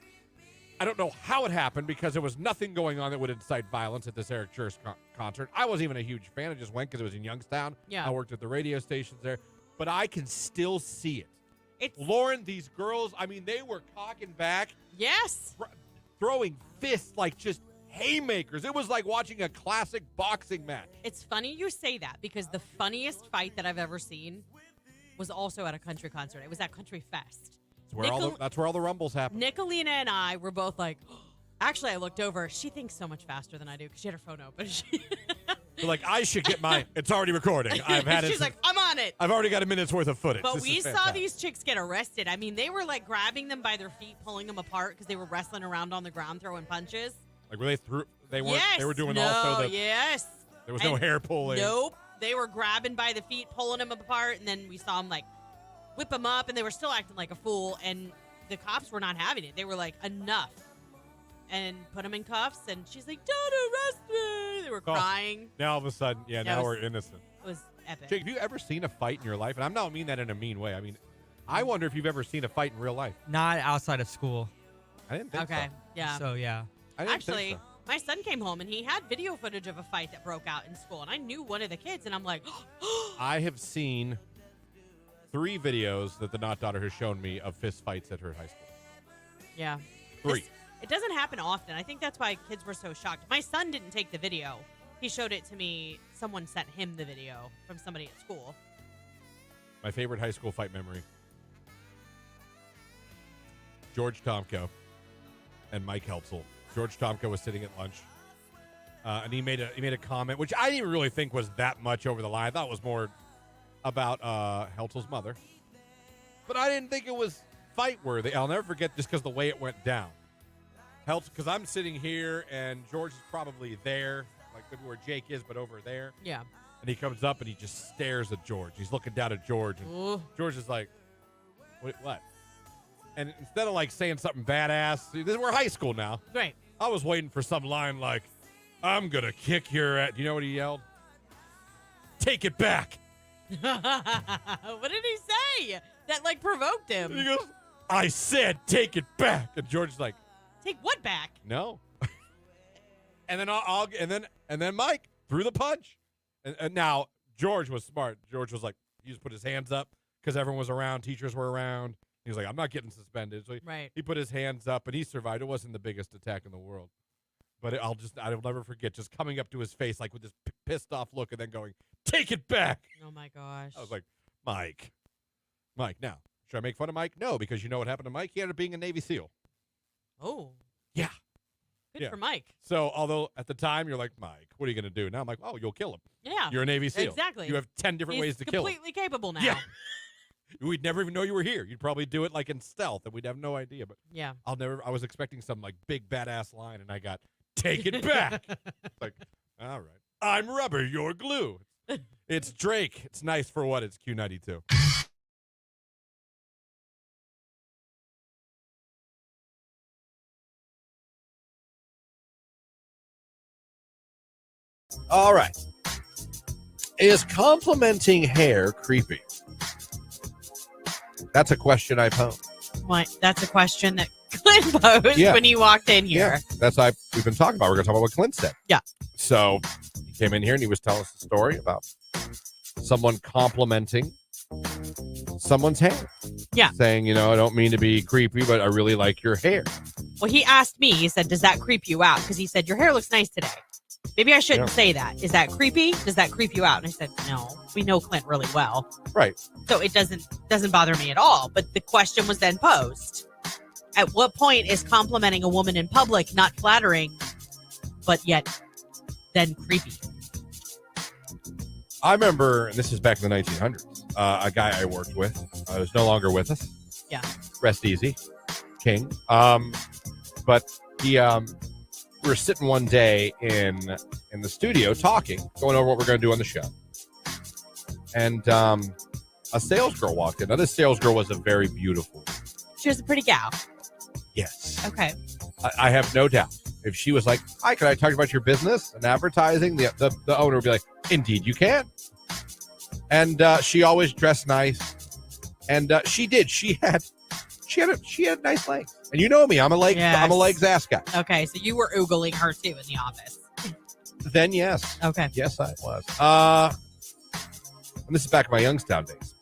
I don't know how it happened because there was nothing going on that would incite violence at this Eric Church concert. I wasn't even a huge fan. I just went because it was in Youngstown. Yeah. I worked at the radio stations there, but I can still see it. Lauren, these girls, I mean, they were cocking back. Yes. Throwing fists like just haymakers. It was like watching a classic boxing match. It's funny you say that because the funniest fight that I've ever seen was also at a country concert. It was at Country Fest. That's where all the rumbles happen. Nicolina and I were both like, actually, I looked over. She thinks so much faster than I do because she had her phone open. You're like, I should get mine. It's already recording. I've had it. She's like, I'm on it. I've already got a minute's worth of footage. But This we is saw fantastic. these chicks get arrested. I mean, they were like grabbing them by their feet, pulling them apart because they were wrestling around on the ground, throwing punches. Like, were they through? They weren't. Yes. They were doing no, also the. Yes. There was no hair pulling. Nope. They were grabbing by the feet, pulling them apart, and then we saw them like whip them up, and they were still acting like a fool. And the cops were not having it. They were like, enough, and put them in cuffs. And she's like, "Don't arrest me." They were crying. Now all of a sudden, now we're innocent. It was epic. Jake, have you ever seen a fight in your life? And I'm not mean that in a mean way. I mean, I wonder if you've ever seen a fight in real life. Not outside of school. I didn't think Okay. so. Yeah. So, yeah. I didn't Actually, think so. my son came home and he had video footage of a fight that broke out in school, and I knew one of the kids, and I'm like, I have seen 3 videos that the Not Daughter has shown me of fist fights at her high school. yeah. 3. It doesn't happen often. I think that's why kids were so shocked. My son didn't take the video. He showed it to me. Someone sent him the video from somebody at school. My favorite high school fight memory. George Tomko and Mike Heltzel. George Tomko was sitting at lunch, and he made a comment, which I didn't even really think was that much over the line. I thought it was more about Heltel's mother. But I didn't think it was fight-worthy. I'll never forget just because the way it went down. Because I'm sitting here, and George is probably there, like where Jake is, but over there. Yeah. And he comes up, and he just stares at George. He's looking down at George, and Ooh. George is like, wait, what? And instead of, like, saying something badass, we're high school now. Right. I was waiting for some line like, I'm going to kick your ass. You know what he yelled? Take it back. What did he say? That, like, provoked him. And he goes, I said take it back. And George's like, take what back? no. And then and then Mike threw the punch. And now George was smart. George was like, he just put his hands up because everyone was around, teachers were around. He was like, I'm not getting suspended. So he put his hands up and he survived. It wasn't the biggest attack in the world. But I'll never forget just coming up to his face like with this pissed off look and then going, take it back. Oh my gosh. I was like, Mike, now, should I make fun of Mike? No, because you know what happened to Mike? He ended up being a Navy SEAL. Oh. Yeah. Good for Mike. So, although at the time you're like, Mike, what are you going to do? Now I'm like, oh, you'll kill him. Yeah. You're a Navy SEAL. Exactly. You have 10 different ways to kill him. He's completely capable now. Yeah. We'd never even know you were here. You'd probably do it like in stealth and we'd have no idea. But yeah. I was expecting some like big badass line and I got, take it back. Like, all right. I'm rubber, you're glue. It's Drake. It's nice for what? It's Q92. All right. Is complimenting hair creepy? That's a question I pose. That's a question that Clint posed when he walked in here. Yeah, that's we've been talking about. We're going to talk about what Clint said. Yeah. So he came in here and he was telling us a story about someone complimenting someone's hair. Yeah. Saying, I don't mean to be creepy, but I really like your hair. Well, he asked me, he said, does that creep you out? Because he said, your hair looks nice today. Maybe I shouldn't say that. Is that creepy? Does that creep you out? And I said, no, we know Clint really well. Right. So it doesn't bother me at all. But the question was then posed. At what point is complimenting a woman in public not flattering, but yet then creepy? I remember, and this is back in the 1900s, a guy I worked with who's no longer with us. Yeah. Rest easy, King. But he... we were sitting one day in the studio talking, going over what we're going to do on the show. And a sales girl walked in. Now, this sales girl was a very beautiful. She was a pretty gal. Yes. Okay. I have no doubt. If she was like, hi, can I talk about your business and advertising? The owner would be like, indeed, you can. And she always dressed nice. And she did. She had nice legs. And you know me, I'm a legs ass guy. Okay, so you were oogling her too in the office. Then yes. Okay. Yes, I was. And this is back in my Youngstown days.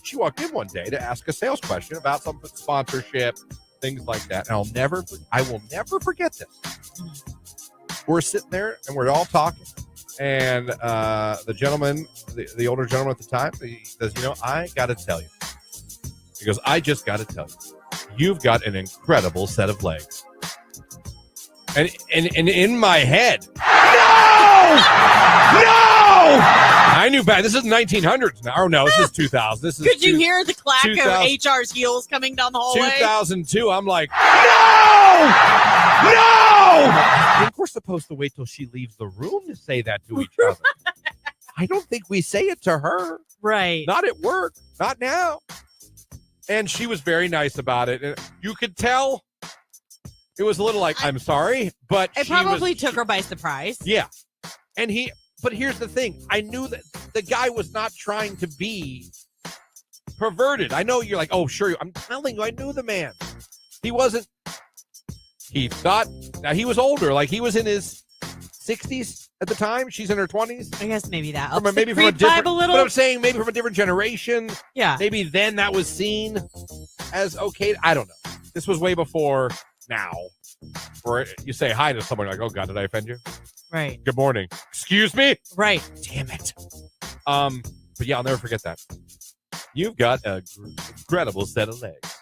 She walked in one day to ask a sales question about some sponsorship, things like that. And I will never forget this. We're sitting there and we're all talking. And the gentleman, the older gentleman at the time, he says, I got to tell you. He goes, I just got to tell you. You've got an incredible set of legs. And in my head, no! I knew back. This is 1900s now. Oh, no, this is 2000. This is. Could you hear the clack of HR's heels coming down the hallway? 2002. I'm like, no! And of course, supposed to wait till she leaves the room to say that to each other. I don't think we say it to her. Right. Not at work. Not now. And she was very nice about it. And you could tell it was a little like, I'm sorry, but it probably took her by surprise. Yeah. But here's the thing. I knew that the guy was not trying to be perverted. I know you're like, oh, sure. I'm telling you, I knew the man. He wasn't. He thought, now he was older. Like he was in his 60s at the time. She's in her 20s. I guess maybe that. Maybe from a different, but I'm saying maybe from a different generation. Yeah. Maybe then that was seen as okay. I don't know. This was way before now. Where you say hi to someone like, oh God, did I offend you? Right. Good morning. Excuse me? Right. Damn it. But yeah, I'll never forget that. You've got an incredible set of legs.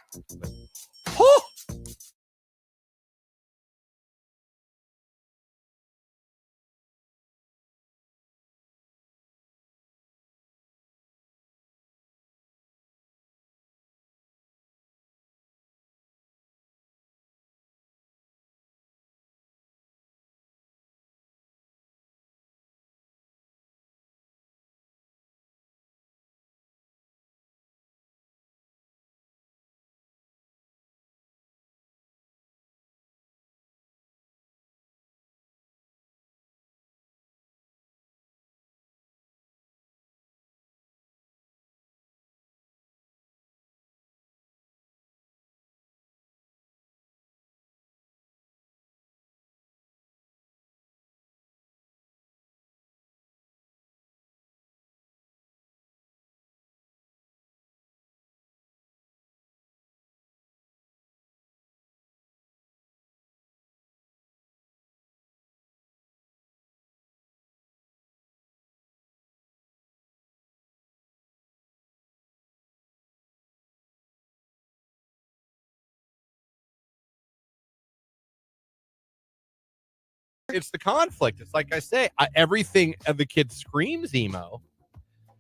it's the conflict. It's like I say, everything of the kid screams emo,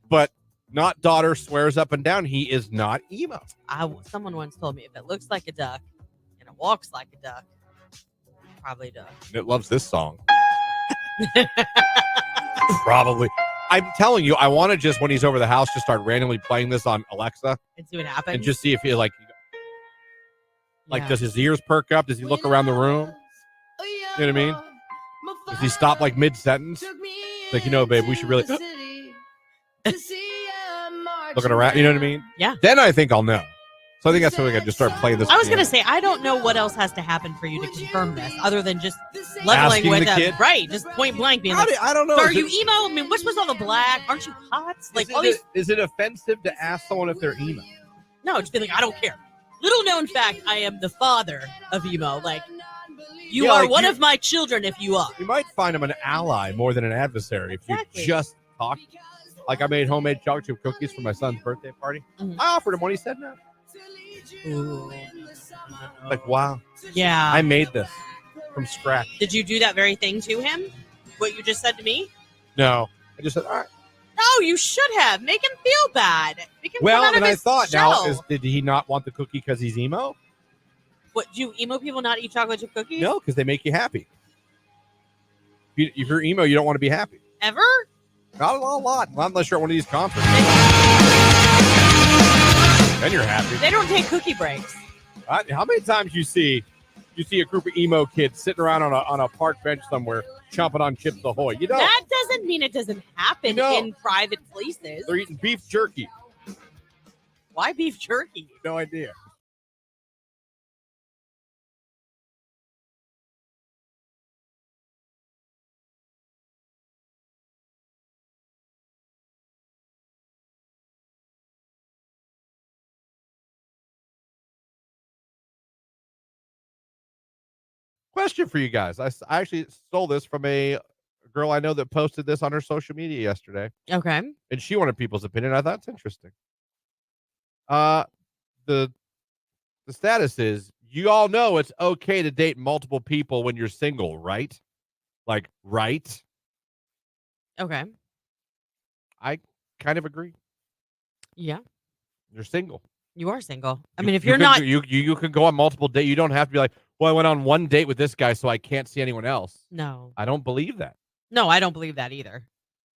but not daughter swears up and down he is not emo. Someone once told me if it looks like a duck and it walks like a duck, probably a duck. It loves this song. Probably. I'm telling you, I want to just, when he's over the house, just start randomly playing this on Alexa and see what happens. and just see if he does his ears perk up? Does he look around the room? You know what I mean? Does he stop like mid-sentence? Like, babe, we should really looking around. You know what I mean? Yeah. Then I think I'll know. So I think that's what I just start playing this. I was going to say, I don't know what else has to happen for you to confirm this other than just leveling Asking with the them. kid? Right. Just point blank being like, I don't know. so are you emo? I mean, what's with all the black? Aren't you hot? Like, all these. Is it offensive to ask someone if they're emo? No, just be like, I don't care. Little known fact, I am the father of emo. Like, you are one of my children if you are. You might find him an ally more than an adversary if you just talk. Like, I made homemade chocolate chip cookies for my son's birthday party. Mm-hmm. I offered him one. He said no. Ooh. Like, wow. Yeah. I made this from scratch. Did you do that very thing to him? What you just said to me? No. I just said, all right. No, you should have. Make him feel bad. Make him come out of and I his thought shell. did he not want the cookie because he's emo? What, do emo people not eat chocolate chip cookies? No, because they make you happy. If you're emo, you don't want to be happy. Ever? Not a lot. Not unless you're at one of these conferences. Then you're happy. They don't take cookie breaks. How many times you see a group of emo kids sitting around on a park bench somewhere chomping on Chips Ahoy? You know that doesn't mean it doesn't happen in private places. They're eating beef jerky. Why beef jerky? No idea. Question for you guys. I actually stole this from a girl I know that posted this on her social media yesterday. Okay. And she wanted people's opinion. I thought it's interesting. The status is, you all know it's okay to date multiple people when you're single, right? Like, right? Okay. I kind of agree. Yeah. You're single. You are single. I mean, if you're not, you can go on multiple dates. You don't have to be like, well, I went on one date with this guy, so I can't see anyone else. No. I don't believe that. No, I don't believe that either.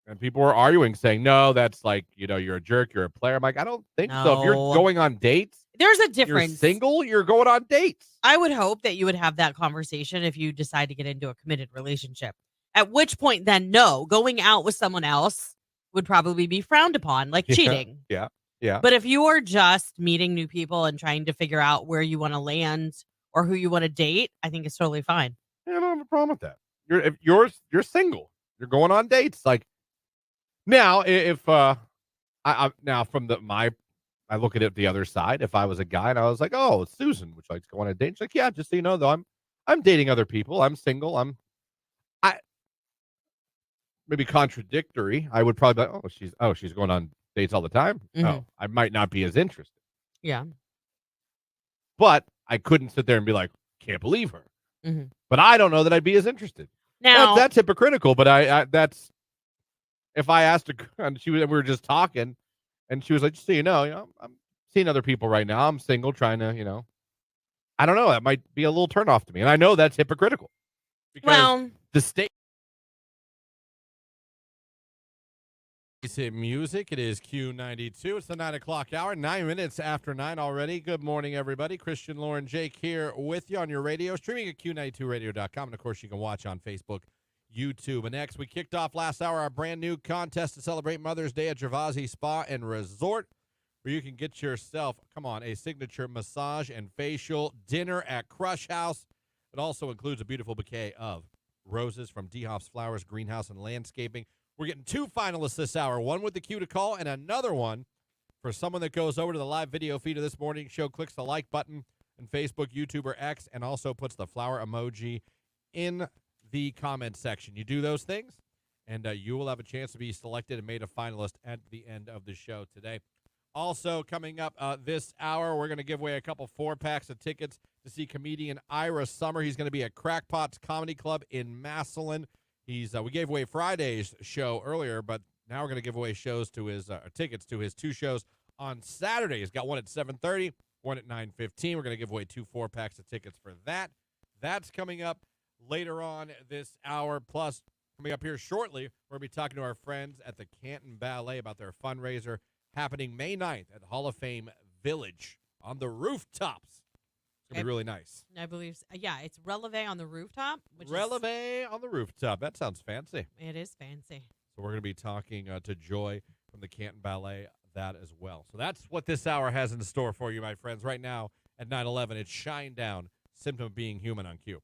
And people were arguing, saying, no, that's like, you're a jerk, you're a player. I'm like, I don't think so. If you're No. going on dates, There's a difference. you're single, you're going on dates. I would hope that you would have that conversation if you decide to get into a committed relationship. At which point, then, no, going out with someone else would probably be frowned upon, like cheating. Yeah. But if you are just meeting new people and trying to figure out where you want to land or who you want to date, I think it's totally fine. Yeah, I don't have a problem with that. If you're single, you're going on dates. Like, now, if I look at it the other side. If I was a guy and I was like, oh, it's Susan, would you like to go on a date? She's like, yeah, just so you know, though, I'm dating other people. I'm single. Maybe contradictory. I would probably be like, she's going on dates all the time. Mm-hmm. Oh, I might not be as interested. Yeah. But I couldn't sit there and be like, can't believe her. Mm-hmm. But I don't know that I'd be as interested. Now that's hypocritical. But I that's, if I asked her, and we were just talking, and she was like, just so you know, I'm seeing other people right now. I'm single, trying to, I don't know. That might be a little turnoff to me, and I know that's hypocritical. Because the state. Music. It is Q92. It's the 9 o'clock hour. 9 minutes after 9 already. Good morning, everybody. Christian, Lauren, Jake here with you on your radio, streaming at Q92radio.com. And, of course, you can watch on Facebook, YouTube, and X. We kicked off last hour our brand new contest to celebrate Mother's Day at Gervasi Spa and Resort, where you can get yourself, a signature massage and facial dinner at Crush House. It also includes a beautiful bouquet of roses from D. Hoff's Flowers, Greenhouse, and Landscaping. We're getting 2 finalists this hour, one with the cue to call and another one for someone that goes over to the live video feed of this morning show, clicks the like button on Facebook, YouTube, or X, and also puts the flower emoji in the comment section. You do those things, and you will have a chance to be selected and made a finalist at the end of the show today. Also coming up this hour, we're going to give away a couple 4-packs of tickets to see comedian Ira Summer. He's going to be at Crackpots Comedy Club in Massillon. We gave away Friday's show earlier, but now we're going to give away shows to his tickets to his 2 shows on Saturday. He's got one at 7:30, one at 9:15. We're going to give away 2 4-packs of tickets for that. That's coming up later on this hour. Plus, coming up here shortly, we're going to be talking to our friends at the Canton Ballet about their fundraiser happening May 9th at Hall of Fame Village on the rooftops. It's going to be really nice. I believe, yeah, it's Releve on the rooftop. Releve on the rooftop. That sounds fancy. It is fancy. So we're going to be talking to Joy from the Canton Ballet, that as well. So that's what this hour has in store for you, my friends. Right now at 9:11, it's Shine Down, Symptom of Being Human on Q.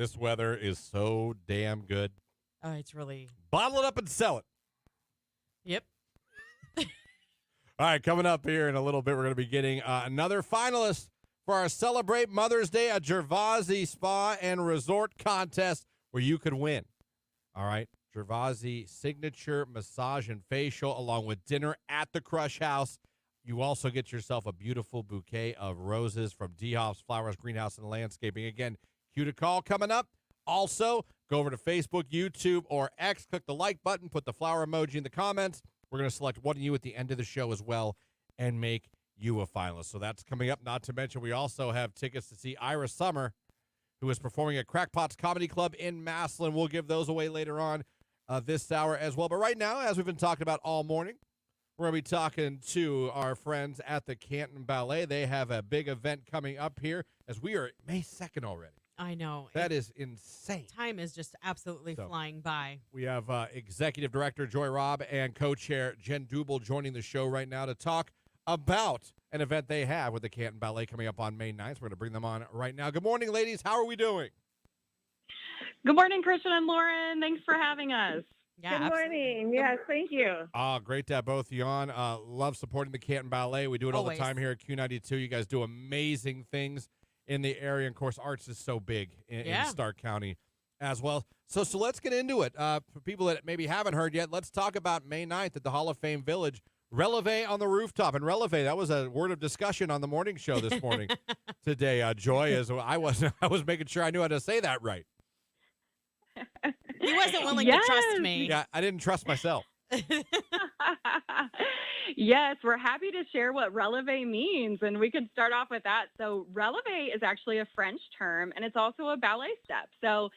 This weather is so damn good. Oh, it's really. Bottle it up and sell it. Yep. All right, coming up here in a little bit, we're going to be getting another finalist for our Celebrate Mother's Day at Gervasi Spa and Resort contest where you could win. All right, Gervasi signature massage and facial along with dinner at the Crush House. You also get yourself a beautiful bouquet of roses from D. Hoff's Flowers, Greenhouse, and Landscaping. Again, cue to call coming up. Also, go over to Facebook, YouTube, or X. Click the like button. Put the flower emoji in the comments. We're going to select one of you at the end of the show as well and make you a finalist. So that's coming up. Not to mention, we also have tickets to see Ira Summer, who is performing at Crackpots Comedy Club in Massillon. We'll give those away later on this hour as well. But right now, as we've been talking about all morning, we're going to be talking to our friends at the Canton Ballet. They have a big event coming up here as we are May 2nd already. I know. That is insane. Time is just absolutely flying by. We have Executive Director Joy Robb and Co-Chair Jen Dubel joining the show right now to talk about an event they have with the Canton Ballet coming up on May 9th. We're going to bring them on right now. Good morning, ladies. How are we doing? Good morning, Christian and Lauren. Thanks for having us. Yeah, Good morning. Yes, thank you. Great to have both of you on. Love supporting the Canton Ballet. We do it all the time here at Q92. You guys do amazing things in the area. And, of course, arts is so big in Stark County as well. So let's get into it. For people that maybe haven't heard yet, let's talk about May 9th at the Hall of Fame Village. Releve on the rooftop. And Releve, that was a word of discussion on the morning show this morning today. Joy, as I was making sure I knew how to say that right. He wasn't willing to trust me. Yeah, I didn't trust myself. Yes, we're happy to share what releve means, and we could start off with that. So releve is actually a French term, and it's also a ballet step. So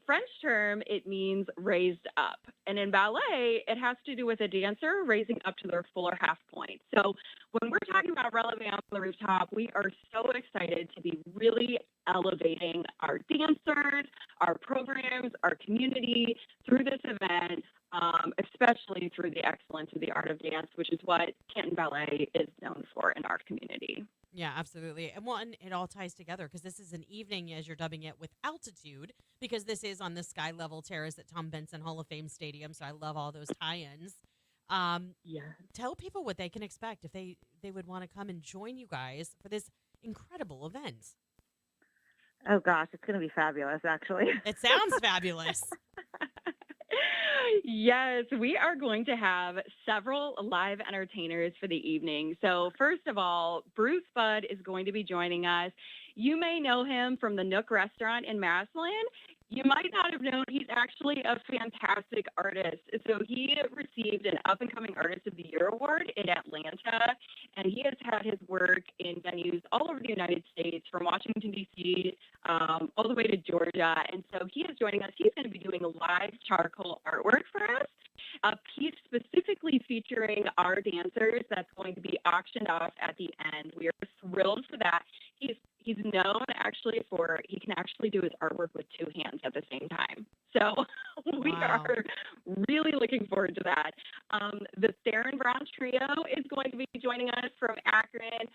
French term, it means raised up. And in ballet, it has to do with a dancer raising up to their full or half point. So when we're talking about releve on the rooftop, we are so excited to be really elevating our dancers, our programs, our community through this event, especially through the excellence of the art of dance, which is what Canton Ballet is known for in our community. Yeah, absolutely. And it all ties together because this is an evening, as you're dubbing it, with altitude, because this is on the sky level terrace at Tom Benson Hall of Fame Stadium. So I love all those tie-ins. Tell people what they can expect if they would want to come and join you guys for this incredible event. Oh, gosh, it's going to be fabulous, actually. It sounds fabulous. Yes, we are going to have several live entertainers for the evening. So first of all, Bruce Budd is going to be joining us. You may know him from the Nook Restaurant in Massillon. You might not have known he's actually a fantastic artist. So he received an Up-and-Coming Artist of the Year award in Atlanta, and he has had his work in venues all over the United States, from Washington, D.C., all the way to Georgia. And so he is joining us. He's going to be doing live charcoal artwork for us, a piece specifically featuring our dancers that's going to be auctioned off at the end. We are thrilled for that. He's known actually for he can actually do his artwork with two hands at the same time. So we are really looking forward to that. The Theron Brown Trio is going to be joining us from Akron.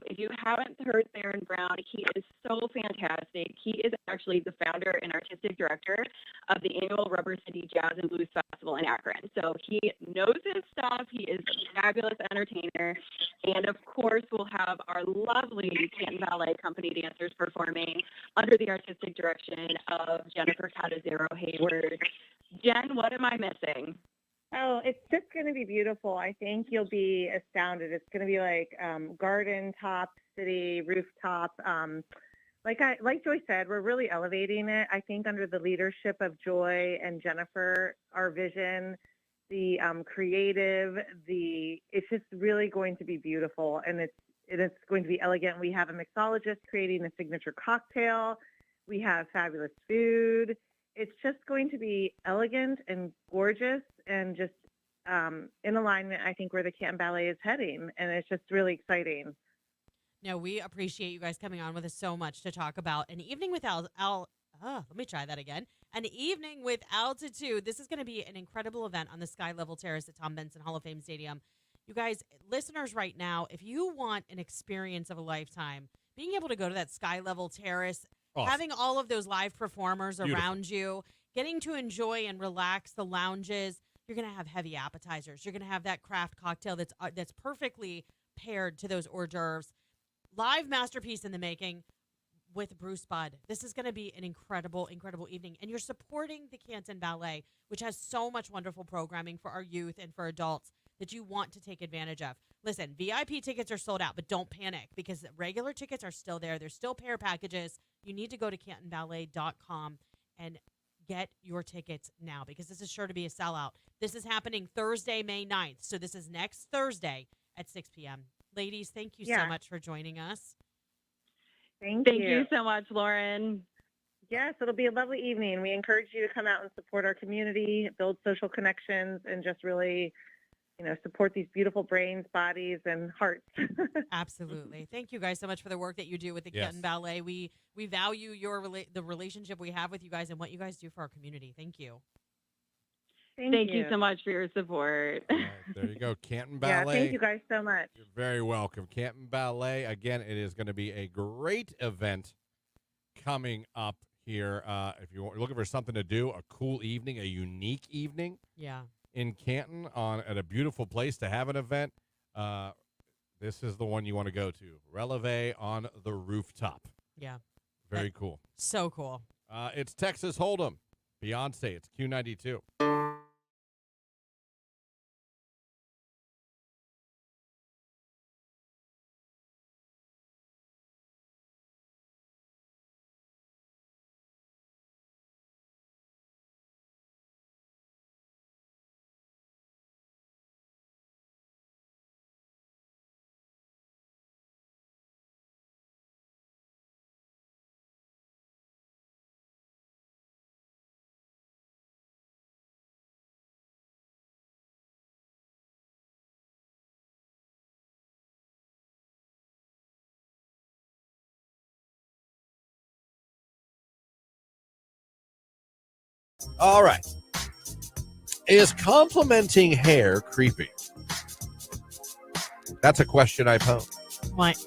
If you haven't heard Theron Brown, he is so fantastic. He is actually the founder and artistic director of the annual Rubber City Jazz and Blues Festival in Akron. So he knows his stuff. He is a fabulous entertainer. And of course, we'll have our lovely Canton Ballet Company dancers performing under the artistic direction of Jennifer Catazero Hayward. Jen, what am I missing? Oh, it's just going to be beautiful. I think you'll be astounded. It's going to be like garden top, city, rooftop. Like Joy said, we're really elevating it. I think under the leadership of Joy and Jennifer, our vision, the creative, it's just really going to be beautiful, and it's going to be elegant. We have a mixologist creating a signature cocktail. We have fabulous food. It's just going to be elegant and gorgeous and just in alignment, I think, where the Canton Ballet is heading. And it's just really exciting. No, we appreciate you guys coming on with us so much to talk about an evening with let me try that again. An evening with altitude. This is going to be an incredible event on the sky level terrace at Tom Benson Hall of Fame Stadium. You guys, listeners right now, if you want an experience of a lifetime, being able to go to that sky level terrace, Awesome. Having all of those live performers Beautiful. around you, getting to enjoy and relax the lounges. You're going to have heavy appetizers. You're going to have that craft cocktail that's perfectly paired to those hors d'oeuvres. Live masterpiece in the making with Bruce Budd. This is going to be an incredible, incredible evening. And you're supporting the Canton Ballet, which has so much wonderful programming for our youth and for adults that you want to take advantage of. Listen, VIP tickets are sold out, but don't panic because regular tickets are still there. There's still pair packages. You need to go to cantonballet.com and get your tickets now because this is sure to be a sellout. This is happening Thursday, May 9th. So this is next Thursday at 6 p.m. Ladies, thank you so much for joining us. Thank you so much, Lauren. Yes, it'll be a lovely evening. We encourage you to come out and support our community, build social connections, and just really, support these beautiful brains, bodies, and hearts. Absolutely. Thank you guys so much for the work that you do with the Canton Ballet. We value the relationship we have with you guys and what you guys do for our community. Thank you. Thank you so much for your support. All right, there you go. Canton Ballet. Yeah, thank you guys so much. You're very welcome. Canton Ballet. Again, it is going to be a great event coming up here. If you're looking for something to do, a cool evening, a unique evening. Yeah. In Canton at a beautiful place to have an event, this is the one you want to go to. Releve on the rooftop. Yeah. Very cool. So cool. It's Texas Hold'em. Beyonce. It's Q92. All right. Is complimenting hair creepy? That's a question I pose.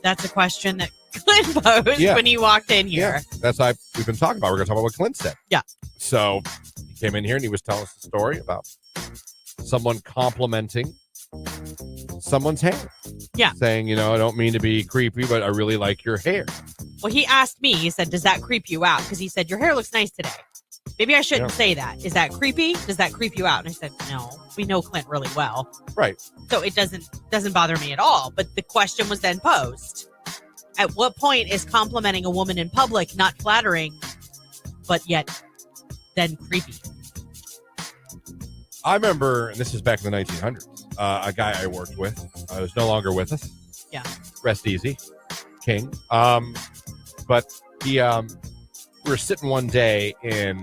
That's a question that Clint posed when he walked in here. Yeah, that's we've been talking about. We're going to talk about what Clint said. Yeah. So he came in here and he was telling us a story about someone complimenting someone's hair. Yeah. Saying, I don't mean to be creepy, but I really like your hair. Well, he asked me, he said, does that creep you out? Because he said, your hair looks nice today. Maybe I shouldn't say that. Is that creepy? Does that creep you out? And I said, no, we know Clint really well. Right. So it doesn't bother me at all. But the question was then posed. At what point is complimenting a woman in public not flattering, but yet then creepy? I remember, and this is back in the 1900s, a guy I worked with was no longer with us. Yeah. Rest easy. King. But he... we were sitting one day in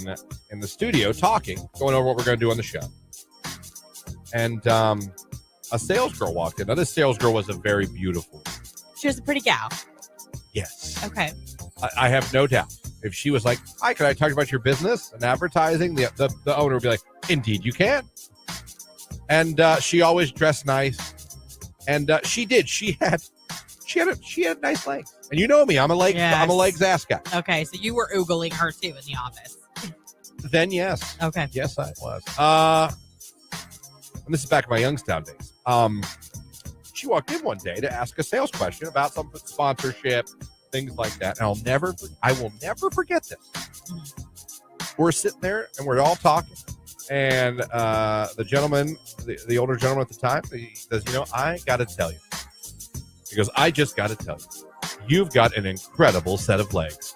the studio talking, going over what we're going to do on the show. And a sales girl walked in. Now, this sales girl was a very beautiful woman. She was a pretty gal. Yes. Okay. I have no doubt. If she was like, hi, can I talk about your business and advertising? The owner would be like, indeed you can. And she always dressed nice. And she did. She had nice legs. And you know me, I'm a legs ass guy. Okay, so you were oogling her too in the office. Then yes. Okay. Yes, I was. And this is back in my Youngstown days. She walked in one day to ask a sales question about some sponsorship, things like that. And I will never forget this. We're sitting there and we're all talking. And the gentleman, the older gentleman at the time, he says, I got to tell you. He goes, I just got to tell you, you've got an incredible set of legs.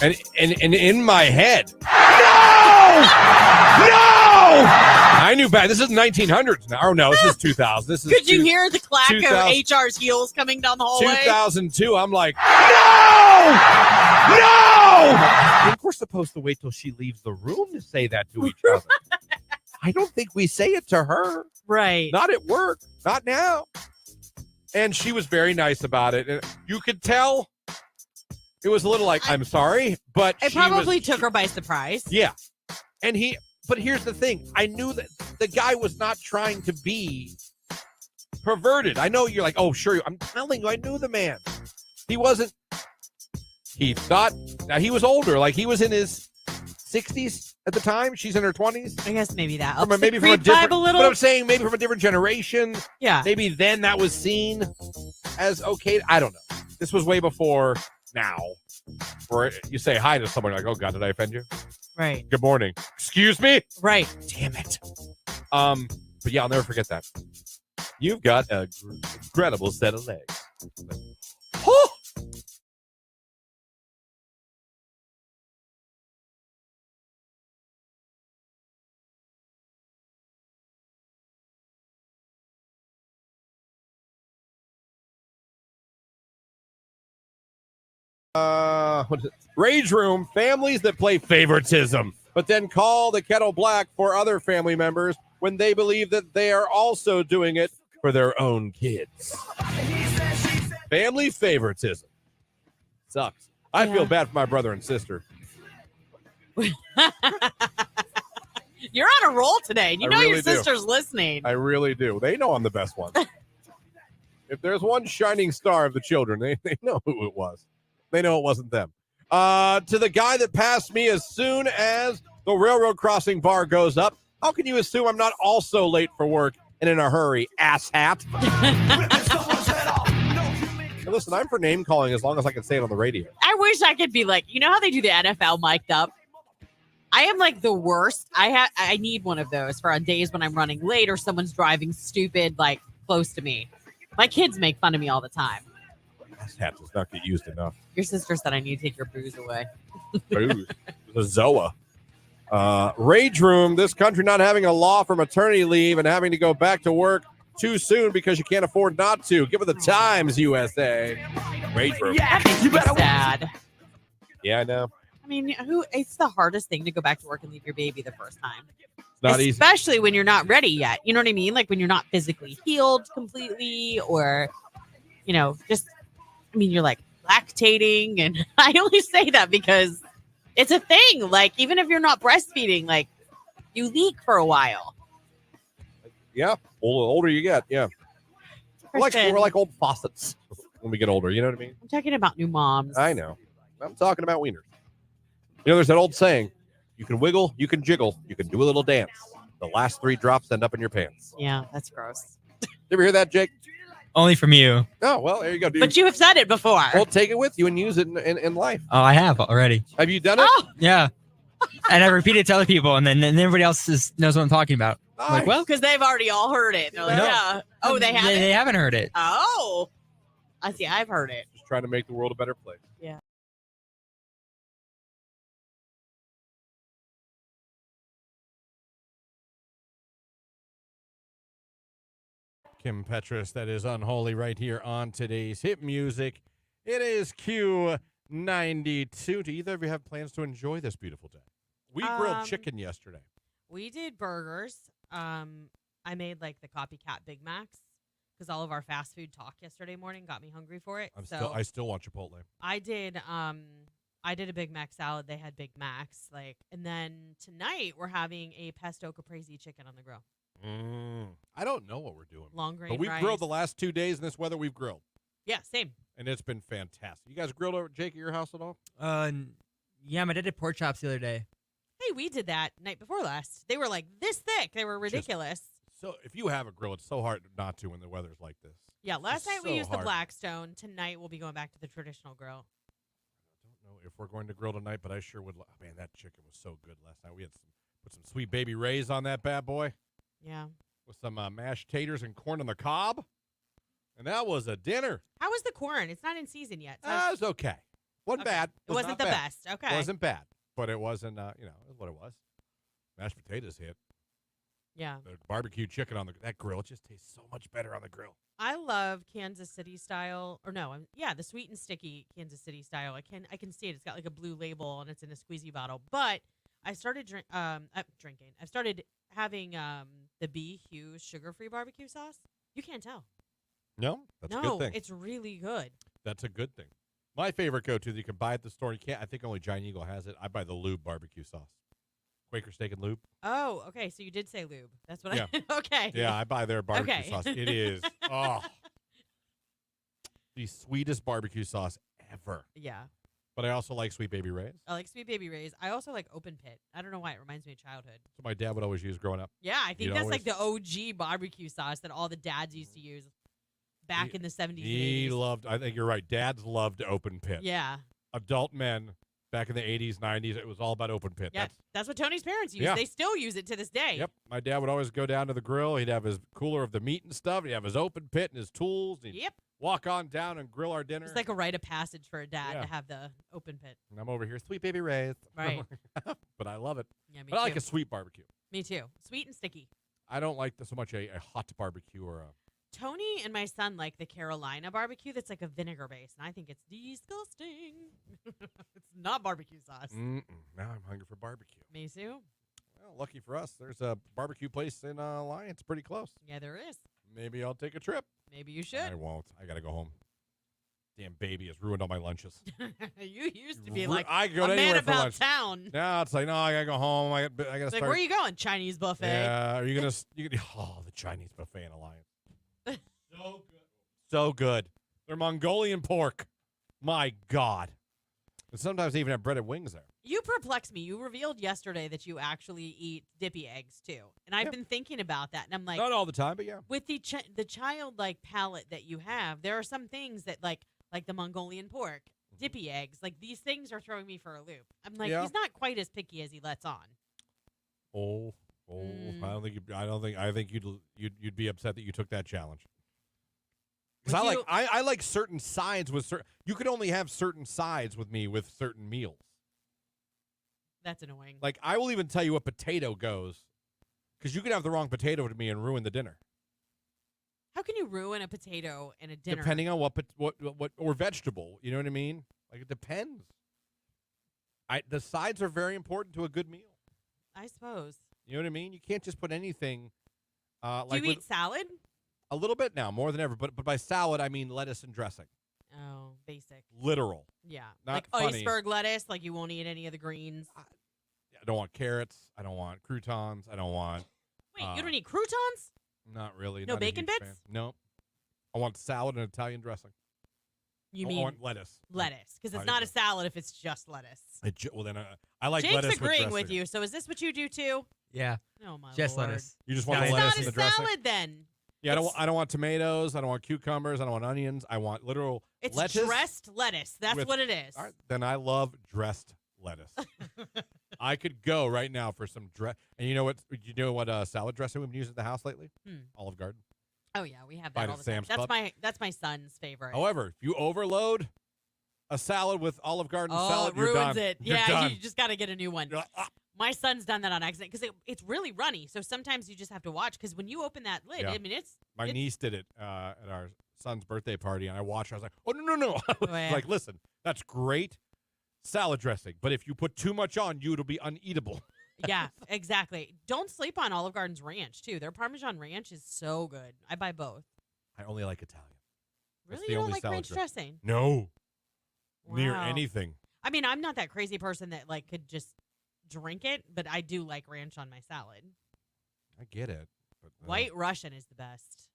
And in my head, no! I knew back. This is 1900s now. Oh, no, this is 2000. This is. Could you hear the clack of HR's heels coming down the hallway? 2002. I'm like, no! Of course, supposed to wait till she leaves the room to say that to each other. I don't think we say it to her. Right. Not at work. Not now. And she was very nice about it. And you could tell it was a little like, I'm sorry, but it probably took her by surprise. Yeah. But here's the thing. I knew that the guy was not trying to be perverted. I know you're like, oh, sure. I'm telling you, I knew the man. He wasn't he thought, now he was older, like he was in his 60s at the time. She's in her 20s. I guess maybe that. Maybe from a different, but I'm saying maybe from a different generation. Yeah. Maybe then that was seen as okay. I don't know. This was way before now. Where you say hi to someone like, oh God, did I offend you? Right. Good morning. Excuse me? Right. Damn it. But yeah, I'll never forget that. You've got an incredible set of legs. Oh! What is it? Rage Room, families that play favoritism, but then call the kettle black for other family members when they believe that they are also doing it for their own kids. Family favoritism. Sucks. I feel bad for my brother and sister. You're on a roll today. You know your sister's listening. I really do. They know I'm the best one. If there's one shining star of the children, they know who it was. They know it wasn't them. To the guy that passed me as soon as the railroad crossing bar goes up, how can you assume I'm not also late for work and in a hurry, asshat? Hey, listen, I'm for name calling as long as I can say it on the radio. I wish I could be like, you know how they do the NFL mic'd up? I am like the worst. I need one of those for on days when I'm running late or someone's driving stupid, like close to me. My kids make fun of me all the time. Asshat does not get used enough. Your sister said I need to take your booze away. Booze. The Zoa. Rage Room, this country not having a law for maternity leave and having to go back to work too soon because you can't afford not to. Give it the times, USA. Rage Room. That makes me sad. Yeah, I know. I mean, it's the hardest thing to go back to work and leave your baby the first time. It's not easy. Especially when you're not ready yet. You know what I mean? Like when you're not physically healed completely or, you're like lactating. And I only say that because it's a thing. Like, even if you're not breastfeeding, like you leak for a while. Yeah. The older you get. Yeah. We're like old faucets when we get older. You know what I mean? I'm talking about new moms. I know. I'm talking about wieners. There's that old saying, you can wiggle, you can jiggle, you can do a little dance. The last 3 drops end up in your pants. Yeah, that's gross. You ever hear that, Jake? Only from you. Oh, well, there you go, dude. But you have said it before. Well, take it with you and use it in life. Oh, I have already. Have you done it? Oh. Yeah. And I repeat it to other people, and then everybody else knows what I'm talking about. Nice. I'm like, well, because they've already all heard it. They're like, No. yeah. Oh, they haven't? They haven't heard it. Oh. I see. I've heard it. Just trying to make the world a better place. Yeah. Kim Petras, that is Unholy right here on today's hit music. It is Q92. Do either of you have plans to enjoy this beautiful day? We grilled chicken yesterday. We did burgers. I made like the copycat Big Macs because all of our fast food talk yesterday morning got me hungry for it. I still want Chipotle. I did a Big Mac salad. They had Big Macs, and then tonight we're having a pesto caprese chicken on the grill. I don't know what we're doing. Long grain But we've rice. grilled the last 2 days in this weather. We've grilled. Yeah, same. And it's been fantastic. You guys grilled over, Jake, at your house at all? Yeah, my dad did pork chops the other day. Hey, we did that night before last. They were like this thick. They were ridiculous. So if you have a grill, it's so hard not to when the weather's like this. Yeah, last night we used hard. the Blackstone. Tonight we'll be going back to the traditional grill. I don't know if we're going to grill tonight, but I sure would. Man, that chicken was so good last night. We had put some Sweet Baby Ray's on that bad boy. Yeah. With some mashed taters and corn on the cob. And that was a dinner. How was the corn? It's not in season yet. So It was okay. Wasn't bad. It wasn't not the bad. best. Okay. It wasn't bad. But it wasn't, it was what it was. Mashed potatoes hit. Yeah. The barbecue chicken on that grill, it just tastes so much better on the grill. I love Kansas City style, the sweet and sticky Kansas City style. I can see it. It's got like a blue label and it's in a squeezy bottle. But I started drinking. I started having the B. Hughes sugar-free barbecue sauce. You can't tell. No, that's a good thing. It's really good. That's a good thing. My favorite go-to that you can buy at the store. You can't. I think only Giant Eagle has it. I buy the lube barbecue sauce. Quaker Steak and Lube. Oh, okay. So you did say lube. That's what Yeah. okay. Yeah, I buy their barbecue sauce. It is the sweetest barbecue sauce ever. Yeah. But I also like Sweet Baby Ray's. I like Sweet Baby Ray's. I also like Open Pit. I don't know why. It reminds me of childhood. So my dad would always use growing up. Yeah, I think He'd that's like always- the OG barbecue sauce that all the dads used to use back in the 70s He and 80s. loved, I think you're right, dads loved Open Pit. Yeah. Adult men back in the 80s, 90s, it was all about Open Pit. Yeah, that's what Tony's parents use. Yeah. They still use it to this day. Yep. My dad would always go down to the grill. He'd have his cooler of the meat and stuff. He'd have his Open Pit and his tools. He'd Yep. walk on down and grill our dinner. It's like a rite of passage for a dad Yeah. to have the Open Pit. And I'm over here, Sweet Baby Ray's. Right. But I love it. Yeah, me But I like too. a sweet barbecue. Me too. Sweet and sticky. I don't like so much a hot barbecue or a. Tony and my son like the Carolina barbecue that's like a vinegar base, and I think it's disgusting. It's not barbecue sauce. Now I'm hungry for barbecue. Me too. Well, lucky for us, there's a barbecue place in Alliance pretty close. Yeah, there is. Maybe I'll take a trip. Maybe you should. I won't. I got to go home. Damn baby has ruined all my lunches. You used to be like I go a man anywhere for about lunch. town. Now it's like, no, I got to go home. I got to It's start. like, where are you going? Chinese buffet. Yeah, are you gonna? Oh, the Chinese buffet in Alliance. So good. So good. They're Mongolian pork. My God. And sometimes they even have breaded wings there. You perplex me. You revealed yesterday that you actually eat dippy eggs too, and I've been thinking about that, and I'm like, Not all the time, but yeah. with the childlike palate that you have, there are some things that like the Mongolian pork, dippy eggs, like these things are throwing me for a loop. I'm like, Yeah. he's not quite as picky as he lets on. Oh, I think you'd be upset that you took that challenge. Because Would you- I like certain sides with certain. You could only have certain sides with me with certain meals. That's annoying. Like I will even tell you what potato goes, because you could have the wrong potato to me and ruin the dinner. How can you ruin a potato in a dinner? Depending on what or vegetable, you know what I mean? Like it depends. The sides are very important to a good meal. I suppose. You know what I mean? You can't just put anything. Do you eat salad? A little bit now, more than ever. But by salad, I mean lettuce and dressing. Oh, basic. Literal. Yeah. Not like funny. iceberg lettuce, like you won't eat any of the greens. I don't want carrots. I don't want croutons. I don't want. Wait, you don't eat croutons? Not really. No not a bacon huge bits? fan. No. I want salad and Italian dressing. You I mean want lettuce? lettuce, because it's I not do. a salad if it's just lettuce. Well, then I like Jake's lettuce agreeing with with you. So is this what you do too? Yeah. Oh my Just Lord. lettuce. You just want the It's lettuce not and a the dressing. salad then. Yeah, I don't want tomatoes. I don't want cucumbers. I don't want onions. I want literal It's lettuce. dressed lettuce. That's with- what it is. All right, then I love dressed lettuce. I could go right now for some dress. And you know what salad dressing we've been using at the house lately? Olive Garden. Oh yeah, we have Buy that it all at the time. Sam's That's my son's favorite. However, if you overload a salad with Olive Garden Oh, salad, it you're ruins done. it. You're Yeah, done. you just got to get a new one. You're like, "Ah." My son's done that on accident because it's really runny. So sometimes you just have to watch because when you open that lid, Yeah. I mean, it's My niece did it at our son's birthday party, and I watched her. I was like, oh, no. I was yeah. like, listen, that's great salad dressing, but if you put too much on, it'll be uneatable. yeah, exactly. Don't sleep on Olive Garden's ranch too. Their Parmesan ranch is so good. I buy both. I only like Italian. That's Really, the you don't only like salad ranch dressing. dressing? No. Near Wow. anything. I mean, I'm not that crazy person that like could just drink it, but I do like ranch on my salad. I get it. But White Russian is the best.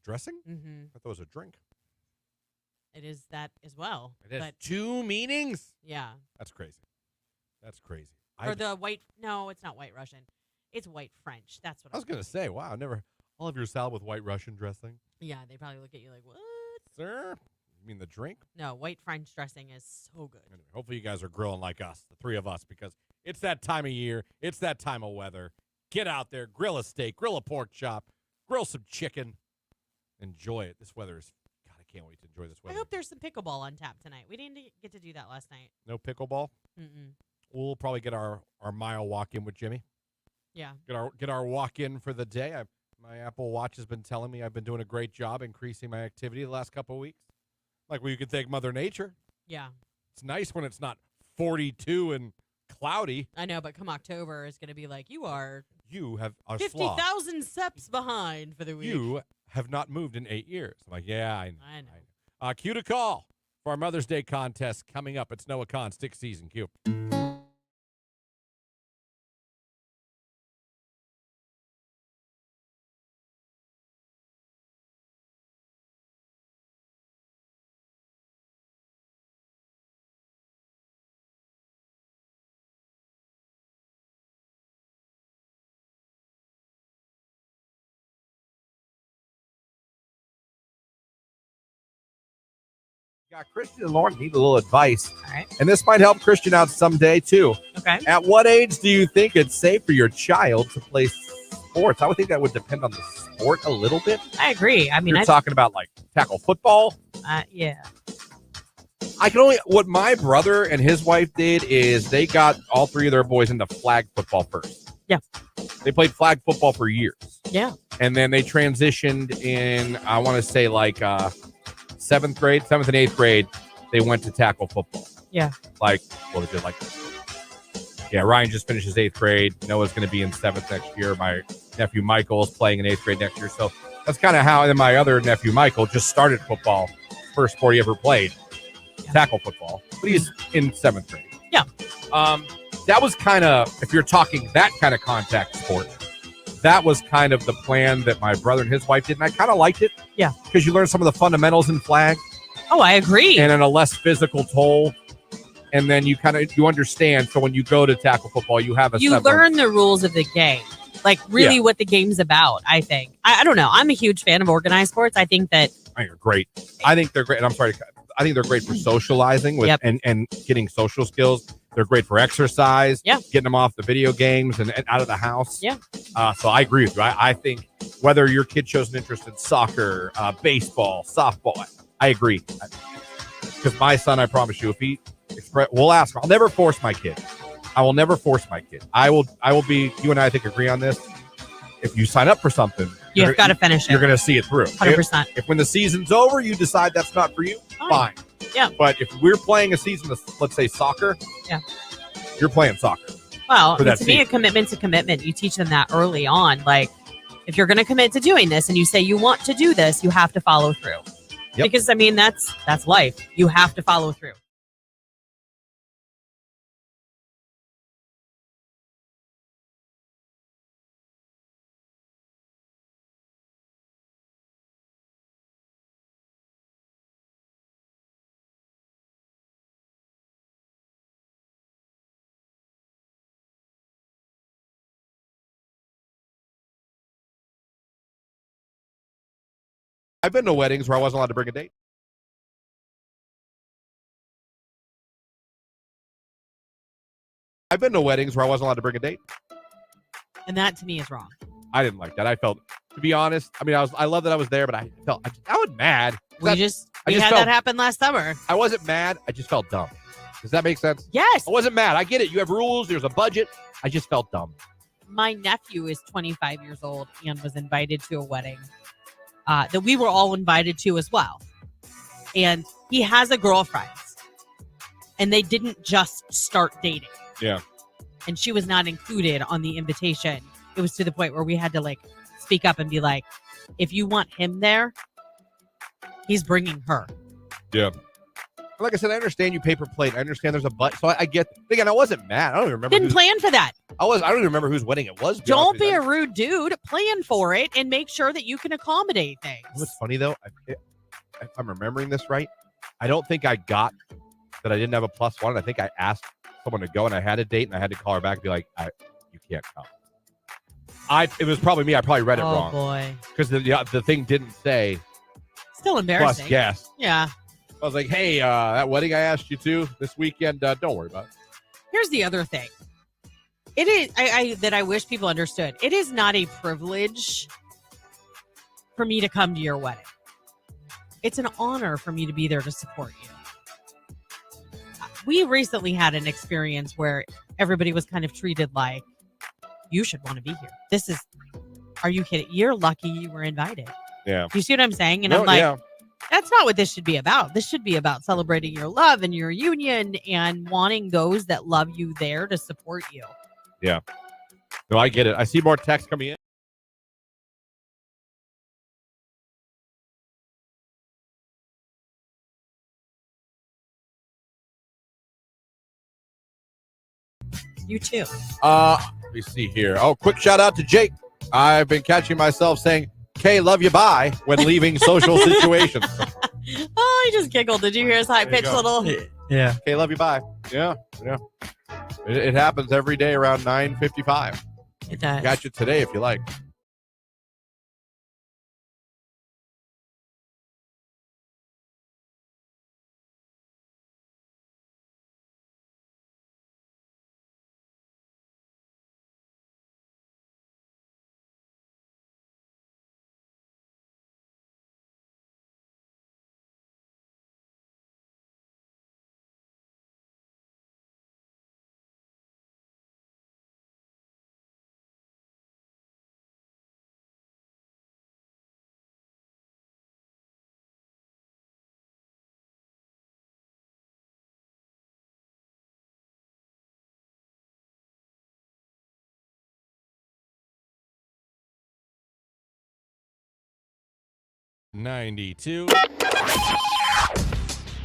dressing? Mm-hmm. I thought it was a drink. It is that as well. It has But two meanings? yeah. That's crazy. That's crazy. Or the white. No, it's not White Russian. It's White French. That's what I was going to say, wow, all of your salad with White Russian dressing? Yeah, they probably look at you like, what? Sir? You mean the drink? No, White French dressing is so good. Anyway, hopefully you guys are grilling like us, the three of us, because it's that time of year. It's that time of weather. Get out there, grill a steak, grill a pork chop, grill some chicken. Enjoy it. This weather is, God, I can't wait to enjoy this I weather. hope there's some pickleball on tap tonight. We didn't get to do that last night. No pickleball? Mm-mm. We'll probably get our mile walk in with Jimmy. Yeah. Get our walk in for the day. My Apple Watch has been telling me I've been doing a great job increasing my activity the last couple of weeks. Like, well, you could thank Mother Nature. Yeah. It's nice when it's not 42 and cloudy. I know, but come October, it's going to be like, you have a 50,000 steps behind for the week. You have not moved in 8 years. I'm like, yeah, I know. I know. Cue to call for our Mother's Day contest coming up. It's Noah Khan, Stick Season. Cue. Got Christian and Lauren need a little advice. All right. And this might help Christian out someday, too. Okay. At what age do you think it's safe for your child to play sports? I would think that would depend on the sport a little bit. I agree. I mean, You're talking about like tackle football. Yeah. What my brother and his wife did is they got all three of their boys into flag football first. Yeah. They played flag football for years. Yeah. And then they transitioned in, I want to say like 7th and 8th grade, they went to tackle football. Yeah. Like, what was it like? Yeah, Ryan just finished his 8th grade. Noah's going to be in 7th next year. My nephew Michael is playing in 8th grade next year. So that's kind of how, and then my other nephew Michael just started football. First sport he ever played, tackle football. But he's in 7th grade. Yeah. That was kind of, if you're talking that kind of contact sport, that was kind of the plan that my brother and his wife did. And I kind of liked it. Yeah. Because you learn some of the fundamentals in flag. Oh, I agree. And in a less physical toll. And then you understand. So when you go to tackle football, you have you learn the rules of the game, like really what the game's about. I think. I don't know. I'm a huge fan of organized sports. I think that. I think they're great. I think they're great. And I'm sorry. I think they're great for socializing with and getting social skills. They're great for exercise. Yeah. Getting them off the video games and out of the house. Yeah. So I agree with you. I think whether your kid shows an interest in soccer, baseball, softball, I agree. Because my son, I promise you, if he we'll ask him. I'll never force my kid. I will never force my kid. I will be, you and I think agree on this. If you sign up for something, you've got to finish it. You're going to see it through. 100%. If when the season's over, you decide that's not for you, fine. Yeah. But if we're playing a season of, let's say, soccer, you're playing soccer. Well, to me, a commitment's a commitment. You teach them that early on. Like, if you're going to commit to doing this and you say you want to do this, you have to follow through. Yep. Because, I mean, that's life. You have to follow through. I've been to weddings where I wasn't allowed to bring a date. I've been to weddings where I wasn't allowed to bring a date. And that to me is wrong. I didn't like that. I felt, to be honest, I mean, I love that I was there, but I was mad. We had that happen last summer. I wasn't mad. I just felt dumb. Does that make sense? Yes. I wasn't mad. I get it. You have rules. There's a budget. I just felt dumb. My nephew is 25 years old and was invited to a wedding that we were all invited to as well. And he has a girlfriend. And they didn't just start dating. Yeah. And she was not included on the invitation. It was to the point where we had to like speak up and be like, if you want him there, he's bringing her. Yeah. Like I said, I understand you paper plate. I understand there's a butt. So I get. Again, I wasn't mad. I don't even remember. Didn't plan for that. I don't even remember whose wedding it was. Don't be a rude dude. Plan for it and make sure that you can accommodate things. What's funny though, if I'm remembering this right, I don't think I got that I didn't have a +1. I think I asked someone to go and I had a date and I had to call her back and be like, you can't come. It was probably me. I probably read it wrong. Oh boy. Because the thing didn't say. Still embarrassing. Plus guest. Yeah. I was like, hey, that wedding I asked you to this weekend, don't worry about it. Here's the other thing. It is that I wish people understood. It is not a privilege for me to come to your wedding. It's an honor for me to be there to support you. We recently had an experience where everybody was kind of treated like, you should want to be here. Are you kidding? You're lucky you were invited. Yeah. You see what I'm saying? And I'm like, that's not what this should be about. This should be about celebrating your love and your union and wanting those that love you there to support you. Yeah. No, I get it. I see more text coming in. You too. Let me see here. Oh, quick shout out to Jake. I've been catching myself saying, "Kay, love you, bye," when leaving social situations. Oh, I just giggled. Did you hear his high-pitched little? Yeah. "Kay, love you, bye." Yeah. It happens every day around 9:55. It does. Catch it today if you like. 92.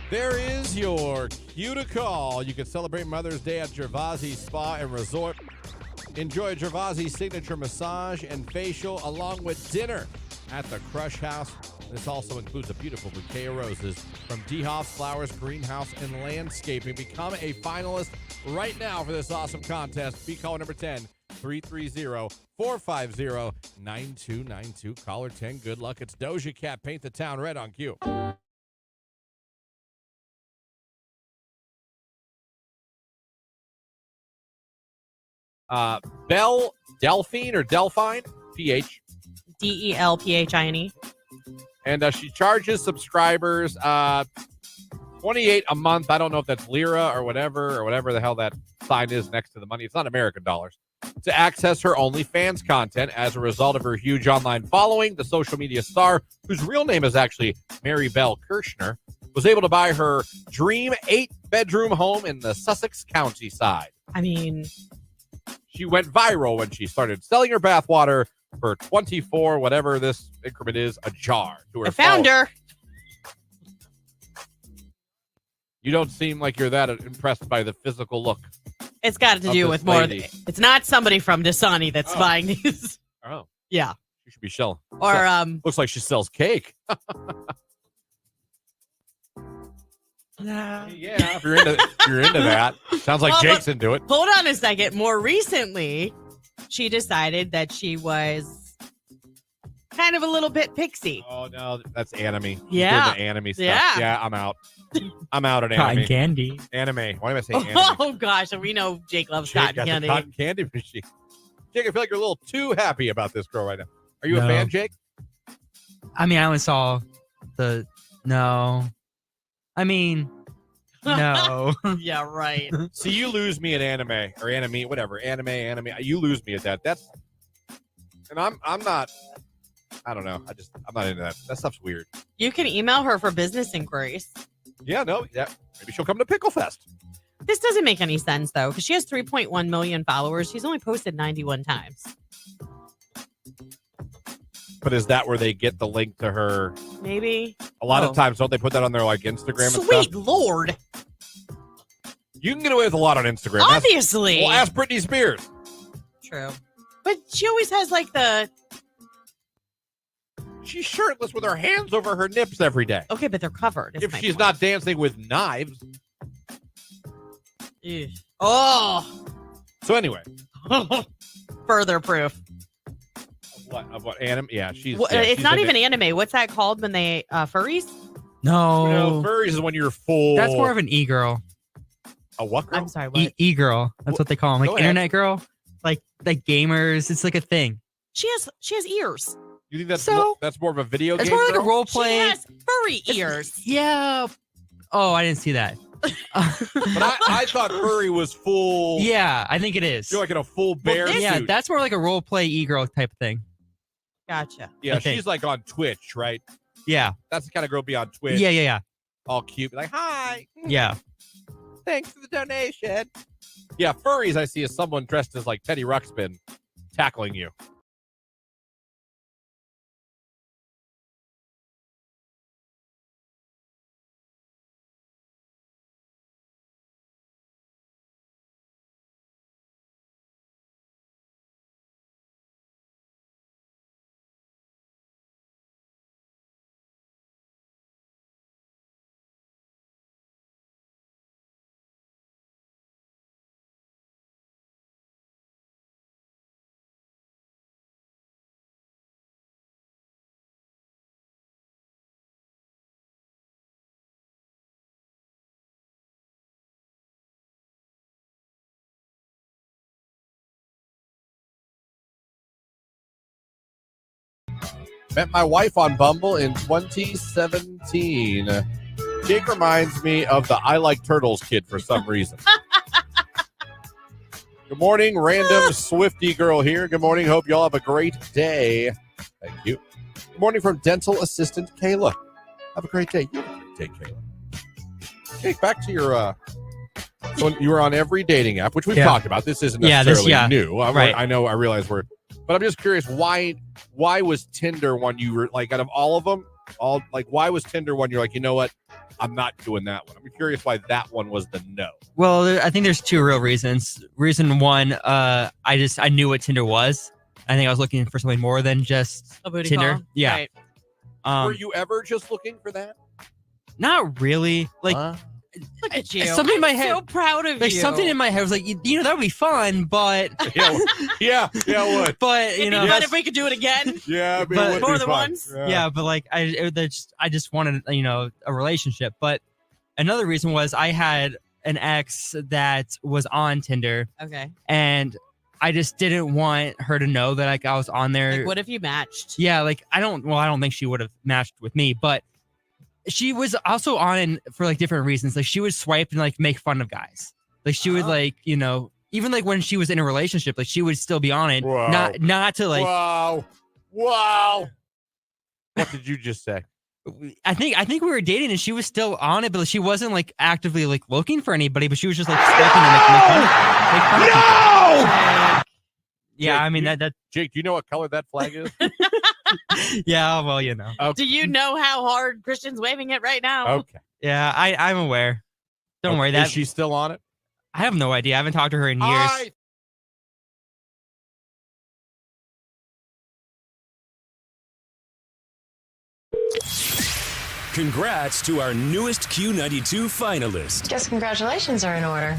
There is your cue to call. You can celebrate Mother's Day at Gervasi Spa and Resort. Enjoy Gervasi's signature massage and facial along with dinner at the Crush House. This also includes a beautiful bouquet of roses from D. Hoff's Flowers, Greenhouse, and Landscaping. Become a finalist right now for this awesome contest. Be caller number 10, 330-450-9292. Caller 10, good luck. It's Doja Cat, Paint the Town Red on Q. Belle Delphine or Delphine, PH. DELPHINE. And she charges subscribers $28 a month. I don't know if that's lira or whatever the hell that sign is next to the money. It's not American dollars. To access her OnlyFans content. As a result of her huge online following, the social media star, whose real name is actually Mary Belle Kirshner, was able to buy her dream 8-bedroom home in the Sussex County side. I mean, she went viral when she started selling her bathwater for 24, whatever this increment is, a jar. To her I found her. You don't seem like you're that impressed by the physical look. It's got to do with more. It's not somebody from Dasani that's buying these. Oh. Yeah. She should be selling. Or looks like she sells cake. Yeah, if you're into that. Sounds like Jake's into it. Hold on a second. More recently, she decided that she was kind of a little bit pixie. Oh no, that's anime. Yeah. The anime stuff. Yeah, I'm out. I'm out at anime. Cotton candy. Anime. Why am I saying anime? Oh gosh, we know Jake loves Jake cotton got candy. the cotton candy machine. Jake, I feel like you're a little too happy about this girl right now. Are you a fan, Jake? I mean, I only saw the no. I mean, no. Yeah, right. See, you lose me at anime or anime, whatever. Anime. You lose me at that. And I'm not. I don't know. I'm not into that. That stuff's weird. You can email her for business inquiries. Yeah, maybe she'll come to Pickle Fest. This doesn't make any sense though, because she has 3.1 million followers. She's only posted 91 times. But is that where they get the link to her? Maybe. A lot of times, don't they put that on their like Instagram and stuff? Sweet Lord. You can get away with a lot on Instagram. Obviously. Ask Britney Spears. True. But she always has like She's shirtless with her hands over her nips every day. Okay, but they're covered. If she's not dancing with knives. Ew. Oh. So anyway. Further proof. Of what anime? Yeah, she's. Well, yeah, it's she's not even anime. What's that called when they furries? No. Furries is when you're full. That's more of an e-girl. A what girl? I'm sorry, what? E-girl. That's what they call them. Like internet girl. Like gamers. It's like a thing. She has ears. You think that's So- that's more of a video game? It's more like girl? a role She play. has furry ears. Yeah. Oh, I didn't see that. But I thought furry was full. Yeah, I think it is. You're like in a full bear suit. Yeah, that's more like a role play e-girl type thing. Gotcha. Yeah, I think. she's like on Twitch, right? Yeah. That's the kind of girl be on Twitch. Yeah. All cute. Like, hi. Yeah. Thanks for the donation. Yeah, furries I see as someone dressed as like Teddy Ruxpin tackling you. Met my wife on Bumble in 2017. Jake reminds me of the I Like Turtles kid for some reason. Good morning, random Swifty girl here. Good morning. Hope y'all have a great day. Thank you. Good morning from dental assistant Kayla. Have a great day. You have a great day, Kayla. Jake, back to your so you were on every dating app, which we've talked about. This isn't necessarily new. Right. I realize but I'm just curious, why was Tinder one you were like, out of all of them, all like why was Tinder one? You're like, you know what? I'm not doing that one. I'm curious why that one was the no. Well, I think there's two real reasons. Reason one, I knew what Tinder was. I think I was looking for something more than just A booty Tinder. call? Yeah. Right. Were you ever just looking for that? Not really. Like Look at you. something in my head. So proud of Like you. something in my head was like, you know, that would be fun, but yeah, it would. But It'd be fun if we could do it again. Yeah, but more than once. Yeah, but like I just wanted, you know, a relationship. But another reason was I had an ex that was on Tinder. Okay. And I just didn't want her to know that like I was on there. Like, what if you matched? Yeah, like I don't think she would have matched with me, but she was also on for like different reasons. Like she would swipe and like make fun of guys. Like she would like, you know, even like when she was in a relationship, like she would still be on it. Wow. Not to like Wow. What did you just say? I think we were dating and she was still on it, but she wasn't like actively like looking for anybody, but she was just like swiping and like make fun of people. Yeah, Jake, I mean that Jake, do you know what color that flag is? yeah, well, you know. Do you know how hard Christian's waving it right now? Okay. Yeah, I'm aware. Don't worry. That Is she still on it? I have no idea. I haven't talked to her in years. Congrats to our newest Q92 finalist. Guess congratulations are in order.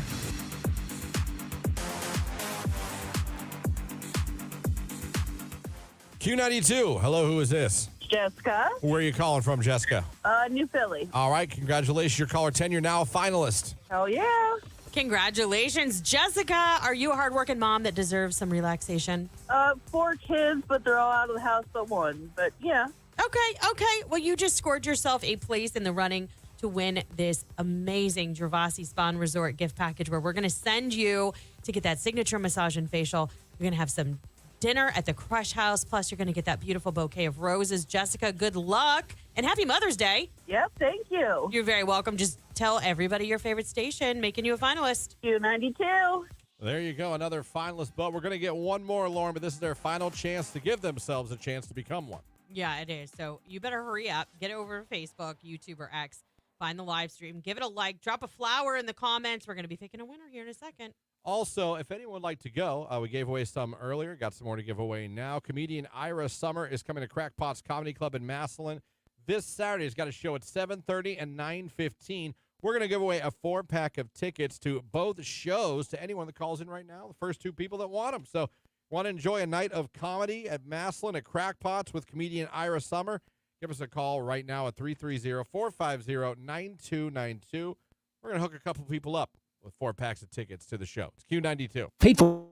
Q92. Hello, who is this? Jessica. Where are you calling from, Jessica? New Philly. All right, congratulations. You're caller 10. You're now a finalist. Oh, yeah. Congratulations, Jessica. Are you a hardworking mom that deserves some relaxation? 4 kids, but they're all out of the house but one. But, yeah. Okay. Well, you just scored yourself a place in the running to win this amazing Gervasi Spa and Resort gift package where we're going to send you to get that signature massage and facial. You're going to have some dinner at the Crush House. Plus, you're going to get that beautiful bouquet of roses. Jessica, good luck and happy Mother's Day. Yep, thank you. You're very welcome. Just tell everybody your favorite station, making you a finalist. Q92. There you go, another finalist. But we're going to get one more, Lauren, but this is their final chance to give themselves a chance to become one. Yeah, it is. So you better hurry up. Get over to Facebook, YouTube, or X. Find the live stream. Give it a like. Drop a flower in the comments. We're going to be picking a winner here in a second. Also, if anyone would like to go, we gave away some earlier. Got some more to give away now. Comedian Ira Summer is coming to Crackpots Comedy Club in Massillon this Saturday. He's got a show at 7:30 and 9:15. We're going to give away a 4-pack of tickets to both shows to anyone that calls in right now. The first 2 people that want them. So want to enjoy a night of comedy at Massillon at Crackpots with comedian Ira Summer? Give us a call right now at 330-450-9292. We're going to hook a couple people up with 4 packs of tickets to the show. It's Q92. People.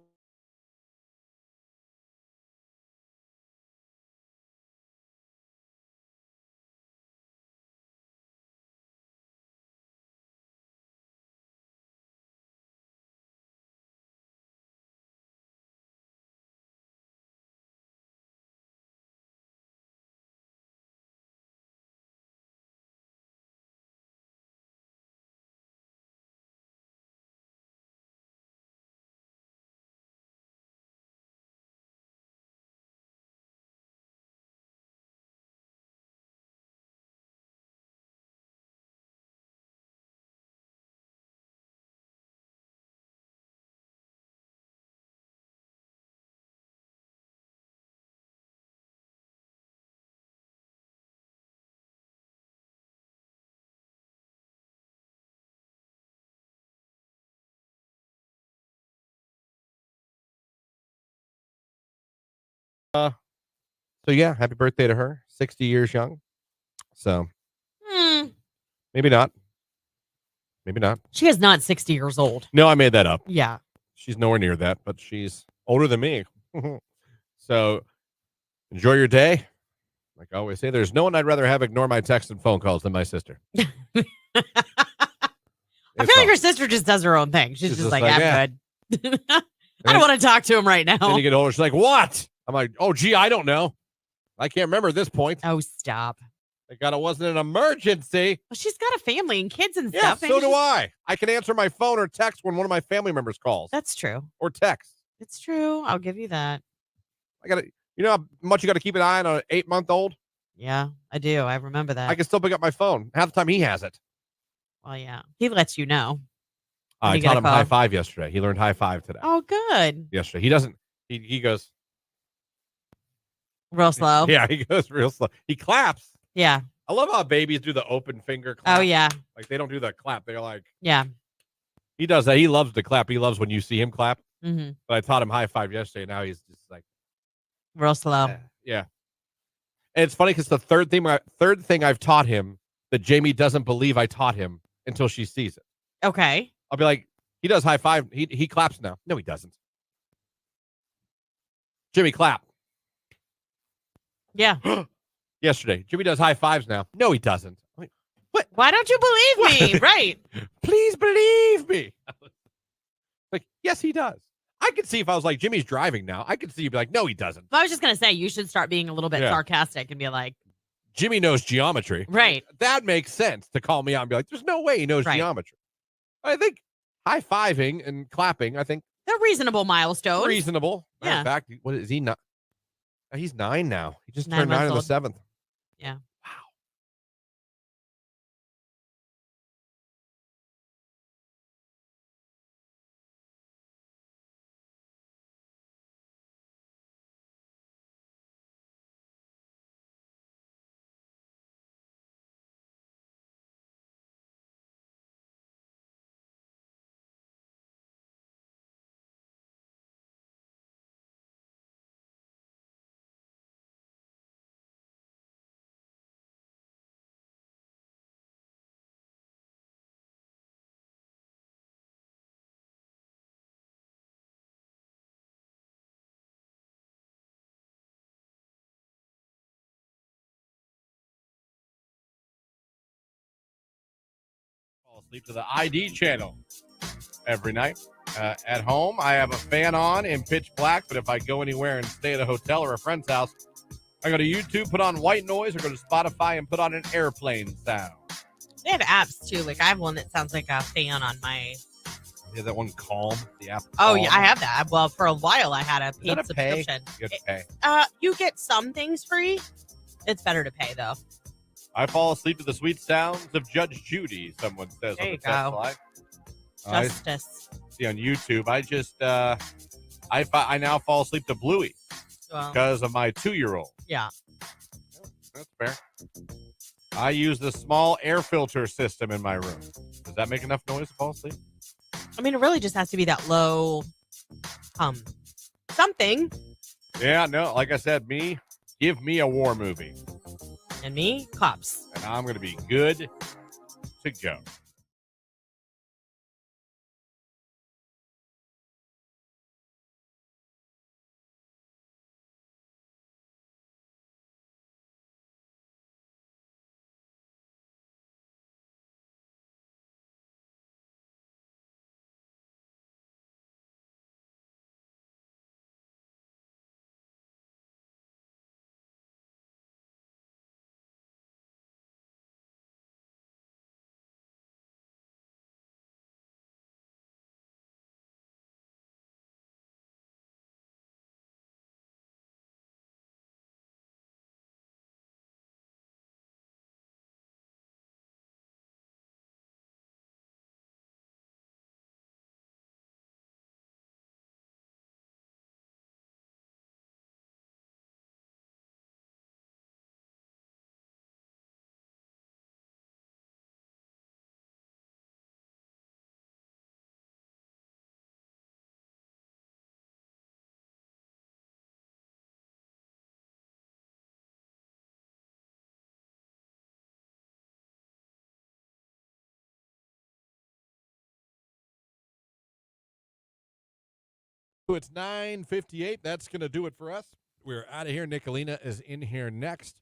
So yeah, happy birthday to her. 60 years young. So maybe not. Maybe not. She is not 60 years old. No, I made that up. Yeah. She's nowhere near that, but she's older than me. So enjoy your day. Like I always say, there's no one I'd rather have ignore my texts and phone calls than my sister. I feel like her sister just does her own thing. She's just like, I'm good. I don't want to talk to him right now. Then you get older, she's like, what? I'm like, oh, gee, I don't know. I can't remember at this point. Oh, stop. Thank God it wasn't an emergency. Well, she's got a family and kids and Yeah, stuff. so do I. I can answer my phone or text when one of my family members calls. That's true. Or text. It's true. I'll give you that. You know how much you got to keep an eye on an 8-month-old? Yeah, I do. I remember that. I can still pick up my phone. Half the time he has it. Well, yeah. He lets you know. when I you get taught a him call. high five yesterday. He learned high five today. Oh, good. Yesterday. He doesn't. He goes. Real slow. Yeah, he goes real slow. He claps. Yeah. I love how babies do the open finger clap. Oh, yeah. Like they don't do the clap. They're like. Yeah. He does that. He loves to clap. He loves when you see him clap. Mm-hmm. But I taught him high five yesterday. Now he's just like. Real slow. Yeah. And it's funny because the third thing I've taught him that Jamie doesn't believe I taught him until she sees it. Okay. I'll be like, he does high five. He claps now. No, he doesn't. Jimmy, clap. Yeah. Yesterday, Jimmy does high fives now. No, he doesn't. I'm like, what? Why don't you believe me? Right. Please believe me. Like, yes, he does. I could see if I was like, Jimmy's driving now. I could see you be like, no, he doesn't. I was just going to say, you should start being a little bit sarcastic and be like, Jimmy knows geometry. Right. That makes sense to call me out and be like, there's no way he knows geometry. I think high fiving and clapping, I think they're reasonable milestones. Reasonable. Yeah. In fact, what is he not? He's 9 now. He just 9 turned 9 on the months 7th. Yeah. Fall asleep to the ID channel every night. At home, I have a fan on in pitch black, but if I go anywhere and stay at a hotel or a friend's house, I go to YouTube, put on white noise, or go to Spotify and put on an airplane sound. They have apps too. Like I have one that sounds like a fan on my. Yeah, that one Calm, the app. Oh Calm. yeah, I have that. Well, for a while I had a Is paid that a pay? subscription. You have to pay. You get some things free. It's better to pay though. I fall asleep to the sweet sounds of Judge Judy, someone says There on the you text go. line. Justice. See on YouTube. I just I now fall asleep to Bluey Well, because of my 2-year-old. yeah. That's fair. I use the small air filter system in my room. Does that make enough noise to fall asleep? I mean, it really just has to be that low, something. Yeah, no. Like I said, give me a war movie, And me, cops. and I'm going to be good to go. It's 9:58. That's going to do it for us. We're out of here. Nicolina is in here next.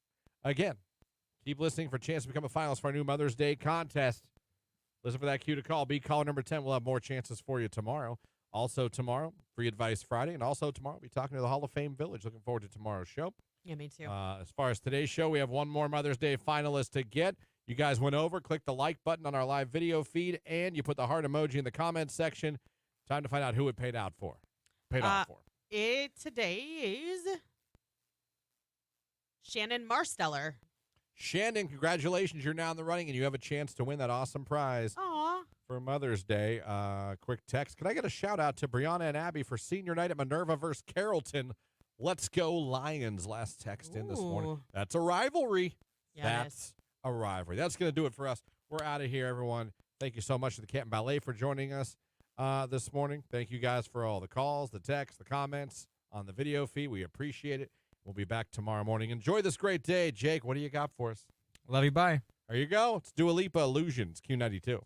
Again, keep listening for a chance to become a finalist for our new Mother's Day contest. Listen for that cue to call. Be caller number 10. We'll have more chances for you tomorrow. Also tomorrow, Free Advice Friday. And also tomorrow, we'll be talking to the Hall of Fame Village. Looking forward to tomorrow's show. Yeah, me too. As far as today's show, we have one more Mother's Day finalist to get. You guys went over, click the like button on our live video feed, and you put the heart emoji in the comments section. Time to find out who it paid out for. Paid off for. It today is Shannon Marsteller. Shannon, congratulations. You're now in the running, and you have a chance to win that awesome prize Aw. for Mother's Day. Quick text. Can I get a shout-out to Brianna and Abby for senior night at Minerva versus Carrollton? Let's go Lions. Last text in this morning. Ooh. That's a rivalry. Yes. That's a rivalry. That's going to do it for us. We're out of here, everyone. Thank you so much to the Canton Ballet for joining us this morning. Thank you guys for all the calls, the texts, the comments on the video feed. We appreciate it. We'll be back tomorrow morning. Enjoy this great day. Jake, what do you got for us? Love you. Bye. There you go. It's Dua Lipa Illusions, Q92.